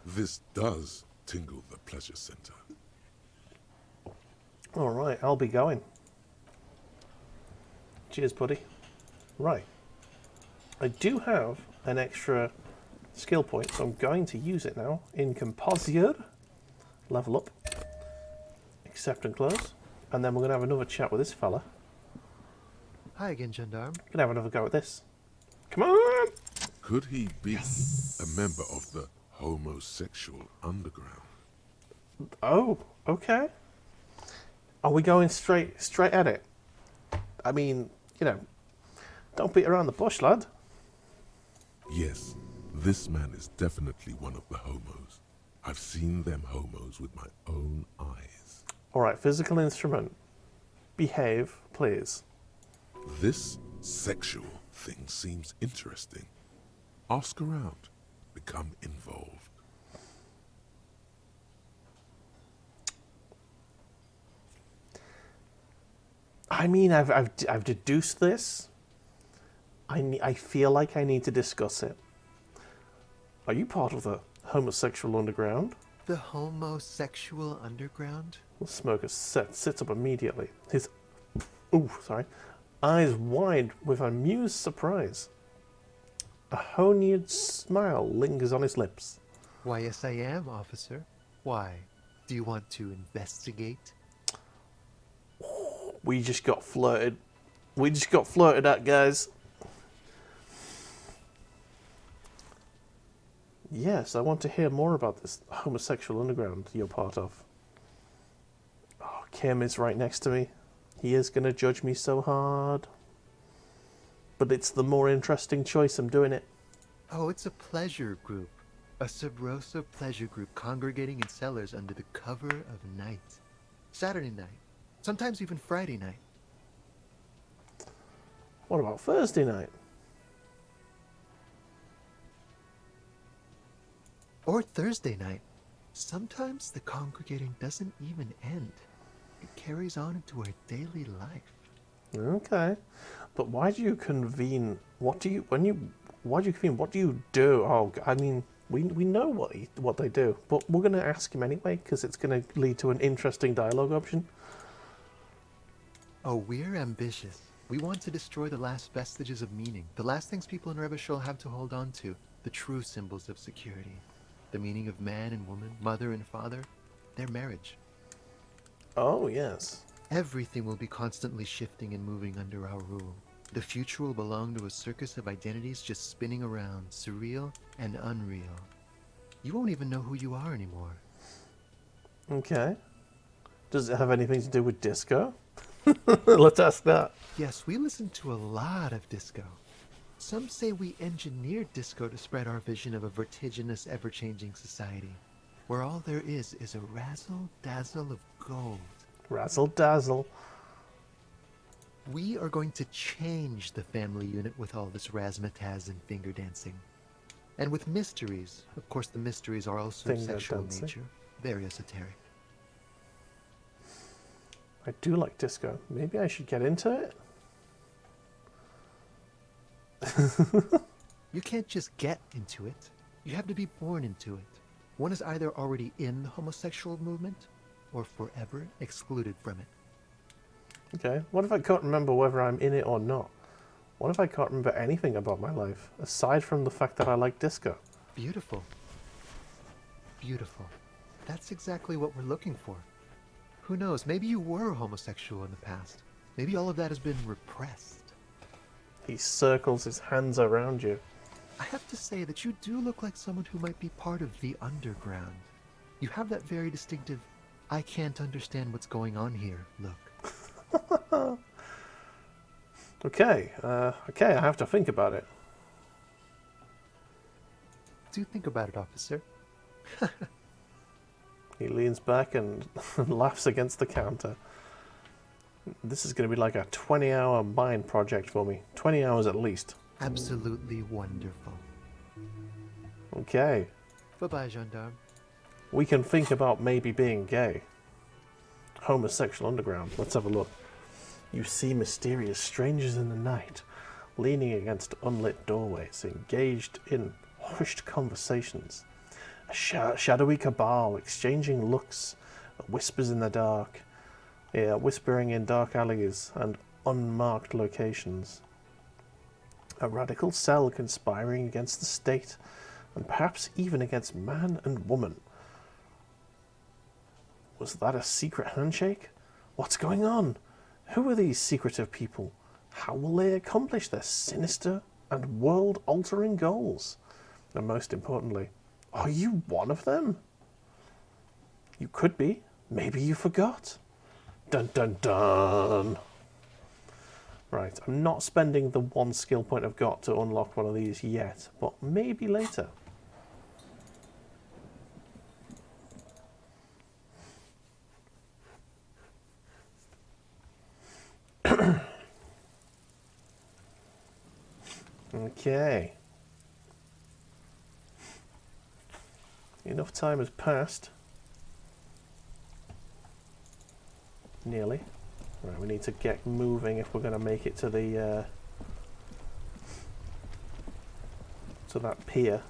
This does tingle the pleasure center. Alright, I'll be going. Cheers, buddy. Right. I do have an extra skill point, so I'm going to use it now. In Composier. Level up. Accept and close. And then we're going to have another chat with this fella. Hi again, Gendarme. Gonna have another go at this. Come on! Could he be a member of the homosexual underground? Oh, okay. Are we going straight at it? I mean, you know, don't beat around the bush, lad. Yes, this man is definitely one of the homos. I've seen them homos with my own eyes. Alright, physical instrument. Behave, please. This sexual thing seems interesting. Ask around. Become involved. I mean, I've deduced this. I feel like I need to discuss it. Are you part of the homosexual underground? The homosexual underground? The smoker sits up immediately. His eyes wide with amused surprise. A honeyed smile lingers on his lips. Why, yes, I am, officer. Why? Do you want to investigate? We just got flirted. We just got flirted at, guys. Yes, I want to hear more about this homosexual underground you're part of. Oh, Kim is right next to me. He is going to judge me so hard. But it's the more interesting choice. I'm doing it. Oh, it's a pleasure group. A sub rosa pleasure group congregating in cellars under the cover of night. Saturday night. Sometimes even Friday night. What about Thursday night? Or Thursday night. Sometimes the congregating doesn't even end. It carries on into our daily life. Okay. But why do you convene? Why do you convene? What do you do? Oh, I mean, we know what they do, but we're going to ask him anyway because it's going to lead to an interesting dialogue option. Oh, we're ambitious. We want to destroy the last vestiges of meaning, the last things people in Revachol have to hold on to, the true symbols of security, the meaning of man and woman, mother and father, their marriage. Oh, yes. Everything will be constantly shifting and moving under our rule. The future will belong to a circus of identities just spinning around, surreal and unreal. You won't even know who you are anymore. Okay. Does it have anything to do with disco? Let's ask that. Yes, we listen to a lot of disco. Some say we engineered disco to spread our vision of a vertiginous, ever-changing society, where all there is a razzle-dazzle of gold. Razzle-dazzle. We are going to change the family unit with all this razzmatazz and finger dancing. And with mysteries. Of course, the mysteries are also of Finger sexual dancing. nature. Very esoteric. I do like disco. Maybe I should get into it? You can't just get into it. You have to be born into it. One is either already in the homosexual movement or forever excluded from it. Okay. What if I can't remember whether I'm in it or not? What if I can't remember anything about my life, aside from the fact that I like disco? Beautiful. Beautiful. That's exactly what we're looking for. Who knows, maybe you were homosexual in the past. Maybe all of that has been repressed. He circles his hands around you. I have to say that you do look like someone who might be part of the underground. You have that very distinctive, I can't understand what's going on here look. Okay, I have to think about it. Do think about it, officer. He leans back and laughs against the counter. This is going to be like a 20-hour mind project for me. 20 hours at least. Absolutely wonderful. Okay. Bye-bye, gendarme. We can think about maybe being gay. Homosexual underground. Let's have a look. You see mysterious strangers in the night, leaning against unlit doorways, engaged in hushed conversations. A shadowy cabal exchanging looks, whispers in the dark, whispering in dark alleys and unmarked locations. A radical cell conspiring against the state, and perhaps even against man and woman. Was that a secret handshake? What's going on? Who are these secretive people? How will they accomplish their sinister and world-altering goals? And most importantly, are you one of them? You could be. Maybe you forgot. Dun dun dun. Right, I'm not spending the one skill point I've got to unlock one of these yet, but maybe later. Okay. Enough time has passed. Nearly. Right, we need to get moving if we're going to make it to the to that pier.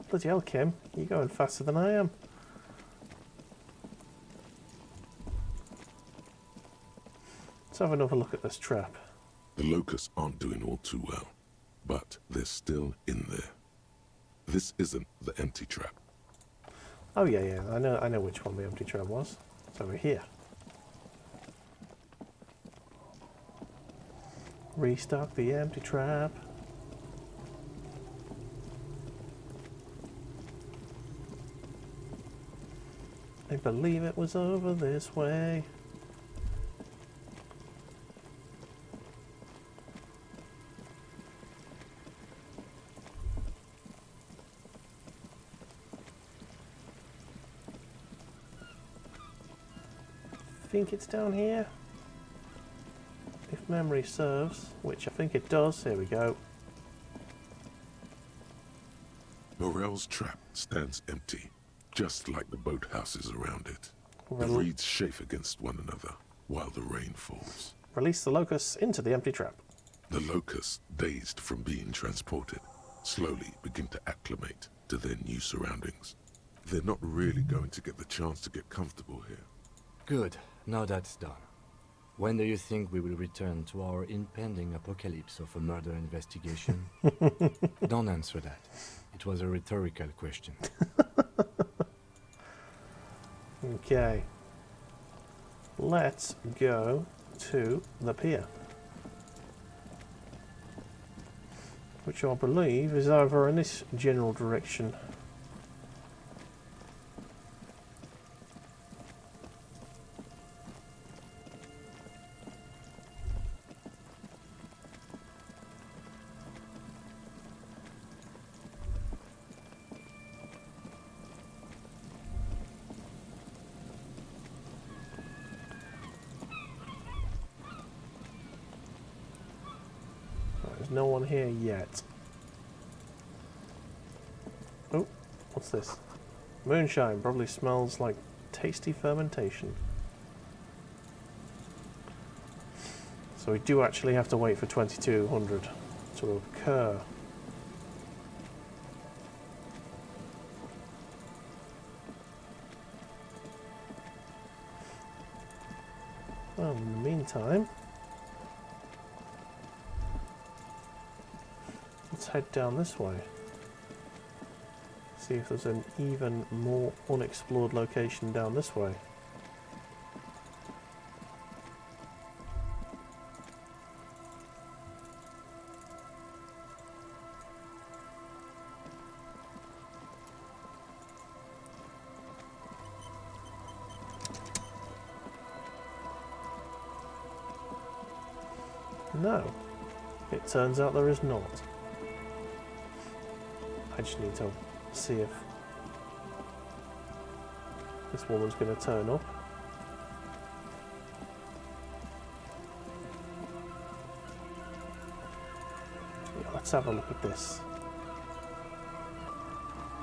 Bloody hell, Kim, you're going faster than I am. Let's have another look at this trap. The locusts aren't doing all too well, but they're still in there. This isn't the empty trap. Oh yeah, I know which one the empty trap was. It's over here. Restock the empty trap. I believe it was over this way. I think it's down here. If memory serves, which I think it does. Here we go. Morel's trap stands empty, just like the boathouses around it. The Rel- reeds chafe against one another while the rain falls. Release the locusts into the empty trap. The locusts, dazed from being transported, slowly begin to acclimate to their new surroundings. They're not really going to get the chance to get comfortable here. Good. Now that's done. When do you think we will return to our impending apocalypse of a murder investigation? Don't answer that. It was a rhetorical question. Okay. Let's go to the pier, which I believe is over in this general direction. There's no one here yet. Oh, what's this? Moonshine. Probably smells like tasty fermentation. So we do actually have to wait for 2200 to occur. Well, in the meantime, let's head down this way. See if there's an even more unexplored location down this way. No, it turns out there is not. I just need to see if this woman's going to turn up. Yeah, let's have a look at this.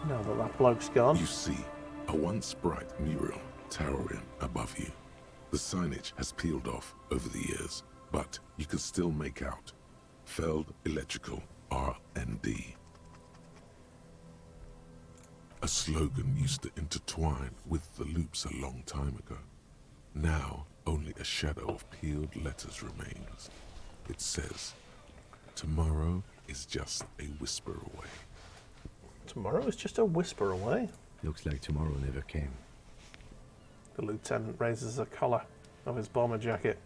Now that that bloke's gone. You see a once bright mural towering above you. The signage has peeled off over the years, but you can still make out Feld Electrical R&D. A slogan used to intertwine with the loops a long time ago. Now, only a shadow of peeled letters remains. It says, tomorrow is just a whisper away. Tomorrow is just a whisper away. Looks like tomorrow never came. The lieutenant raises the collar of his bomber jacket.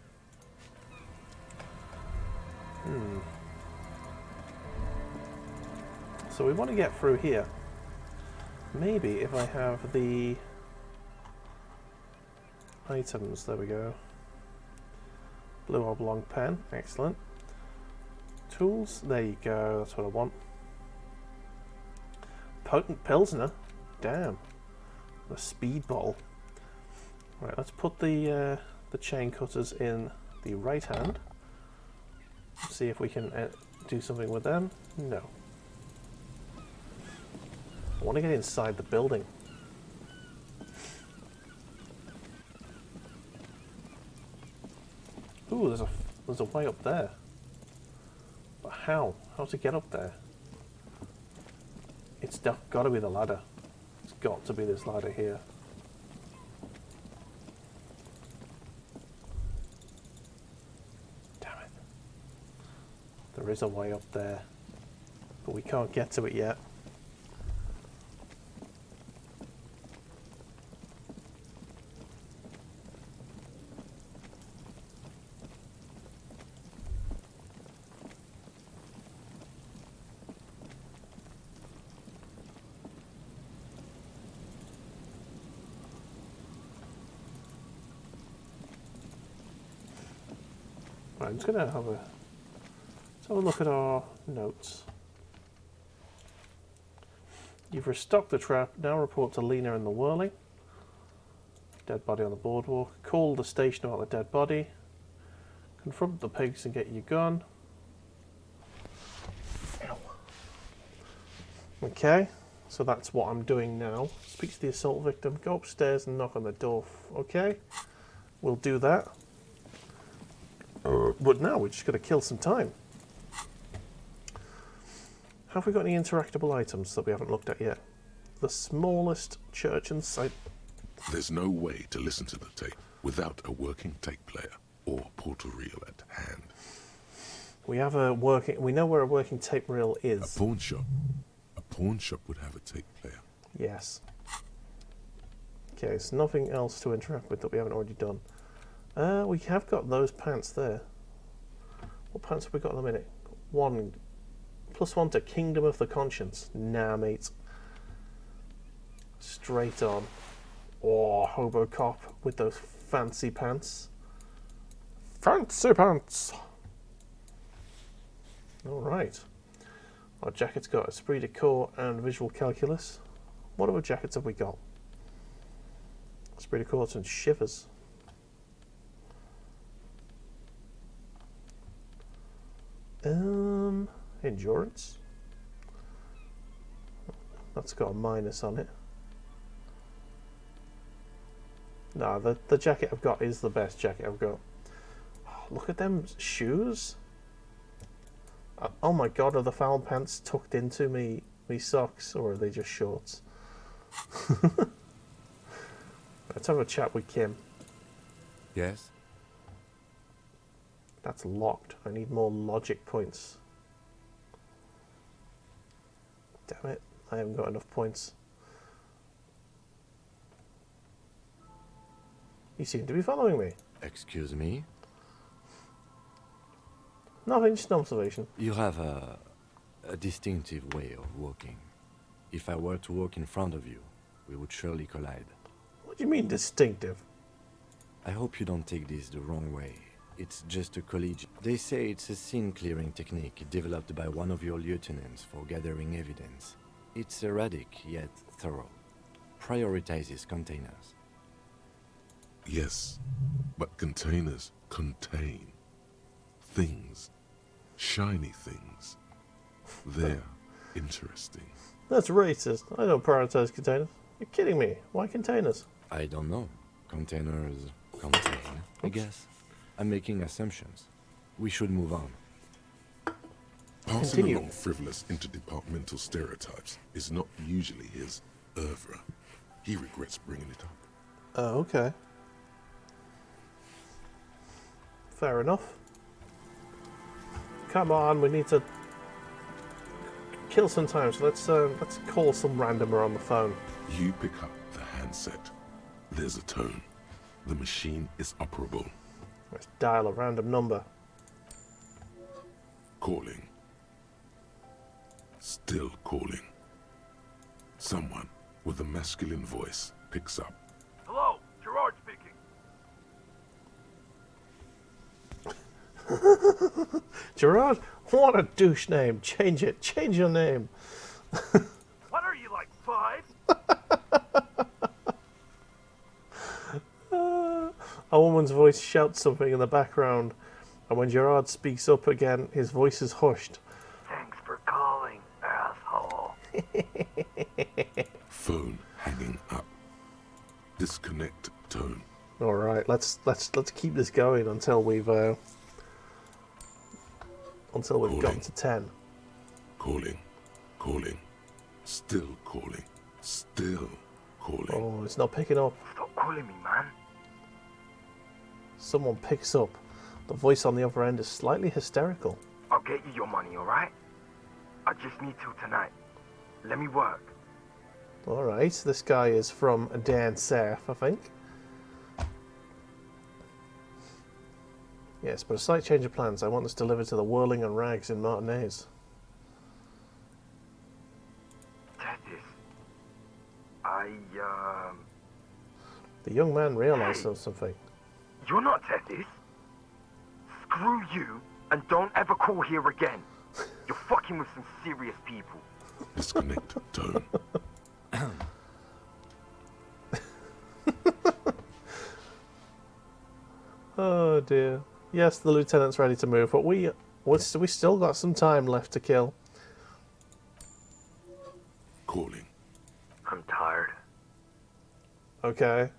So we want to get through here. Maybe if I have the items, there we go. Blue oblong pen, excellent. Tools, there you go, that's what I want. Potent Pilsner, damn. The speedball. Right, let's put the chain cutters in the right hand. See if we can do something with them. No. I want to get inside the building. Ooh, there's a way up there. But how? How to get up there? It's got to be the ladder. It's got to be this ladder here. Damn it. There is a way up there, but we can't get to it yet. Right, I'm just going to have a look at our notes. You've restocked the trap. Now report to Lena in the whirling. Dead body on the boardwalk. Call the station about the dead body. Confront the pigs and get your gun. Ow. Okay, so that's what I'm doing now. Speak to the assault victim. Go upstairs and knock on the door. Okay, we'll do that. But now we're just going to kill some time. Have we got any interactable items that we haven't looked at yet? The smallest church in sight. There's no way to listen to the tape without a working tape player. or portal reel at hand. We have a working. We know where a working tape reel A is. pawn shop. A pawn shop would have a tape player. Yes. Okay, so nothing else to interact with that we haven't already done. We have got those pants there. What pants have we got at the minute? One. +1 to Kingdom of the Conscience. Nah, mate. Straight on. Oh, Hobo Cop with those fancy pants. Fancy pants! Alright. Our jacket's got Esprit de Corps and Visual Calculus. What other jackets have we got? Esprit de Corps and Shivers. Endurance. That's got a minus on it. No, the jacket I've got is the best jacket I've got. Look at them shoes. Oh my god, are the foul pants tucked into me socks, or are they just shorts? Let's have a chat with Kim. Yes? That's locked. I need more logic points. Damn it, I haven't got enough points. You seem to be following me. Excuse me? Nothing, just an observation. You have a distinctive way of walking. If I were to walk in front of you, we would surely collide. What do you mean distinctive? I hope you don't take this the wrong way. It's just a collegiate. They say it's a scene-clearing technique developed by one of your lieutenants for gathering evidence. It's erratic, yet thorough. Prioritizes containers. Yes, but containers contain things. Shiny things. They're interesting. That's racist. I don't prioritize containers. You're kidding me. Why containers? I don't know. Containers contain, I guess. I'm making assumptions. We should move on. Passing Continue. along frivolous interdepartmental stereotypes is not usually his oeuvre. He regrets bringing it up. Oh, okay. Fair enough. Come on, we need to kill some time, so let's call some randomer on the phone. You pick up the handset. There's a tone. The machine is operable. Let's dial a random number. Calling. Still calling. Someone with a masculine voice picks up. Hello, Gerard speaking. Gerard? What a douche name. Change it. Change your name. What are you, like 5? A woman's voice shouts something in the background, and when Gerard speaks up again, his voice is hushed. Thanks for calling, asshole. Phone hanging up. Disconnect tone. All right, let's keep this going until we've got Calling. to 10. Calling. Calling. Still calling. Still calling. Oh, it's not picking up. Stop calling me, man. Someone picks up. The voice on the other end is slightly hysterical. I'll get you your money, alright? I just need till tonight. Let me work. All right, this guy is from Dan South, I think. Yes, but a slight change of plans. I want this delivered to the Whirling and Rags in Martinez. Tethys. The young man realized something. You're not Tethys. Screw you, and don't ever call here again. You're fucking with some serious people. Disconnect tone. Oh dear. Yes, the lieutenant's ready to move, but we still got some time left to kill. Calling. I'm tired. Okay.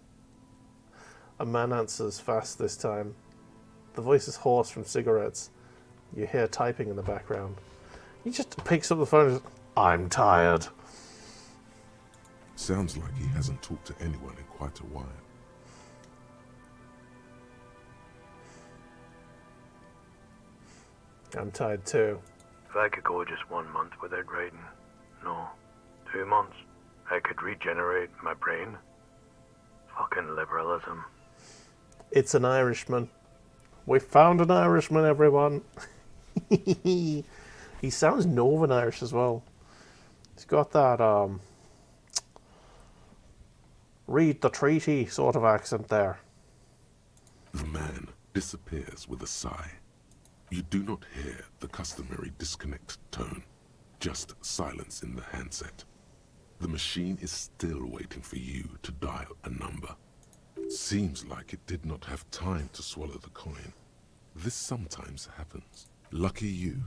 A man answers fast this time. The voice is hoarse from cigarettes. You hear typing in the background. He just picks up the phone and says, I'm tired. Sounds like he hasn't talked to anyone in quite a while. I'm tired too. If I could go just 1 month without writing, no, 2 months, I could regenerate my brain. Fucking liberalism. It's an Irishman. We found an Irishman, everyone. He sounds Northern Irish as well. He's got that, read the treaty sort of accent there. The man disappears with a sigh. You do not hear the customary disconnect tone, just silence in the handset. The machine is still waiting for you to dial a number. Seems like it did not have time to swallow the coin. This sometimes happens. Lucky you.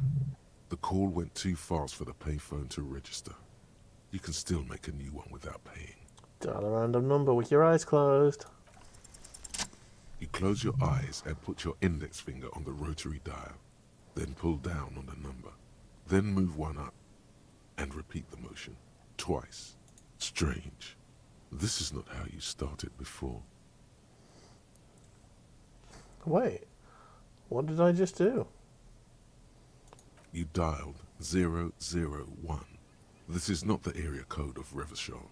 The call went too fast for the payphone to register. You can still make a new one without paying. Dial a random number with your eyes closed. You close your eyes and put your index finger on the rotary dial. Then pull down on the number. Then move one up. And repeat the motion. Twice. Strange. This is not how you started before. Wait. What did I just do? You dialed 001. This is not the area code of Revachol.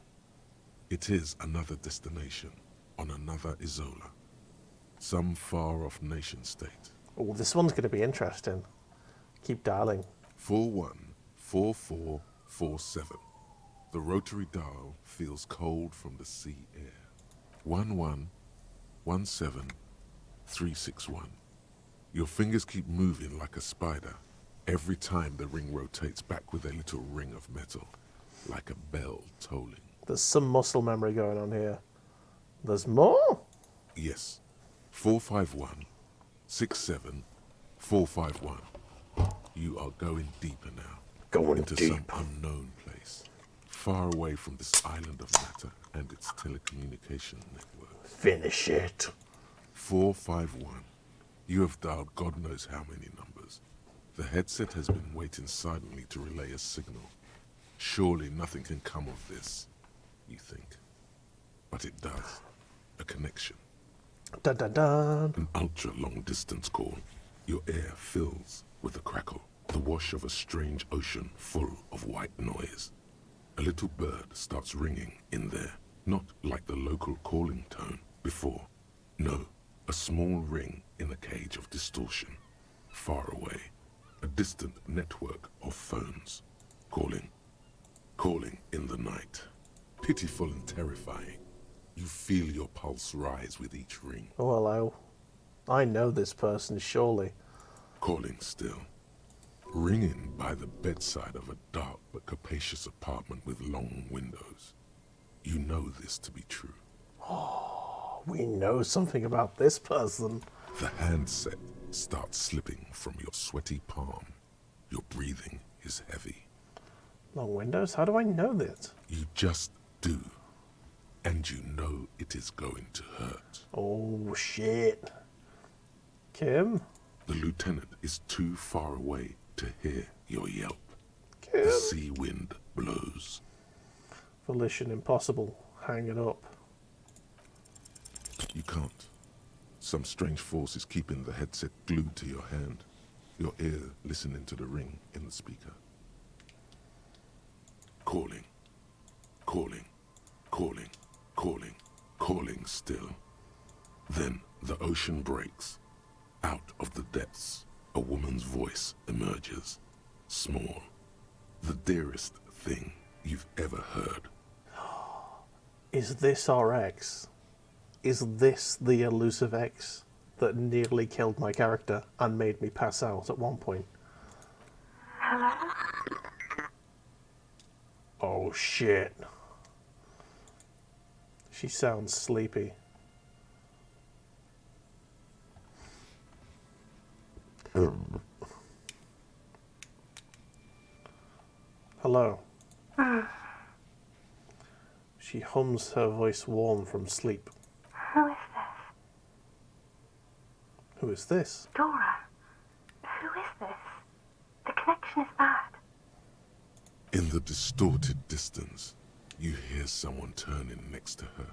It is another destination on another Isola. Some far-off nation-state. Oh, this one's going to be interesting. Keep dialing. 414447. The rotary dial feels cold from the sea air. 1117361. Your fingers keep moving like a spider. Every time the ring rotates back with a little ring of metal, like a bell tolling. There's some muscle memory going on here. There's more? Yes. 451-67-451. You are going deeper now. Going into deep. some unknown place. Far away from this island of matter and its telecommunication network. Finish it. 451. You have dialed God knows how many numbers. The headset has been waiting silently to relay a signal. Surely nothing can come of this, you think. But it does. A connection. Dun dun dun. An ultra-long distance call. Your air fills with a crackle. The wash of a strange ocean full of white noise. A little bird starts ringing in there. Not like the local calling tone before. No, a small ring in a cage of distortion. Far away. A distant network of phones. Calling. Calling in the night. Pitiful and terrifying. You feel your pulse rise with each ring. Oh, hello. I know this person, surely. Calling still. Ringing by the bedside of a dark but capacious apartment with long windows. You know this to be true. Oh, we know something about this person. The handset starts slipping from your sweaty palm. Your breathing is heavy. Long windows? How do I know this? You just do. And you know it is going to hurt. Oh, shit. Kim? The lieutenant is too far away to hear your yelp. Kim? The sea wind blows. Volition impossible. Hang it up. You can't. Some strange force is keeping the headset glued to your hand. Your ear listening to the ring in the speaker. Calling. Calling. Calling. Calling. Calling still. Then the ocean breaks. Out of the depths, a woman's voice emerges. Small. The dearest thing you've ever heard. Is this our ex? Is this the elusive ex that nearly killed my character and made me pass out at one point? Hello? Oh shit. She sounds sleepy. Hello. She hums, her voice warm from sleep. Who is this? Who is this? Dora. Who is this? The connection is bad. In the distorted distance, you hear someone turning next to her.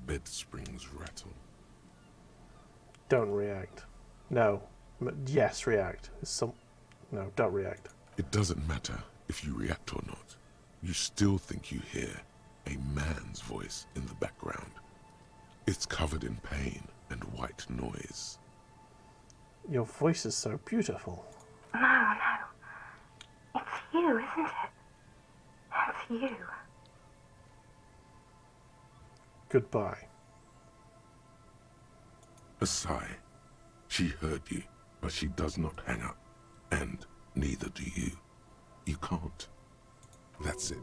Bed springs rattle. Don't react. No. Yes, react. No, don't react. It doesn't matter if you react or not. You still think you hear a man's voice in the background. It's covered in pain and white noise. Your voice is so beautiful. No, no. It's you, isn't it? It's you. Goodbye. A sigh. She heard you, but she does not hang up. And neither do you. You can't. That's it.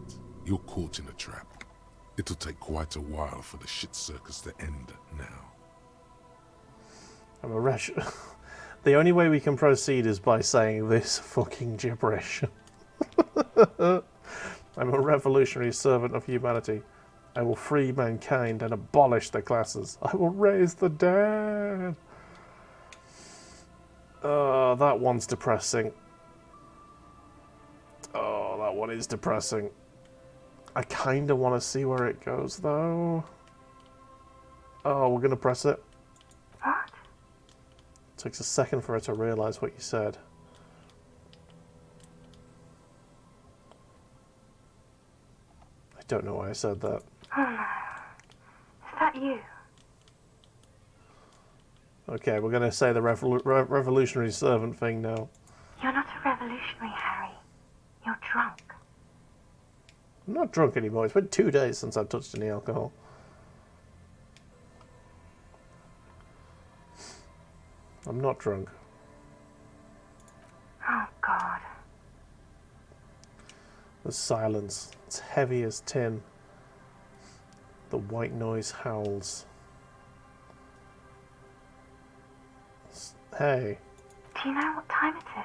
You're caught in a trap. It'll take quite a while for the shit circus to end now. I'm a wretch. The only way we can proceed is by saying this fucking gibberish. I'm a revolutionary servant of humanity. I will free mankind and abolish the classes. I will raise the dead. Oh, that one's depressing. Oh, that one is depressing. I kind of want to see where it goes, though. Oh, we're going to press it. What? Takes a second for her to realise what you said. I don't know why I said that. Oh no. Is that you? Okay, we're going to say the revolutionary servant thing now. You're not a revolutionary, Harry. You're drunk. I'm not drunk anymore. It's been 2 days since I've touched any alcohol. I'm not drunk. Oh, God. The silence. It's heavy as tin. The white noise howls. Hey. Do you know what time it is?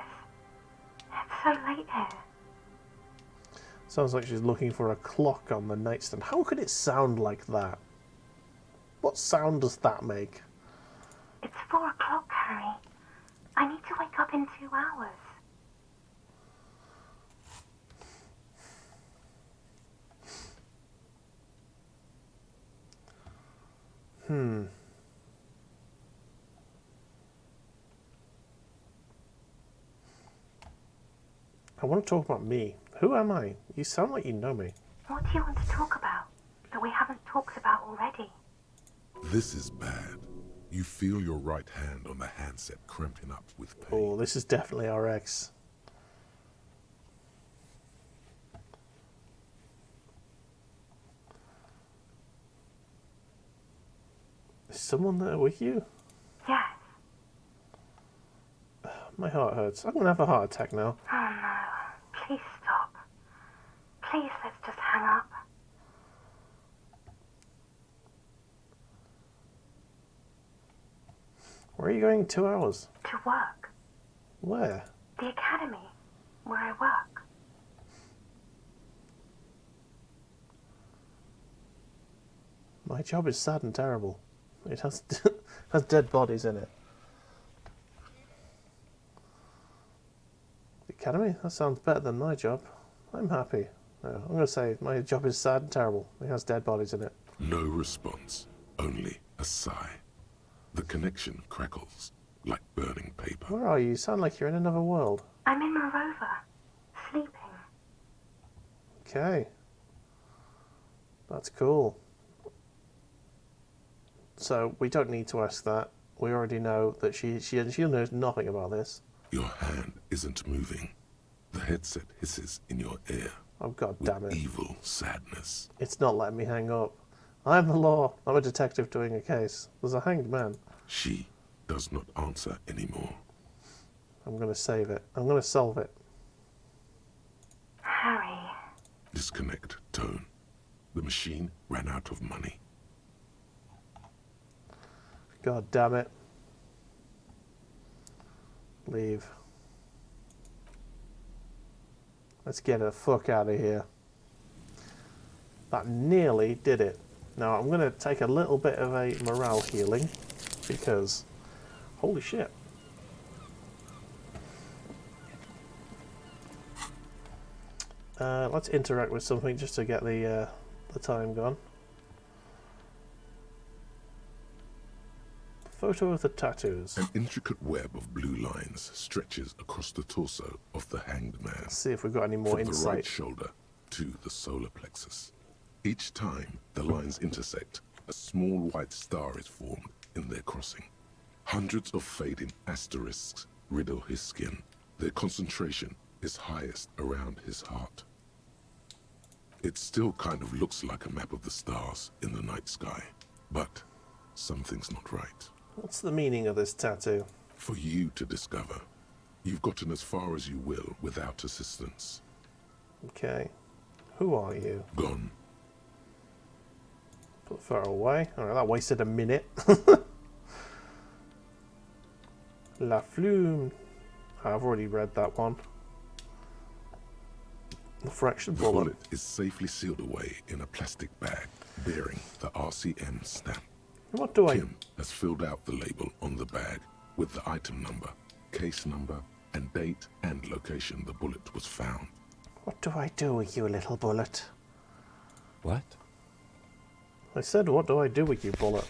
It's so late here. Sounds like she's looking for a clock on the nightstand. How could it sound like that? What sound does that make? It's 4 o'clock, Harry. I need to wake up in 2 hours. I want to talk about me. Who am I? You sound like you know me. What do you want to talk about that we haven't talked about already? This is bad. You feel your right hand on the handset cramping up with pain. Oh, this is definitely our ex. Is someone there with you? Yes. My heart hurts. I'm going to have a heart attack now. Oh no. Please stop. Please, let's just hang up. Where are you going in 2 hours? To work. Where? The academy, where I work. My job is sad and terrible. It has has dead bodies in it. The academy? That sounds better than my job. I'm happy. No, I'm going to say my job is sad and terrible. It has dead bodies in it. No response, only a sigh. The connection crackles like burning paper. Where are you? You sound like you're in another world. I'm in my rover, sleeping. Okay. That's cool. So we don't need to ask that. We already know that she knows nothing about this. Your hand isn't moving. The headset hisses in your ear. Oh, God with damn it. Evil sadness. It's not letting me hang up. I'm the law. I'm a detective doing a case. There's a hanged man. She does not answer anymore. I'm going to save it. I'm going to solve it. Harry. Disconnect tone. The machine ran out of money. God damn it. Leave. Let's get the fuck out of here. That nearly did it. Now I'm going to take a little bit of a morale healing because holy shit. Let's interact with something just to get the time gone. Photo of the tattoos. An intricate web of blue lines stretches across the torso of the hanged man. Let's see if we've got any more from the right insight. shoulder to the solar plexus. Each time the lines intersect, a small white star is formed in their crossing. Hundreds of fading asterisks riddle his skin. Their concentration is highest around his heart. It still kind of looks like a map of the stars in the night sky, but something's not right. What's the meaning of this tattoo? For you to discover. You've gotten as far as you will without assistance. Okay. Who are you? Gone. Put far away. Alright, that wasted a minute. La Flume. I've already read that one. The fractured The bullet. bullet is safely sealed away in a plastic bag bearing the RCM stamp. What do I... Kim has filled out the label on the bag with the item number, case number, and date and location the bullet was found. What do I do with you, little bullet? What? I said, what do I do with you, bullet?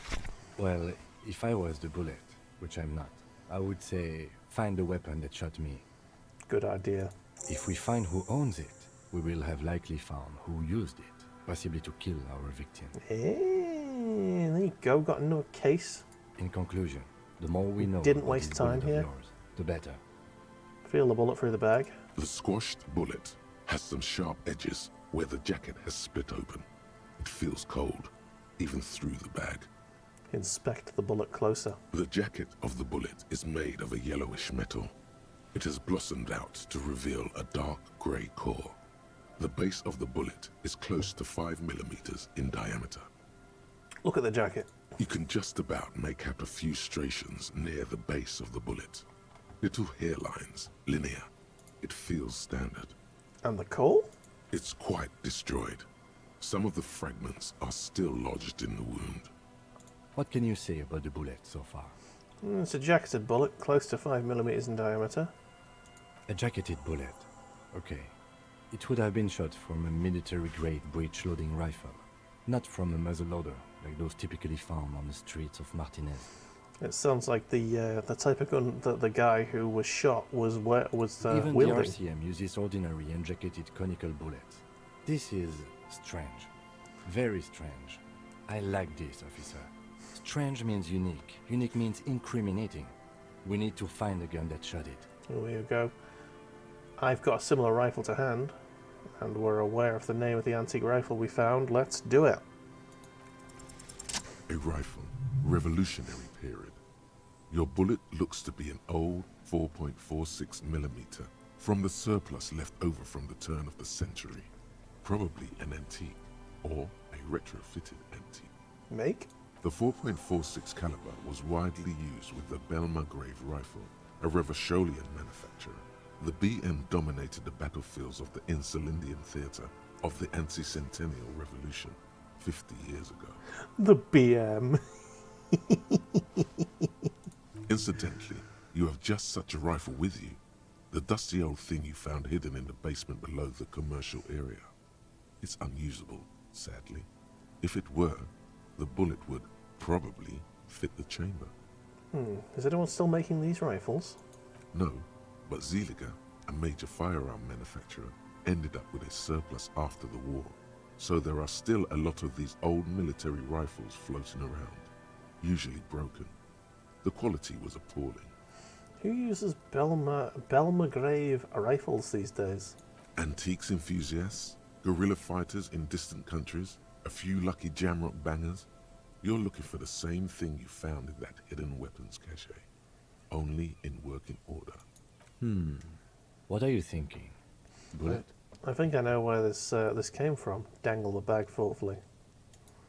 Well, if I was the bullet, which I'm not, I would say, find the weapon that shot me. Good idea. If we find who owns it, we will have likely found who used it, possibly to kill our victim. Hey, there you go, got another case. In conclusion, the more we know Didn't about waste this time bullet of here. yours, the better. Feel the bullet through the bag. The squashed bullet has some sharp edges where the jacket has split open. It feels cold, even through the bag. Inspect the bullet closer. The jacket of the bullet is made of a yellowish metal. It has blossomed out to reveal a dark grey core. The base of the bullet is close to 5 millimeters in diameter. Look at the jacket. You can just about make out a few striations near the base of the bullet. Little hairlines, linear. It feels standard. And the core? It's quite destroyed. Some of the fragments are still lodged in the wound. What can you say about the bullet so far? It's a jacketed bullet, close to 5 millimeters in diameter. A jacketed bullet. Okay. It would have been shot from a military-grade breech-loading rifle, not from a muzzleloader like those typically found on the streets of Martinez. It sounds like the type of gun that the guy who was shot was Even wielding. the RCM uses ordinary unjacketed conical bullets. This is strange. Very strange. I like this, officer. Strange means unique. Unique means incriminating. We need to find the gun that shot it. Here you go. I've got a similar rifle to hand, and we're aware of the name of the antique rifle we found. Let's do it. A rifle, Revolutionary period. Your bullet looks to be an old 4.46 millimeter from the surplus left over from the turn of the century. Probably an antique, or a retrofitted antique. Make? The 4.46 caliber was widely used with the Belma-Grave rifle, a Revacholian manufacturer. The BM dominated the battlefields of the Insulindian theater of the anti-centennial revolution 50 years ago. The BM. Incidentally, you have just such a rifle with you. The dusty old thing you found hidden in the basement below the commercial area. It's unusable, sadly. If it were, the bullet would probably fit the chamber. Is anyone still making these rifles? No, but Zeliger, a major firearm manufacturer, ended up with a surplus after the war. So there are still a lot of these old military rifles floating around, usually broken. The quality was appalling. Who uses Belma-Grave rifles these days? Antiques enthusiasts, guerrilla fighters in distant countries, a few lucky jamrock bangers. You're looking for the same thing you found in that hidden weapons cache, only in working order. What are you thinking? Bullet? I think I know where this came from. Dangle the bag thoughtfully.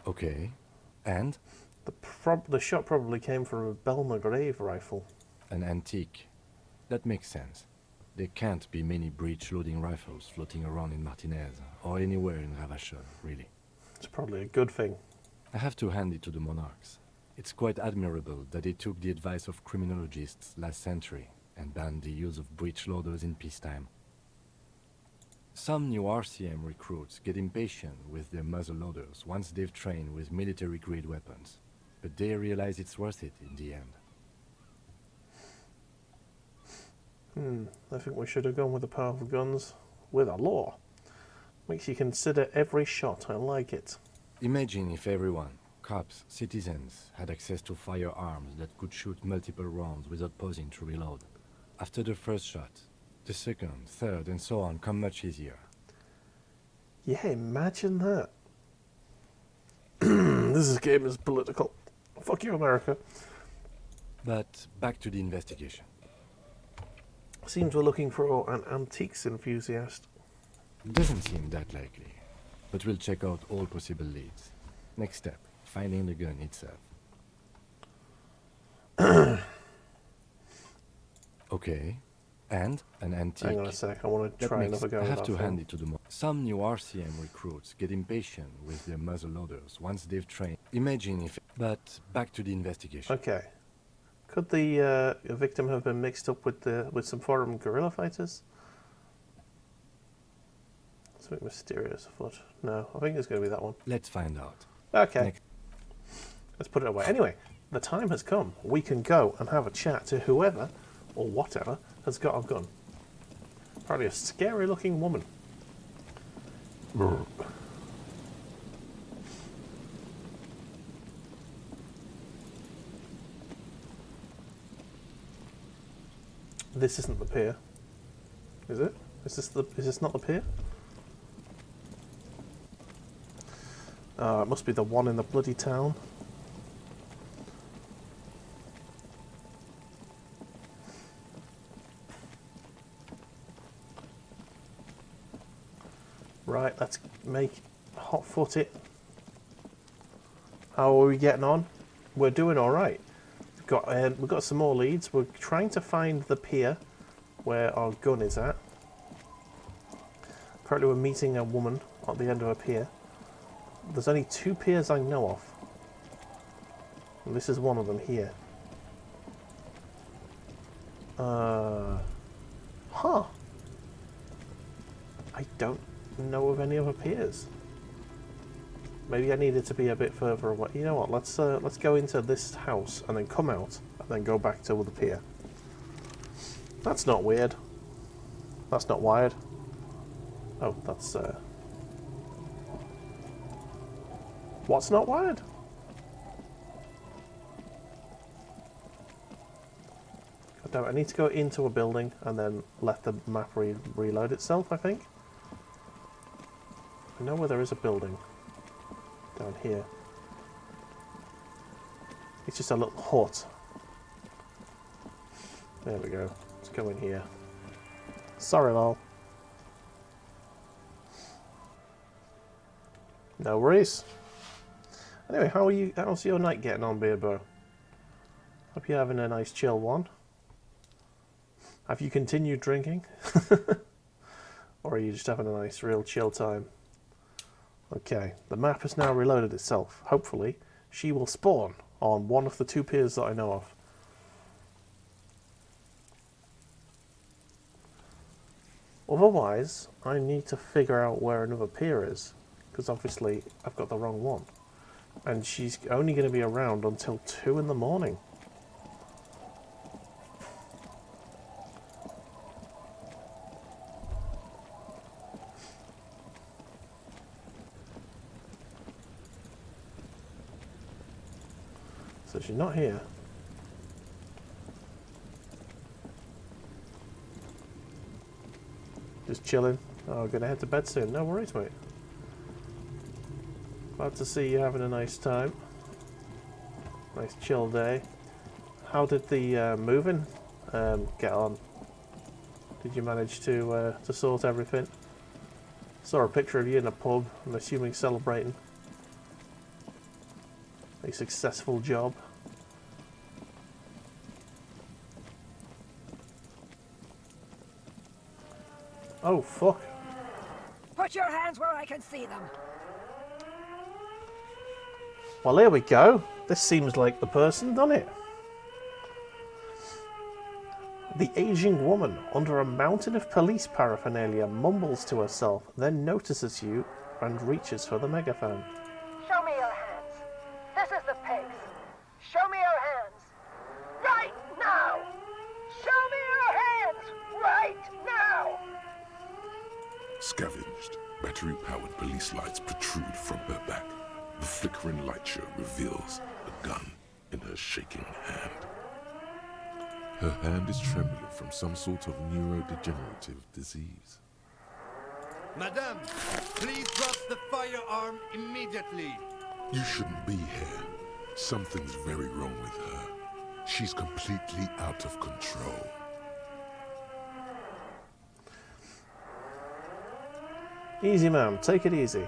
Okay. And? The shot probably came from a Belma-Grave rifle. An antique. That makes sense. There can't be many breech-loading rifles floating around in Martinez, or anywhere in Ravachol, really. It's probably a good thing. I have to hand it to the monarchs. It's quite admirable that they took the advice of criminologists last century and banned the use of breech loaders in peacetime. Some new RCM recruits get impatient with their muzzle loaders once they've trained with military-grade weapons. but they realize it's worth it in the end. I think we should have gone with the powerful guns with a law. Makes you consider every shot. I like it. Imagine if everyone, cops, citizens, had access to firearms that could shoot multiple rounds without pausing to reload. After the first shot, the second, third, and so on come much easier. Yeah, imagine that. This game is political. Fuck you, America. But back to the investigation. Seems we're looking for an antiques enthusiast. Doesn't seem that likely, but we'll check out all possible leads. Next step, finding the gun itself. Okay, and an antique. Hang on a sec, I want to That try makes- another go. I with have that to thing. hand it to the Some new RCM recruits get impatient with their muzzleloaders once they've trained. Imagine if... But back to the investigation. Okay. Could the victim have been mixed up with some foreign guerrilla fighters? Something mysterious afoot. No, I think it's going to be that one. Let's find out. Okay. Next. Let's put it away. Anyway, the time has come. We can go and have a chat to whoever, or whatever, has got a gun. Probably a scary-looking woman. This isn't the pier, is it? Is this not the pier? It must be the one in the bloody town. Right, let's make hot foot it. How are we getting on? We're doing all right. We've got some more leads. We're trying to find the pier where our gun is at. Apparently, we're meeting a woman at the end of a pier. There's only 2 piers I know of, and this is one of them here. Huh. I don't know of any other piers. Maybe I needed to be a bit further away. You know what? Let's go into this house and then come out and then go back to the pier. That's not weird. That's not wired. Oh, that's what's not wired? God damn it, I need to go into a building and then let the map reload itself, I think. I know where there is a building. Down here. It's just a little hut. There we go. Let's go in here. Sorry, lol. No worries. Anyway, how's your night getting on, Beardbow? Hope you're having a nice chill one. Have you continued drinking? Or are you just having a nice real chill time? Okay, the map has now reloaded itself. Hopefully, she will spawn on one of the 2 piers that I know of. Otherwise, I need to figure out where another pier is, because obviously I've got the wrong one. And she's only going to be around until 2 in the morning. So she's not here. Just chilling. Oh, gonna head to bed soon. No worries, mate. Glad to see you having a nice time. Nice chill day. How did the moving get on? Did you manage to sort everything? Saw a picture of you in a pub, I'm assuming celebrating a successful job. Oh, fuck. Put your hands where I can see them. Well, here we go. This seems like the person, doesn't it? The aging woman, under a mountain of police paraphernalia, mumbles to herself, then notices you and reaches for the megaphone. Show me your hands. This is the pigs. Scavenged, battery-powered police lights protrude from her back. The flickering light show reveals a gun in her shaking hand. Her hand is trembling from some sort of neurodegenerative disease. Madame, please drop the firearm immediately. You shouldn't be here. Something's very wrong with her. She's completely out of control. Easy, ma'am. Take it easy.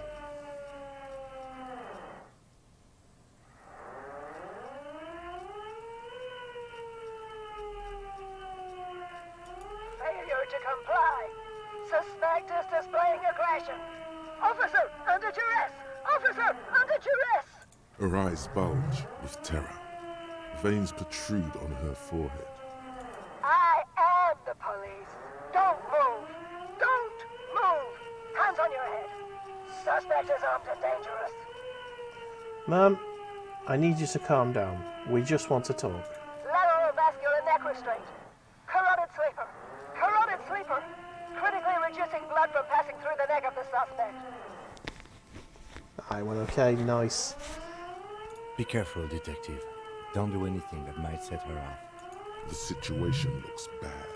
Failure to comply. Suspect is displaying aggression. Officer, under duress! Officer, under duress! Her eyes bulge with terror. Veins protrude on her forehead. I am the police. Don't move. Don't move. Hands on your head. Suspect is armed and dangerous. Ma'am, I need you to calm down. We just want to talk. Lateral vascular neck restraint. Carotid sleeper. Carotid sleeper. Critically reducing blood from passing through the neck of the suspect. I went okay, nice. Be careful, detective. Don't do anything that might set her off. The situation looks bad.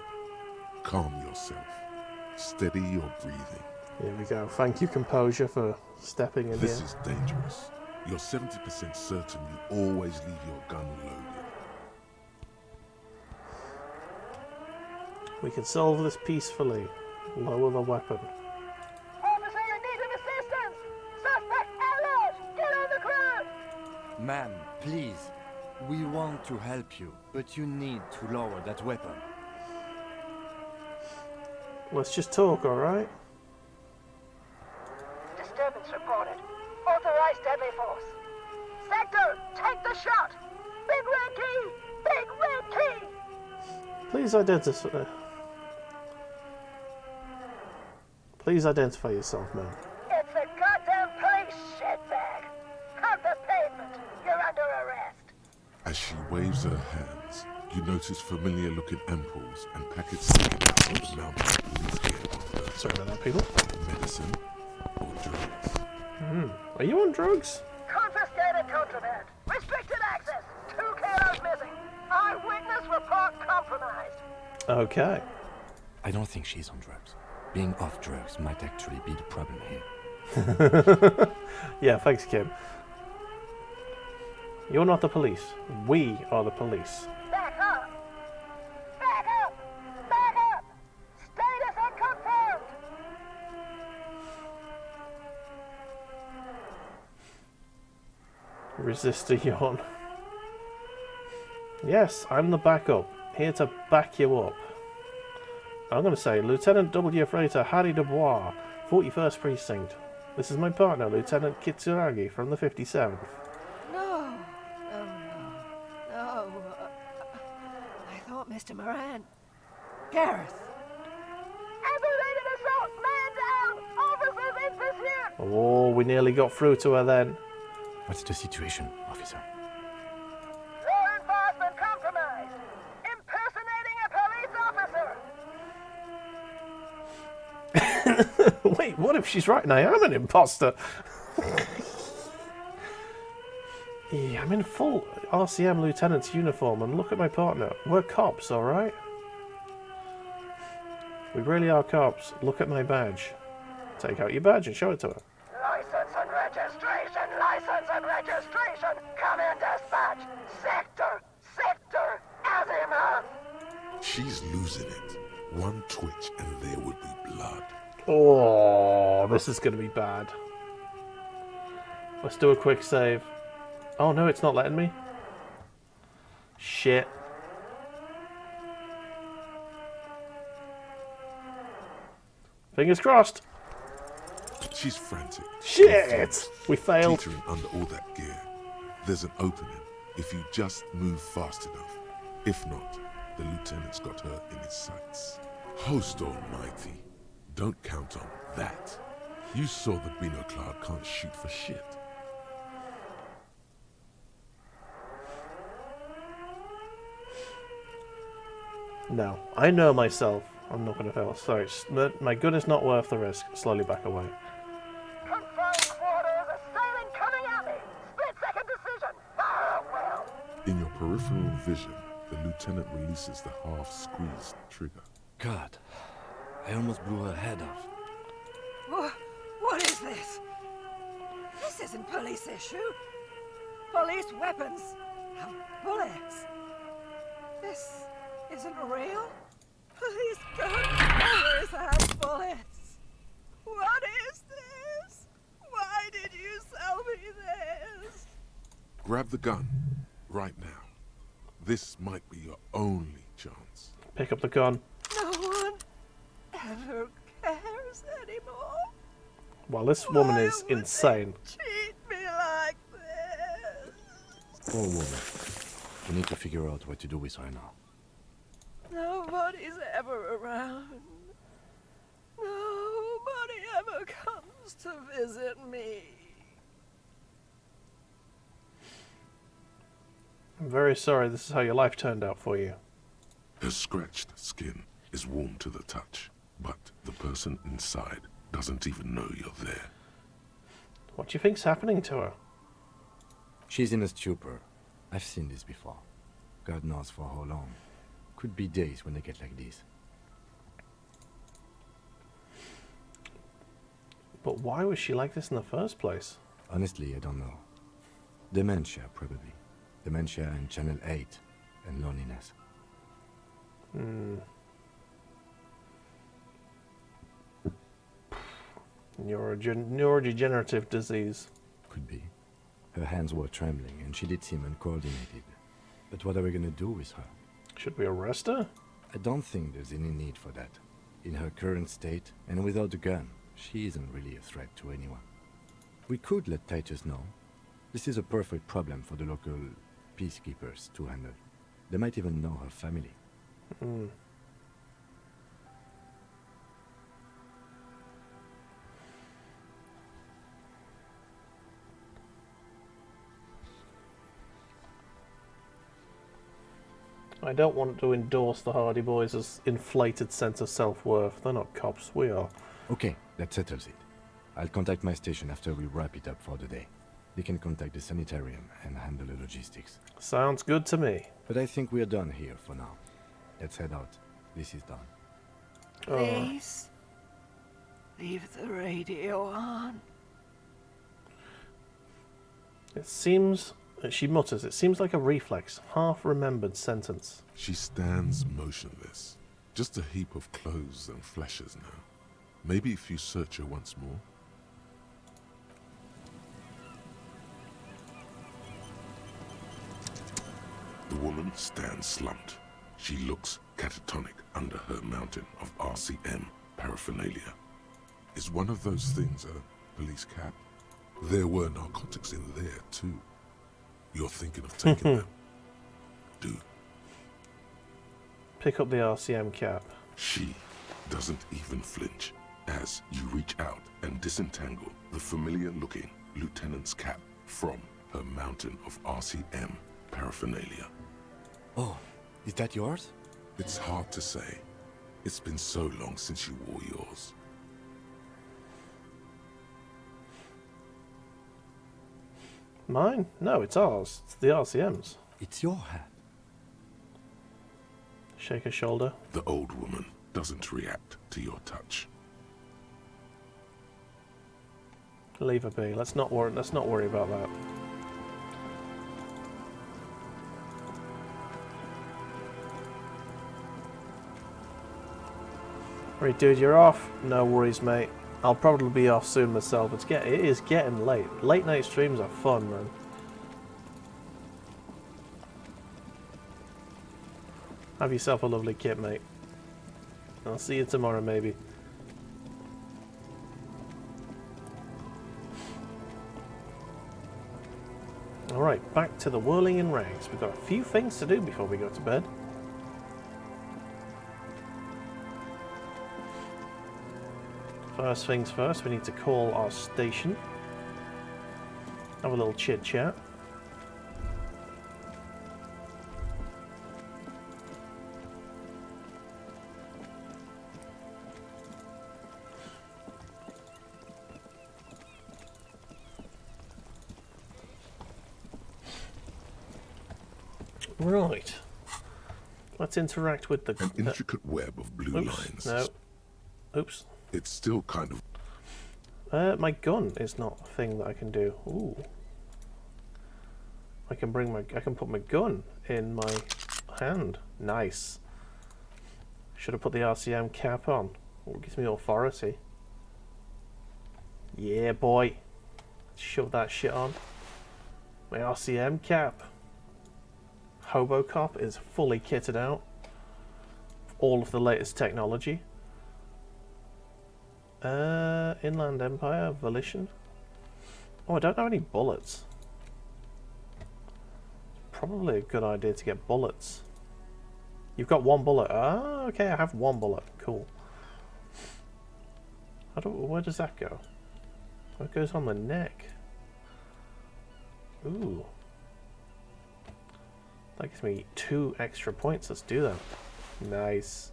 Calm yourself. Steady your breathing. Here we go. Thank you, composure, for stepping in This here. is dangerous. You're 70% certain you always leave your gun loaded. We can solve this peacefully. Lower the weapon. Officer in need of assistance! Suspect alert! Get on the ground! Ma'am, please. We want to help you, but you need to lower that weapon. Let's just talk, alright? Disturbance reported. Authorized deadly force. Sector, take the shot! Big red key! Big red key! Please identify. Please identify yourself, ma'am. It's a goddamn police shitbag! Hug the pavement! You're under arrest! As she waves her hands, you notice familiar-looking ampoules and packets sticking out of the mounted police gear on her. Sorry about that, people. Medicine or drugs? Are you on drugs? Confiscated contraband! Restricted access! 2 kilos missing! Eyewitness report compromised! Okay. I don't think she's on drugs. Being off drugs might actually be the problem here. Yeah, thanks, Kim. You're not the police. We are the police. Back up! Back up! Back up! Status unconfirmed! Resist a yawn. Yes, I'm the backup. Here to back you up. I'm going to say Lieutenant W. Freighter Harry Dubois, 41st Precinct. This is my partner, Lieutenant Kitsuragi from the 57th. No! No. I thought Mr. Moran. Gareth! Aggravated assault! Man down! Officers in pursuit! Oh, we nearly got through to her then. What's the situation, officer? Law enforcement compromised! Impersonating a police officer! Wait, what if she's right and I am an imposter? Yeah, I'm in full RCM lieutenant's uniform and look at my partner. We're cops, alright? We really are cops. Look at my badge. Take out your badge and show it to her. License and registration! License and registration! Come in, dispatch! Sector! Azimuth! She's losing it. One twitch and there would be blood. Oh, this is going to be bad. Let's do a quick save. Oh no, it's not letting me. Shit. Fingers crossed. She's frantic. Shit! We failed. Teetering under all that gear. There's an opening if you just move fast enough. If not, the lieutenant's got her in his sights. Host almighty. Don't count on that. You saw that Bino Cloud can't shoot for shit. No, I know myself. I'm not going to fail. Sorry, my gun is not worth the risk. Slowly back away. Confined quarters, assailant coming at me! Split-second decision! Ah, well. In your peripheral vision, the lieutenant releases the half-squeezed trigger. God, I almost blew her head off. What is this? This isn't police issue. Police weapons have bullets. This isn't real. Police guns always have bullets. What is this? Why did you sell me this? Grab the gun, right now. This might be your only chance. Pick up the gun. No one ever cares anymore. Well, this woman is insane. Treat me like this. Poor woman. We need to figure out what to do with her now. Nobody's ever around. Nobody ever comes to visit me. I'm very sorry this is how your life turned out for you. Her scratched skin is warm to the touch, but the person inside doesn't even know you're there. What do you think's happening to her? She's in a stupor. I've seen this before. God knows for how long. Could be days when they get like this. But why was she like this in the first place? Honestly, I don't know. Dementia, probably. Dementia and Channel 8, and loneliness. Neurodegenerative disease. Could be. Her hands were trembling, and she did seem uncoordinated. But what are we gonna do with her? Should we arrest her? I don't think there's any need for that. In her current state, and without a gun, she isn't really a threat to anyone. We could let Titus know. This is a perfect problem for the local peacekeepers to handle. They might even know her family. I don't want to endorse the Hardy Boys' inflated sense of self-worth. They're not cops, we are. Okay, that settles it. I'll contact my station after we wrap it up for the day. They can contact the sanitarium and handle the logistics. Sounds good to me. But I think we're done here for now. Let's head out. This is done. Please, leave the radio on. It seems, she mutters, it seems like a reflex, half-remembered sentence. She stands motionless, just a heap of clothes and fleshes now. Maybe if you search her once more. The woman stands slumped. She looks catatonic under her mountain of RCM paraphernalia. Is one of those things a police cap? There were narcotics in there too. You're thinking of taking them? Do. Pick up the RCM cap. She doesn't even flinch as you reach out and disentangle the familiar-looking lieutenant's cap from her mountain of RCM paraphernalia. Oh, is that yours? It's hard to say. It's been so long since you wore yours. Mine? No, it's ours. It's the RCM's. It's your hat. Shake her shoulder. The old woman doesn't react to your touch. Leave her be. Let's not worry about that. Right, dude, you're off. No worries, mate. I'll probably be off soon myself. It is getting late. Late night streams are fun, man. Have yourself a lovely kit, mate. I'll see you tomorrow, maybe. Alright, back to the whirling in rags. We've got a few things to do before we go to bed. First things first, we need to call our station. Have a little chit chat. Right. Let's interact with the... An intricate web of blue lines. No. Oops. It's still kind of... My gun is not a thing that I can do. Ooh. I can put my gun in my hand. Nice. Should have put the RCM cap on. It gives me authority. Yeah, boy. Shove that shit on. My RCM cap. Hobocop is fully kitted out. All of the latest technology. Inland Empire, Volition. Oh, I don't have any bullets. Probably a good idea to get bullets. You've got one bullet. Ah, okay, I have one bullet. Cool. Where does that go? It goes on the neck. Ooh. That gives me 2 extra points. Let's do that. Nice.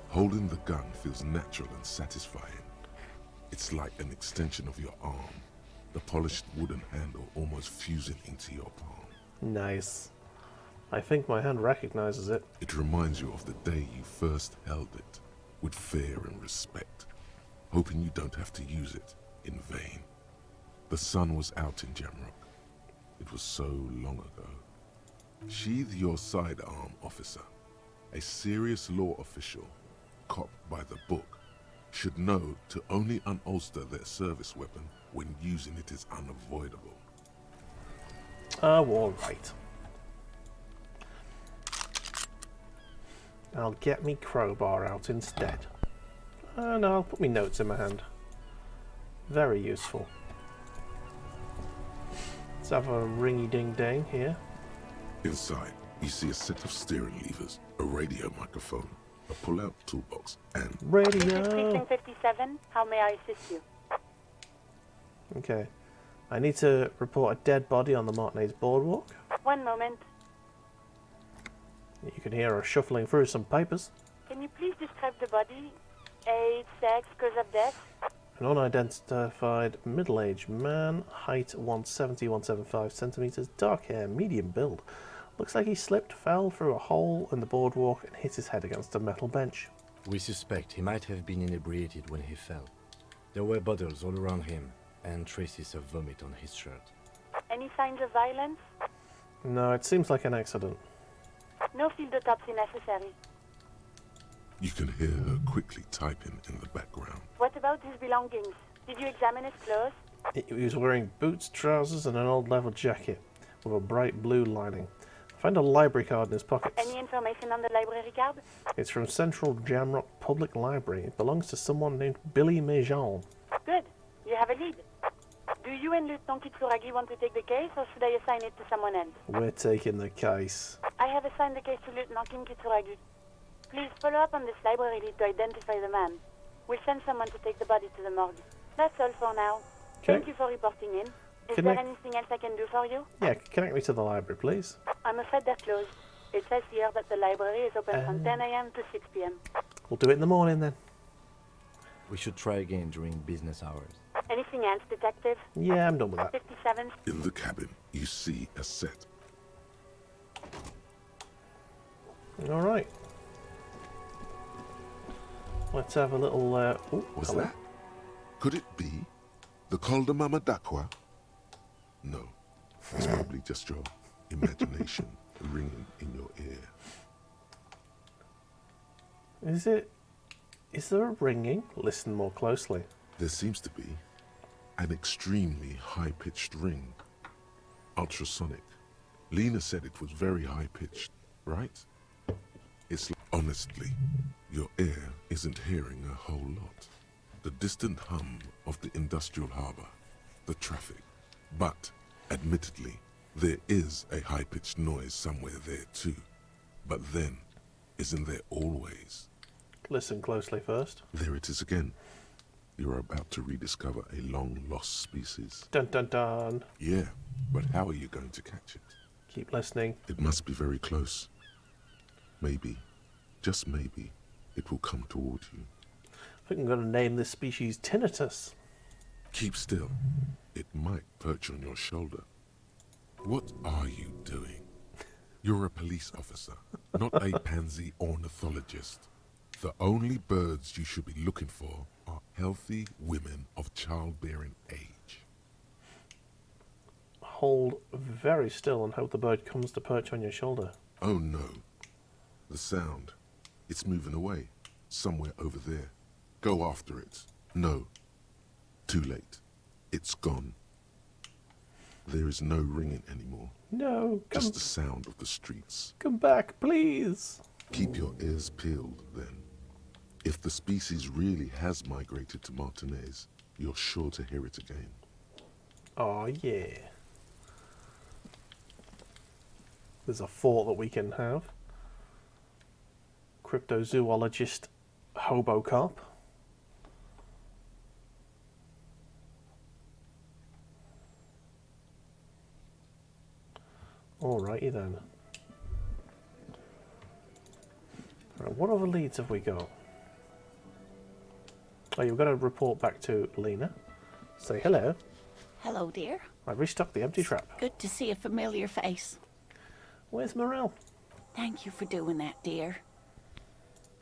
Holding the gun feels natural and satisfying. It's like an extension of your arm. The polished wooden handle almost fusing into your palm. Nice. I think my hand recognizes it. It reminds you of the day you first held it, with fear and respect, hoping you don't have to use it in vain. The sun was out in Jamrock. It was so long ago. Sheathe your sidearm, officer. A serious law official, cop by the book, should know to only unholster their service weapon when using it is unavoidable. Oh, all right. I'll get me crowbar out instead. And I'll put me notes in my hand. Very useful. Let's have a ringy-ding-dang here. Inside, you see a set of steering levers, a radio microphone, a pull-out toolbox, and... Radio! This is Precinct 57. How may I assist you? Okay. I need to report a dead body on the Martinez boardwalk. One moment. You can hear her shuffling through some papers. Can you please describe the body? Age, sex, cause of death? An unidentified middle-aged man, height 170-175 centimeters, dark hair, medium build. Looks like he slipped, fell through a hole in the boardwalk and hit his head against a metal bench. We suspect he might have been inebriated when he fell. There were bottles all around him and traces of vomit on his shirt. Any signs of violence? No, it seems like an accident. No field autopsy necessary. You can hear her quickly typing in the background. What about his belongings? Did you examine his clothes? He was wearing boots, trousers, and an old leather jacket with a bright blue lining. I found a library card in his pockets. Any information on the library card? It's from Central Jamrock Public Library. It belongs to someone named Billy Mejean. Good. You have a lead. Do you and Lieutenant Kitsuragi want to take the case, or should I assign it to someone else? We're taking the case. I have assigned the case to Lieutenant Kim Kitsuragi. Please follow up on this library lead to identify the man. We'll send someone to take the body to the morgue. That's all for now. Okay. Thank you for reporting in. Is Can there I- anything else I can do for you? Yeah, connect me to the library, please. I'm afraid they're closed. It says here that the library is open from 10 a.m. to 6 p.m. We'll do it in the morning then. We should try again during business hours. Anything else, Detective? Yeah, I'm done with that. 57. In the cabin, you see a set. All right. Let's have a little. Ooh, Was hello. that? Could it be the Col de Mama Dakwa? No, it's probably just your imagination ringing in your ear. Is it? Is there a ringing? Listen more closely. There seems to be an extremely high-pitched ring. Ultrasonic. Lena said it was very high-pitched, right? It's honestly, your ear isn't hearing a whole lot. The distant hum of the industrial harbor, the traffic. But, admittedly, there is a high-pitched noise somewhere there too. But then, isn't there always? Listen closely first. There it is again. You're about to rediscover a long-lost species. Dun dun dun. Yeah, but how are you going to catch it? Keep listening. It must be very close. Maybe, just maybe, it will come toward you. I think I'm going to name this species Tinnitus. Keep still. It might perch on your shoulder. What are you doing? You're a police officer, not a pansy ornithologist. The only birds you should be looking for are healthy women of childbearing age. Hold very still and hope the bird comes to perch on your shoulder. Oh no. The sound. It's moving away. Somewhere over there. Go after it. No. Too late. It's gone. There is no ringing anymore. No, just the sound of the streets. Come back, please. Keep your ears peeled, then. If the species really has migrated to Martinez, you're sure to hear it again. Oh, yeah. There's a thought that we can have. Cryptozoologist Hobo Cop. Alrighty then. Right, what other leads have we got? Oh, you've got to report back to Lena. Say hello. Hello, dear. I've restocked the empty trap. Good to see a familiar face. Where's Morel? Thank you for doing that, dear.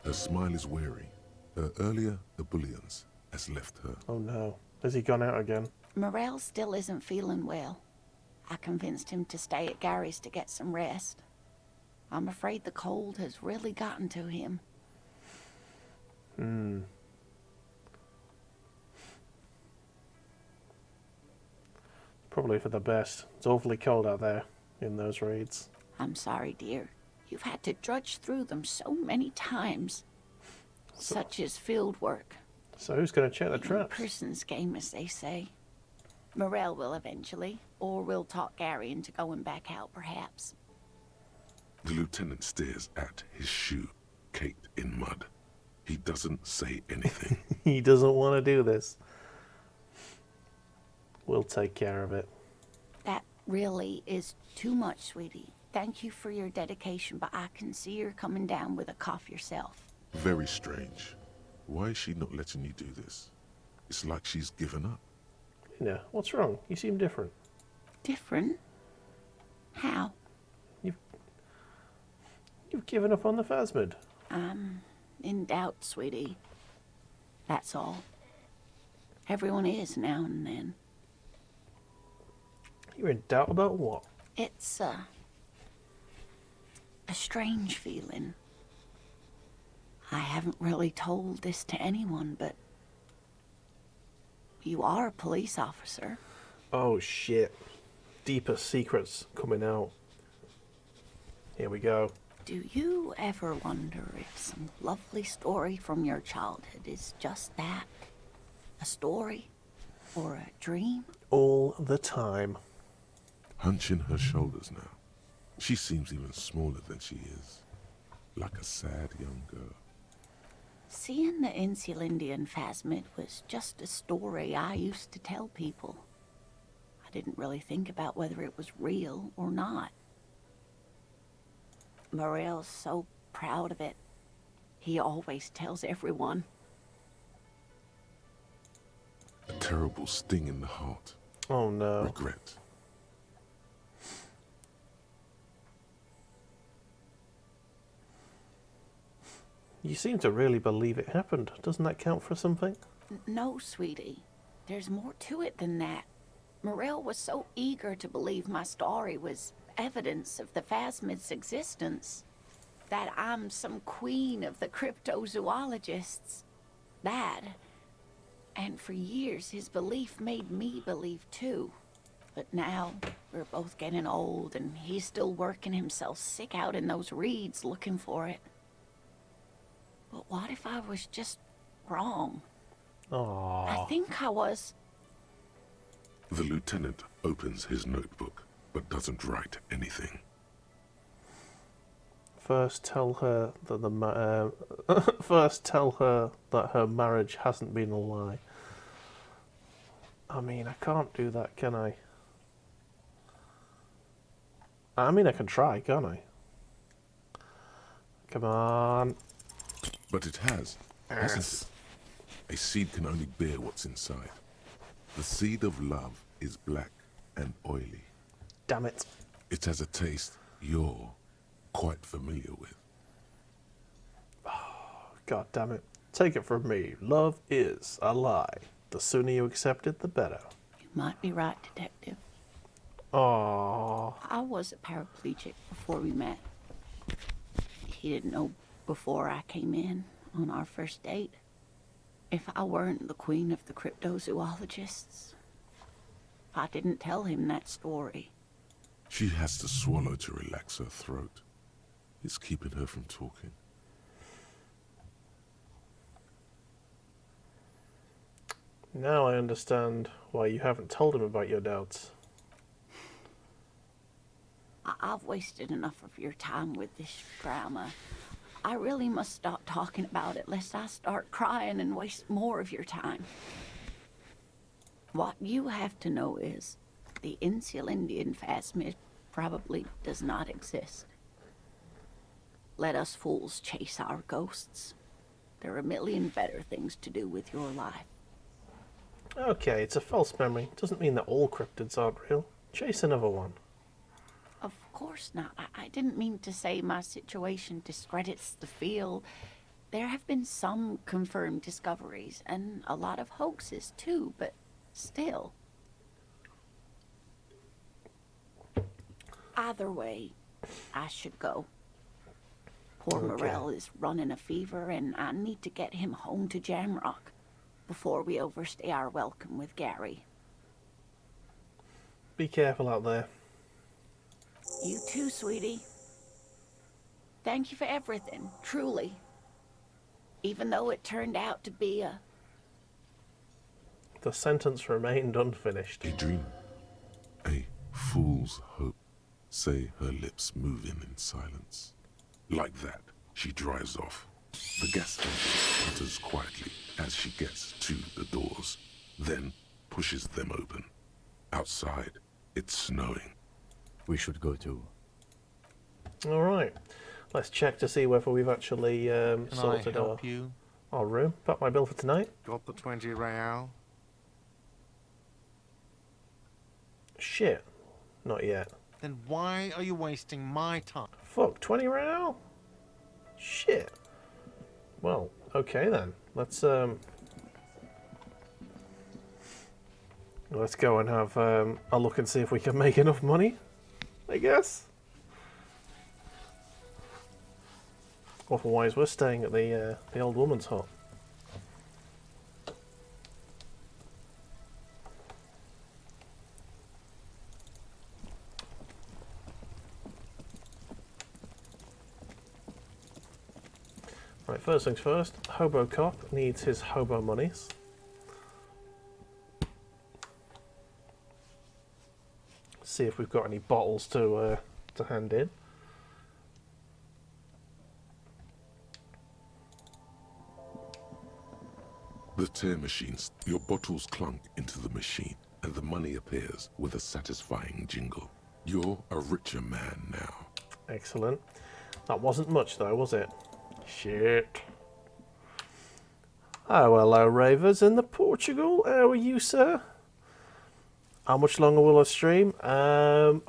Her smile is weary. Her earlier ebullience has left her. Oh no. Has he gone out again? Morel still isn't feeling well. I convinced him to stay at Garry's to get some rest. I'm afraid the cold has really gotten to him. Probably for the best. It's awfully cold out there in those raids. I'm sorry, dear. You've had to drudge through them so many times. Such is field work. So who's going to check the traps? Person's game, as they say. Morel will eventually, or we'll talk Garry into going back out, perhaps. The lieutenant stares at his shoe, caked in mud. He doesn't say anything. He doesn't want to do this. We'll take care of it. That really is too much, sweetie. Thank you for your dedication, but I can see you're coming down with a cough yourself. Very strange. Why is she not letting you do this? It's like she's given up. Yeah, what's wrong? You seem different. Different? How? You've given up on the phasmid. I'm in doubt, sweetie. That's all. Everyone is now and then. You're in doubt about what? It's a strange feeling. I haven't really told this to anyone, but you are a police officer. Oh shit. Deeper secrets coming out. Here we go. Do you ever wonder if some lovely story from your childhood is just that? A story? Or a dream? All the time. Hunching her shoulders now. She seems even smaller than she is. Like a sad young girl. Seeing the Insulindian phasmid was just a story I used to tell people. I didn't really think about whether it was real or not. Morel's so proud of it. He always tells everyone. A terrible sting in the heart. Oh no. Regret. You seem to really believe it happened. Doesn't that count for something? No, sweetie. There's more to it than that. Morel was so eager to believe my story was evidence of the phasmid's existence. That I'm some queen of the cryptozoologists. That. And for years, his belief made me believe too. But now, we're both getting old, and he's still working himself sick out in those reeds looking for it. But what if I was just wrong? Aww. I think I was. The lieutenant opens his notebook, but doesn't write anything. First, tell her that first tell her that her marriage hasn't been a lie. I mean, I can't do that, can I? I mean, I can try, can't I? Come on. But it has, hasn't it? A seed can only bear what's inside. The seed of love is black and oily. Damn it. It has a taste you're quite familiar with. God damn it. Take it from me. Love is a lie. The sooner you accept it, the better. You might be right, Detective. Aww. I was a paraplegic before we met. He didn't know before I came in on our first date. If I weren't the queen of the cryptozoologists, I didn't tell him that story. She has to swallow to relax her throat. It's keeping her from talking. Now I understand why you haven't told him about your doubts. I've wasted enough of your time with this drama. I really must stop talking about it lest I start crying and waste more of your time. What you have to know is the Insulindian phasmid probably does not exist. Let us fools chase our ghosts. There are a million better things to do with your life. Okay, it's a false memory. Doesn't mean that all cryptids aren't real. Chase another one. Of course not. I didn't mean to say my situation discredits the field. There have been some confirmed discoveries, and a lot of hoaxes too, but still. Either way, I should go. Poor Okay. Morel is running a fever, and I need to get him home to Jamrock before we overstay our welcome with Garry. Be careful out there. You too, sweetie. Thank you for everything, truly. Even though it turned out to be a... The sentence remained unfinished. A dream. A fool's hope. Say her lips moving in silence. Like that, she drives off. The gas engine sputters quietly as she gets to the doors, then pushes them open. Outside, it's snowing. We should go too. Alright. Let's check to see whether we've actually sorted our room. Got my bill for tonight. Got the 20 real? Shit. Not yet. Then why are you wasting my time? Fuck, 20 real? Shit. Well, okay then. Let's go and have a look and see if we can make enough money, I guess. Otherwise, we're staying at the old woman's hut. Right, first things first, Hobo Cop needs his hobo monies. See if we've got any bottles to hand in. The tear machines, your bottles clunk into the machine, and the money appears with a satisfying jingle. You're a richer man now. Excellent. That wasn't much though, was it? Shit. Oh, hello, Ravers in the Portugal. How are you, sir? How much longer will I stream? I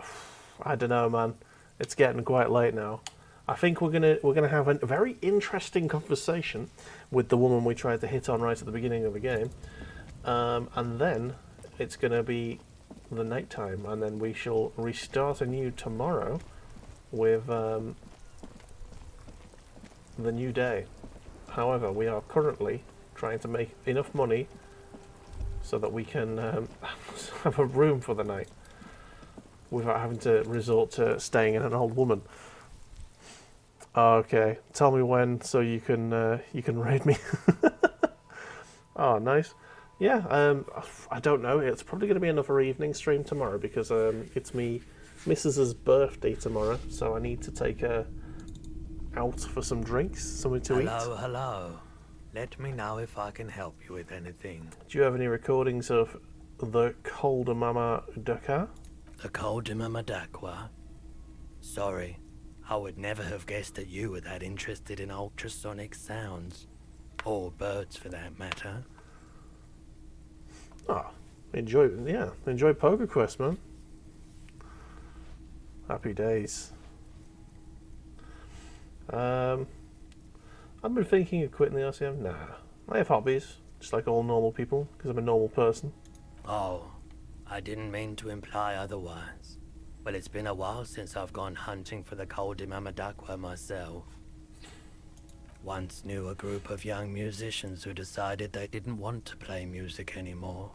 don't know, man. It's getting quite late now. I think we're gonna have a very interesting conversation with the woman we tried to hit on right at the beginning of the game, and then it's gonna be the night time, and then we shall restart anew tomorrow with the new day. However, we are currently trying to make enough money so that we can have a room for the night without having to resort to staying in an old woman. Okay, tell me when so you can raid me. Oh, nice. Yeah, I don't know. It's probably going to be another evening stream tomorrow because it's me Mrs.'s birthday tomorrow, so I need to take her out for some drinks, something to eat. Hello. Let me know if I can help you with anything. Do you have any recordings of the Colder Mama Ducker? The Colder Mama Ducker? Sorry, I would never have guessed that you were that interested in ultrasonic sounds. Or birds, for that matter. Oh, enjoy Poker Quest, man. Happy days. I've been thinking of quitting the RCM. Nah, I have hobbies, just like all normal people, because I'm a normal person. Oh, I didn't mean to imply otherwise. Well, it's been a while since I've gone hunting for the Koldi Mamadakwa myself. Once knew a group of young musicians who decided they didn't want to play music anymore,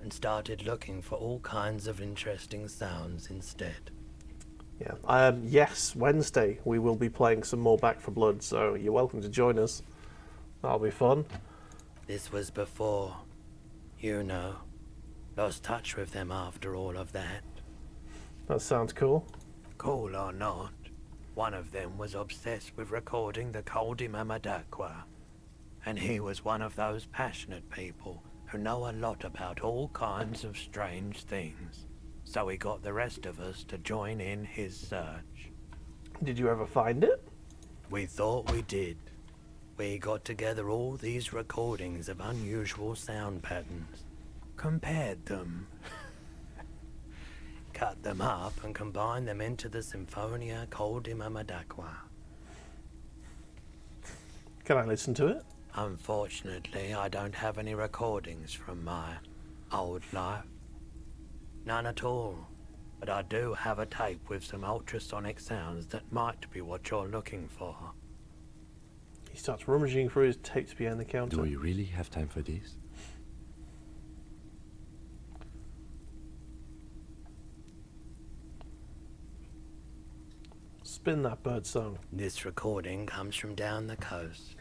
and started looking for all kinds of interesting sounds instead. Yeah. Yes, Wednesday we will be playing some more Back for Blood, so you're welcome to join us. That'll be fun. This was before, you know, lost touch with them after all of that. That sounds cool. Cool or not, one of them was obsessed with recording the Koldi Mamadakwa, and he was one of those passionate people who know a lot about all kinds of strange things. So he got the rest of us to join in his search. Did you ever find it? We thought we did. We got together all these recordings of unusual sound patterns, compared them, cut them up and combined them into the Symphonia Koldi Mamadakwa. Can I listen to it? Unfortunately, I don't have any recordings from my old life. None at all. But I do have a tape with some ultrasonic sounds that might be what you're looking for. He starts rummaging through his tapes behind the counter. Do we really have time for this? Spin that bird song. This recording comes from down the coast.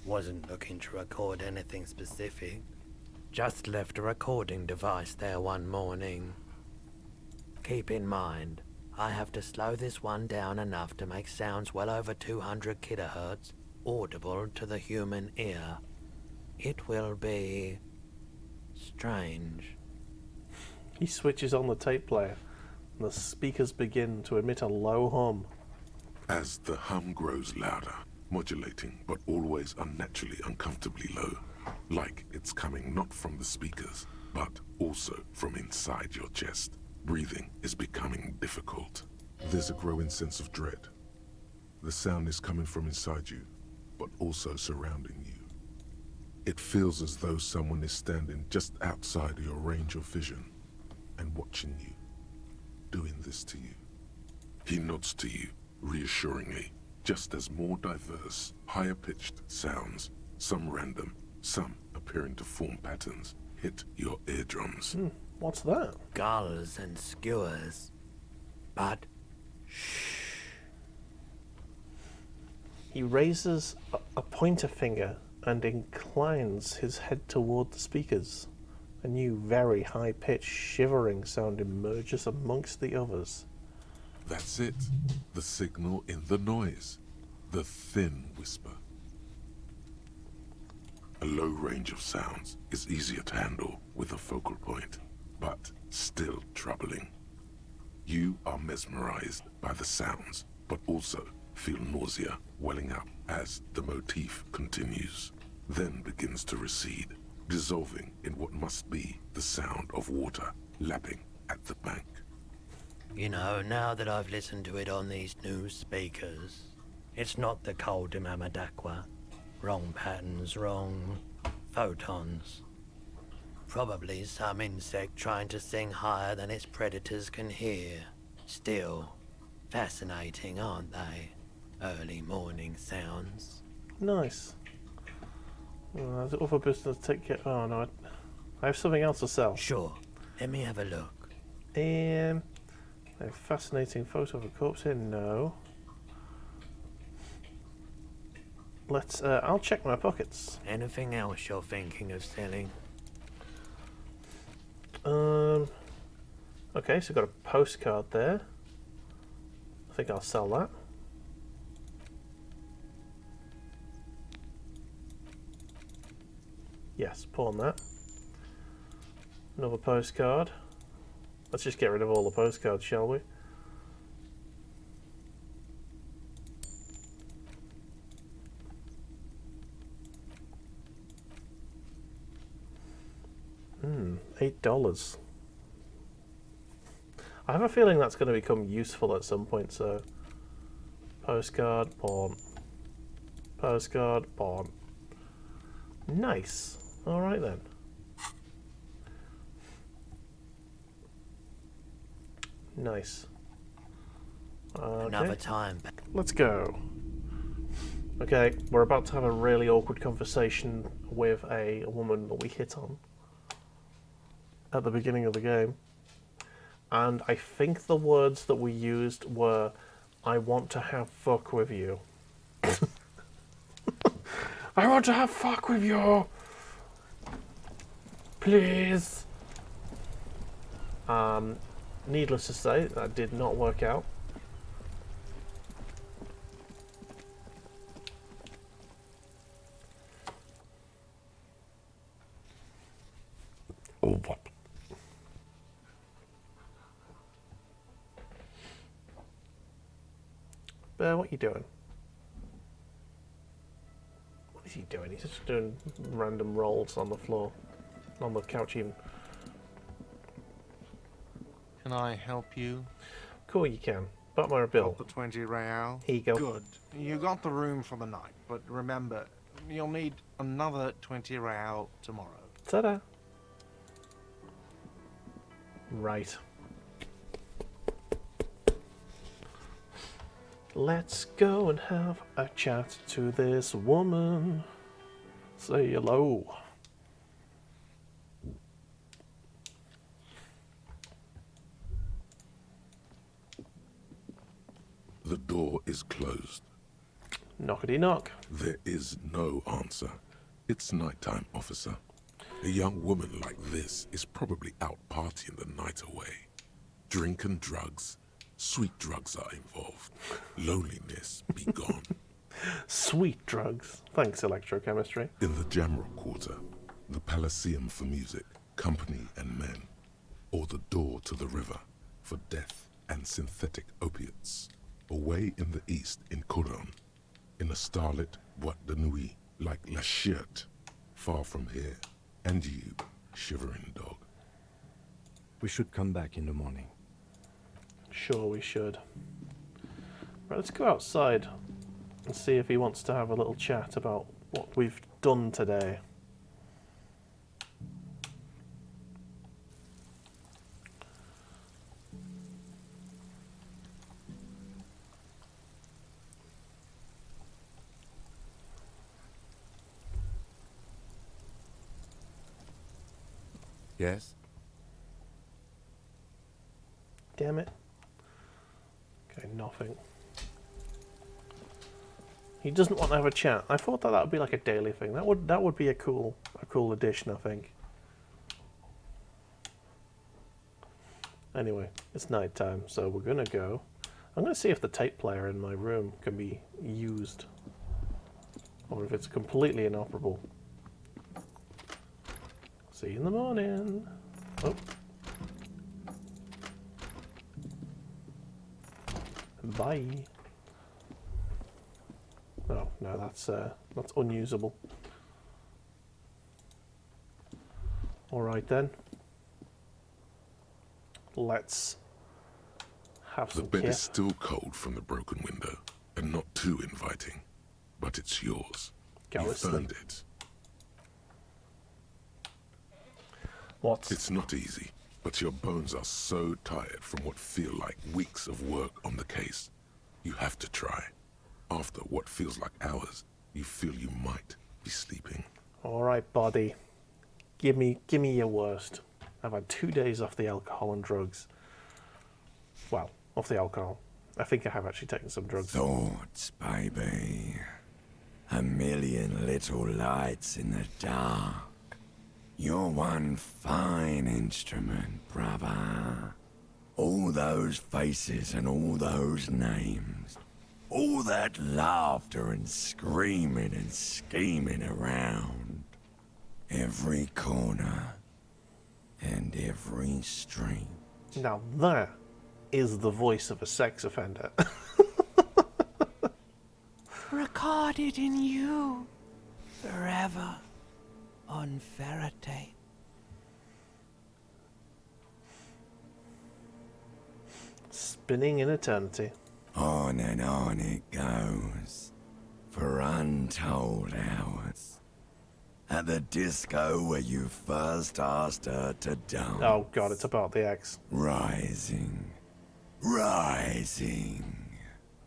Wasn't looking to record anything specific. Just left a recording device there one morning. Keep in mind, I have to slow this one down enough to make sounds well over 200 kilohertz audible to the human ear. It will be strange. He switches on the tape player, and the speakers begin to emit a low hum. As the hum grows louder, modulating but always unnaturally uncomfortably low, like it's coming not from the speakers, but also from inside your chest. Breathing is becoming difficult. There's a growing sense of dread. The sound is coming from inside you, but also surrounding you. It feels as though someone is standing just outside your range of vision and watching you, doing this to you. He nods to you, reassuringly, just as more diverse, higher-pitched sounds, some random, some appearing to form patterns, hit your eardrums. What's that? Gulls and skewers. But He raises a pointer finger and inclines his head toward the speakers. A new, very high-pitched, shivering sound emerges amongst the others. That's it. The signal in the noise. The thin whisper. A low range of sounds is easier to handle with a focal point, but still troubling. You are mesmerized by the sounds, but also feel nausea welling up as the motif continues, then begins to recede, dissolving in what must be the sound of water lapping at the bank. you know, now that I've listened to it on these new speakers, it's not the Koldi Mamadakwa. Wrong patterns, wrong photons. Probably some insect trying to sing higher than its predators can hear. Still, fascinating, aren't they? Early morning sounds. Nice. There's other business to take care. Oh no, I have something else to sell. Sure. Let me have a look. A fascinating photo of a corpse here. No. Let's. I'll check my pockets. Anything else you're thinking of selling? Okay, so I've got a postcard there. I think I'll sell that. Yes, pawn that. Another postcard. Let's just get rid of all the postcards, shall we? $8. I have a feeling that's going to become useful at some point, so Postcard, pawn. Postcard, pawn. Nice. Alright then. Nice. Okay. Another time. Let's go. Okay, we're about to have a really awkward conversation with a woman that we hit on at the beginning of the game. And I think the words that we used were, I want to have fuck with you. I want to have fuck with you! Please! Needless to say, that did not work out. Oh, what? Bear, what are you doing? What is he doing? He's just doing random rolls on the floor. On the couch even. Can I help you? Cool, you can. But my bill. Got the 20 real. Here you go. Good. You got the room for the night, but remember, you'll need another 20 real tomorrow. Ta-da. Right. Let's go and have a chat to this woman. Say hello. The door is closed. Knockety knock. There is no answer. It's nighttime, officer. A young woman like this is probably out partying the night away. Drink and drugs. Sweet drugs are involved. Loneliness be gone. Sweet drugs. Thanks, electrochemistry. In the Jamrock Quarter, the Palaceum for music, company and men, or the door to the river for death and synthetic opiates. Away in the east in Coron, in a starlit boîte de nuit like La Chiotte, far from here, and you, shivering dog. We should come back in the morning. Sure we should. Right, let's go outside and see if he wants to have a little chat about what we've done today. Yes? Damn it. Okay, nothing. He doesn't want to have a chat. I thought that would be like a daily thing. That would be a cool addition, I think. Anyway, it's night time, so we're gonna go. I'm gonna see if the tape player in my room can be used, or if it's completely inoperable. See you in the morning. Oh. Bye. Oh no, that's unusable. All right then. Let's have some The bed kit. is still cold from the broken window, and not too inviting, but it's yours. Go You've asleep. earned it. It's not easy, but your bones are so tired from what feel like weeks of work on the case. You have to try. After what feels like hours, you feel you might be sleeping. All right, body. Give me your worst. I've had 2 days off the alcohol and drugs. Well, off the alcohol. I think I have actually taken some drugs. Thoughts, baby. A million little lights in the dark. You're one fine instrument, brother. All those faces and all those names. All that laughter and screaming and scheming around. Every corner and every street. Now that is the voice of a sex offender. Recorded in you forever on Faraday. Spinning in eternity. On and on it goes, for untold hours. At the disco where you first asked her to dance. Oh god, it's about the ex. Rising, rising.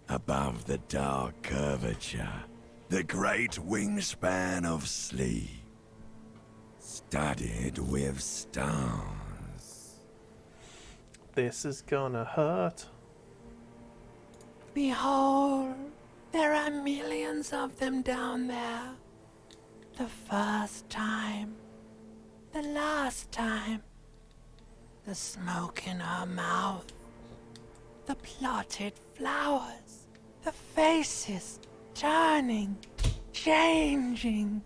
Above the dark curvature, the great wingspan of sleep, studded with stars. This is gonna hurt. Behold, there are millions of them down there. The first time, the last time, the smoke in her mouth, the plotted flowers, the faces turning, changing.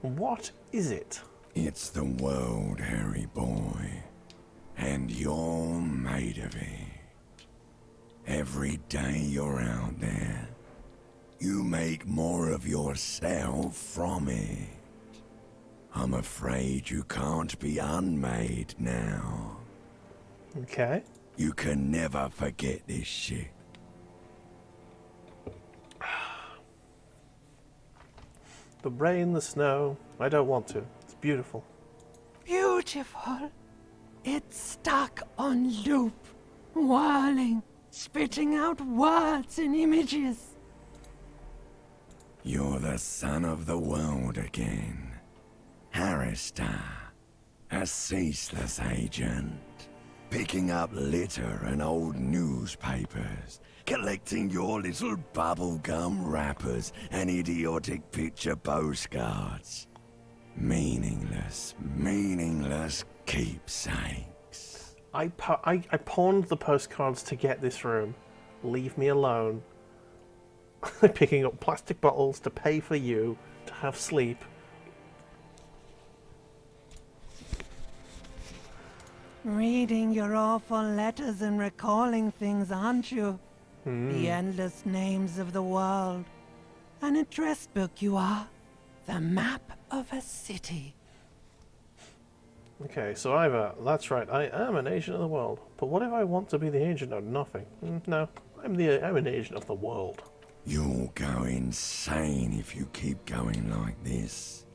What is it? It's the world, Harry boy, and you're made of it. Every day you're out there, you make more of yourself from it. I'm afraid you can't be unmade now. Okay. You can never forget this shit. The rain, the snow. I don't want to. It's beautiful. Beautiful. It's stuck on loop, whirling, spitting out words and images. You're the son of the world again. Harrister, a ceaseless agent. Picking up litter and old newspapers, collecting your little bubblegum wrappers and idiotic picture postcards. Meaningless, meaningless keepsakes. I pawned the postcards to get this room. Leave me alone. Picking up plastic bottles to pay for you to have sleep. Reading your awful letters and recalling things, aren't you? The endless names of the world. An address book you are. The map of a city. Okay, so that's right, I am an agent of the world. But what if I want to be the agent of nothing? No, I'm an agent of the world. You'll go insane if you keep going like this.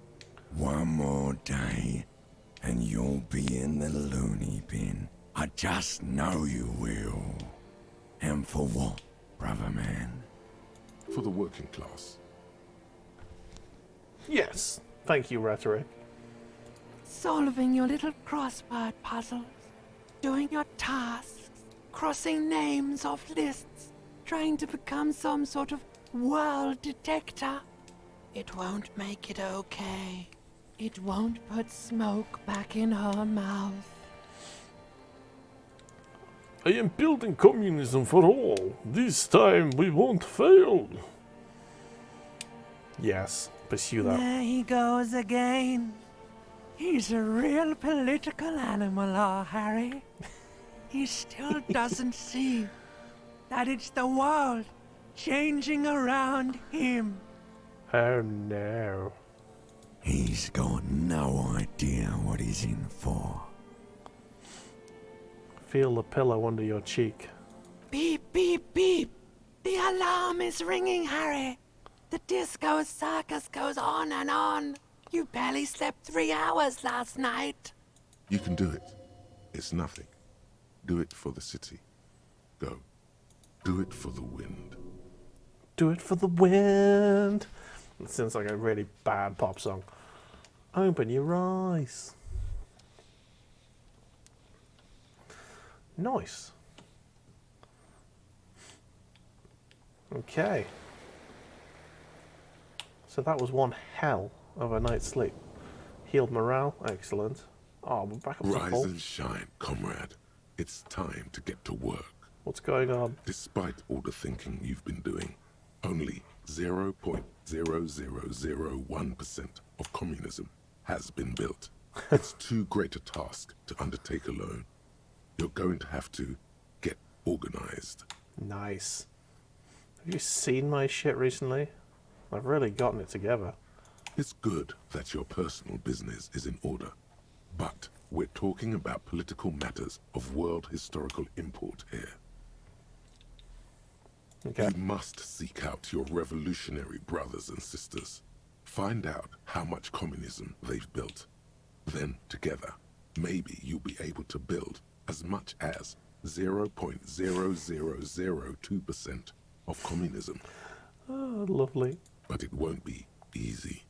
One more day, and you'll be in the loony bin. I just know you will. And for what, brother man? For the working class. Yes, thank you, Rhetoric. Solving your little crossword puzzles. Doing your tasks. Crossing names off lists. Trying to become some sort of world detector. It won't make it okay. It won't put smoke back in her mouth. I am building communism for all. This time we won't fail. Yes, pursue that. There he goes again. He's a real political animal, our Harry. He still doesn't see that it's the world changing around him. Oh no. He's got no idea what he's in for. Feel the pillow under your cheek. Beep, beep, beep. The alarm is ringing, Harry. The disco circus goes on and on. You barely slept 3 hours last night. You can do it. It's nothing. Do it for the city. Go. Do it for the wind. Do it for the wind. It sounds like a really bad pop song. Open your eyes. Nice. Okay. So that was one hell of a night's sleep. Healed morale, excellent. Oh, we're back up to Rise full. and shine, comrade. It's time to get to work. What's going on? Despite all the thinking you've been doing, only 0.0001% of communism has been built. It's too great a task to undertake alone. You're going to have to get organized. Nice. Have you seen my shit recently? I've really gotten it together. It's good that your personal business is in order, but We're talking about political matters of world historical import here. Okay. You must seek out your revolutionary brothers and sisters. Find out how much communism they've built. Then, together, maybe you'll be able to build as much as 0.0002% of communism. Oh, lovely. But it won't be easy.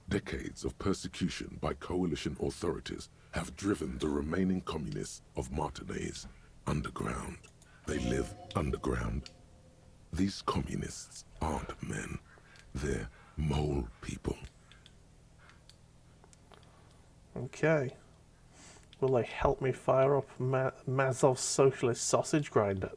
Decades of persecution by coalition authorities have driven the remaining communists of Martinaise underground. They live underground. These communists aren't men. They're mole people. Okay. Will they help me fire up Mazov's socialist sausage grinder?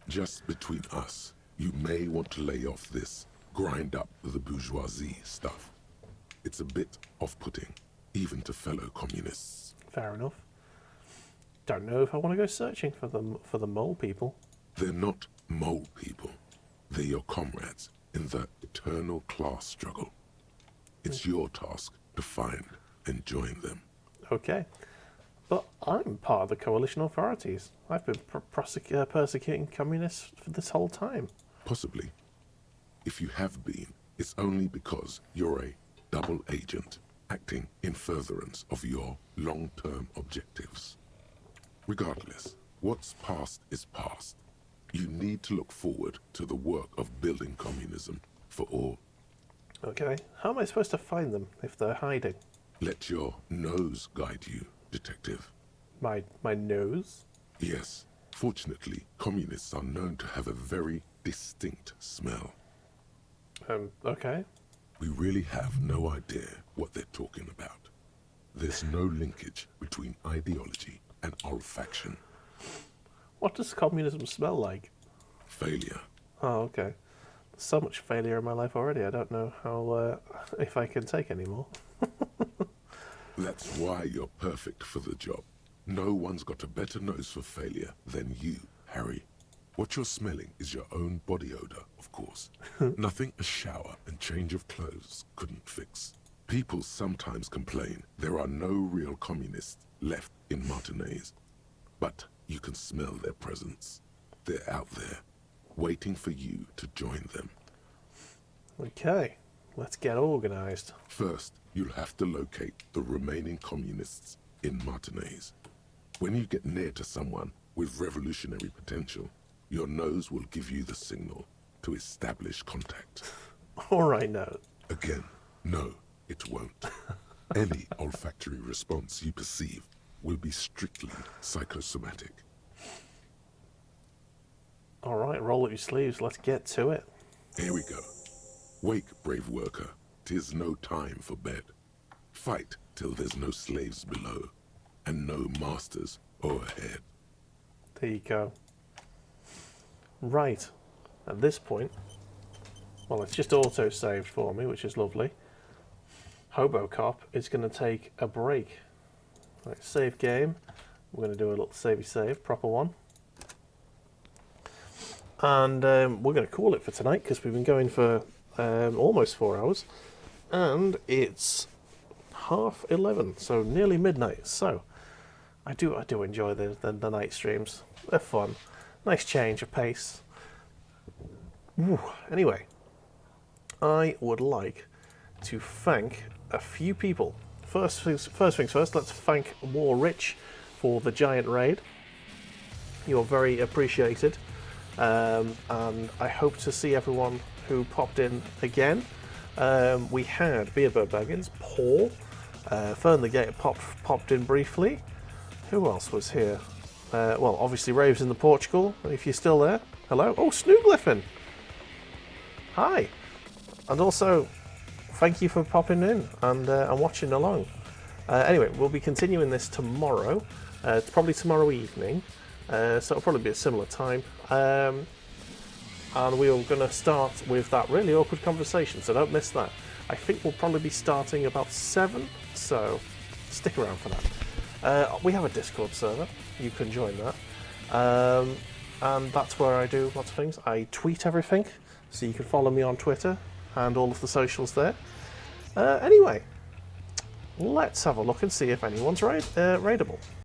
Just between us, you may want to lay off this grind up the bourgeoisie stuff. It's a bit off-putting, even to fellow communists. Fair enough. Don't know if I want to go searching for the mole people. They're not mole people. They're your comrades in the eternal class struggle. It's your task to find and join them. Okay. But I'm part of the coalition authorities. I've been persecuting communists for this whole time. Possibly. If you have been, it's only because you're a double agent acting in furtherance of your long-term objectives. Regardless, what's past is past. You need to look forward to the work of building communism for all. Okay. How am I supposed to find them if they're hiding? Let your nose guide you, detective. My nose? Yes. Fortunately, communists are known to have a very distinct smell. Okay. We really have no idea what they're talking about. There's no linkage between ideology and olfaction. What does communism smell like? Failure. Oh, okay. So much failure in my life already. I don't know how if I can take any more. That's why you're perfect for the job. No one's got a better nose for failure than you, Harry. What you're smelling is your own body odor, of course. Nothing a shower and change of clothes couldn't fix. People sometimes complain there are no real communists left in Martinaise. But you can smell their presence. They're out there, waiting for you to join them. Okay, let's get organized. First, you'll have to locate the remaining communists in Martinaise. When you get near to someone with revolutionary potential, your nose will give you the signal to establish contact. All right, now. Again, no, it won't. Any olfactory response you perceive will be strictly psychosomatic. All right, roll up your sleeves. Let's get to it. Here we go. Wake, brave worker. 'Tis no time for bed. Fight till there's no slaves below, and no masters o'erhead. There you go. Right. At this point, well, it's just auto-saved for me, which is lovely. Hobocop is going to take a break. Right, save game. We're going to do a little savey save, proper one. And we're going to call it for tonight because we've been going for almost 4 hours. And it's 11:30, so nearly midnight. So I do enjoy the night streams. They're fun. Nice change of pace. Ooh. Anyway, I would like to thank a few people. First things first, let's thank War Rich for the giant raid. You're very appreciated. And I hope to see everyone who popped in again. We had Beerbird Baggins, Paul, Fern the Gate popped in briefly. Who else was here? Well, obviously Raves in the Portugal, if you're still there. Hello. Oh, Snooglyphin. Hi. And also, thank you for popping in and watching along. Anyway, we'll be continuing this tomorrow. It's probably tomorrow evening, so it'll probably be a similar time. And we're going to start with that really awkward conversation, so don't miss that. I think we'll probably be starting about 7, so stick around for that. We have a Discord server, you can join that. And that's where I do lots of things. I tweet everything, so you can follow me on Twitter and all of the socials there. Anyway, Let's have a look and see if anyone's raidable.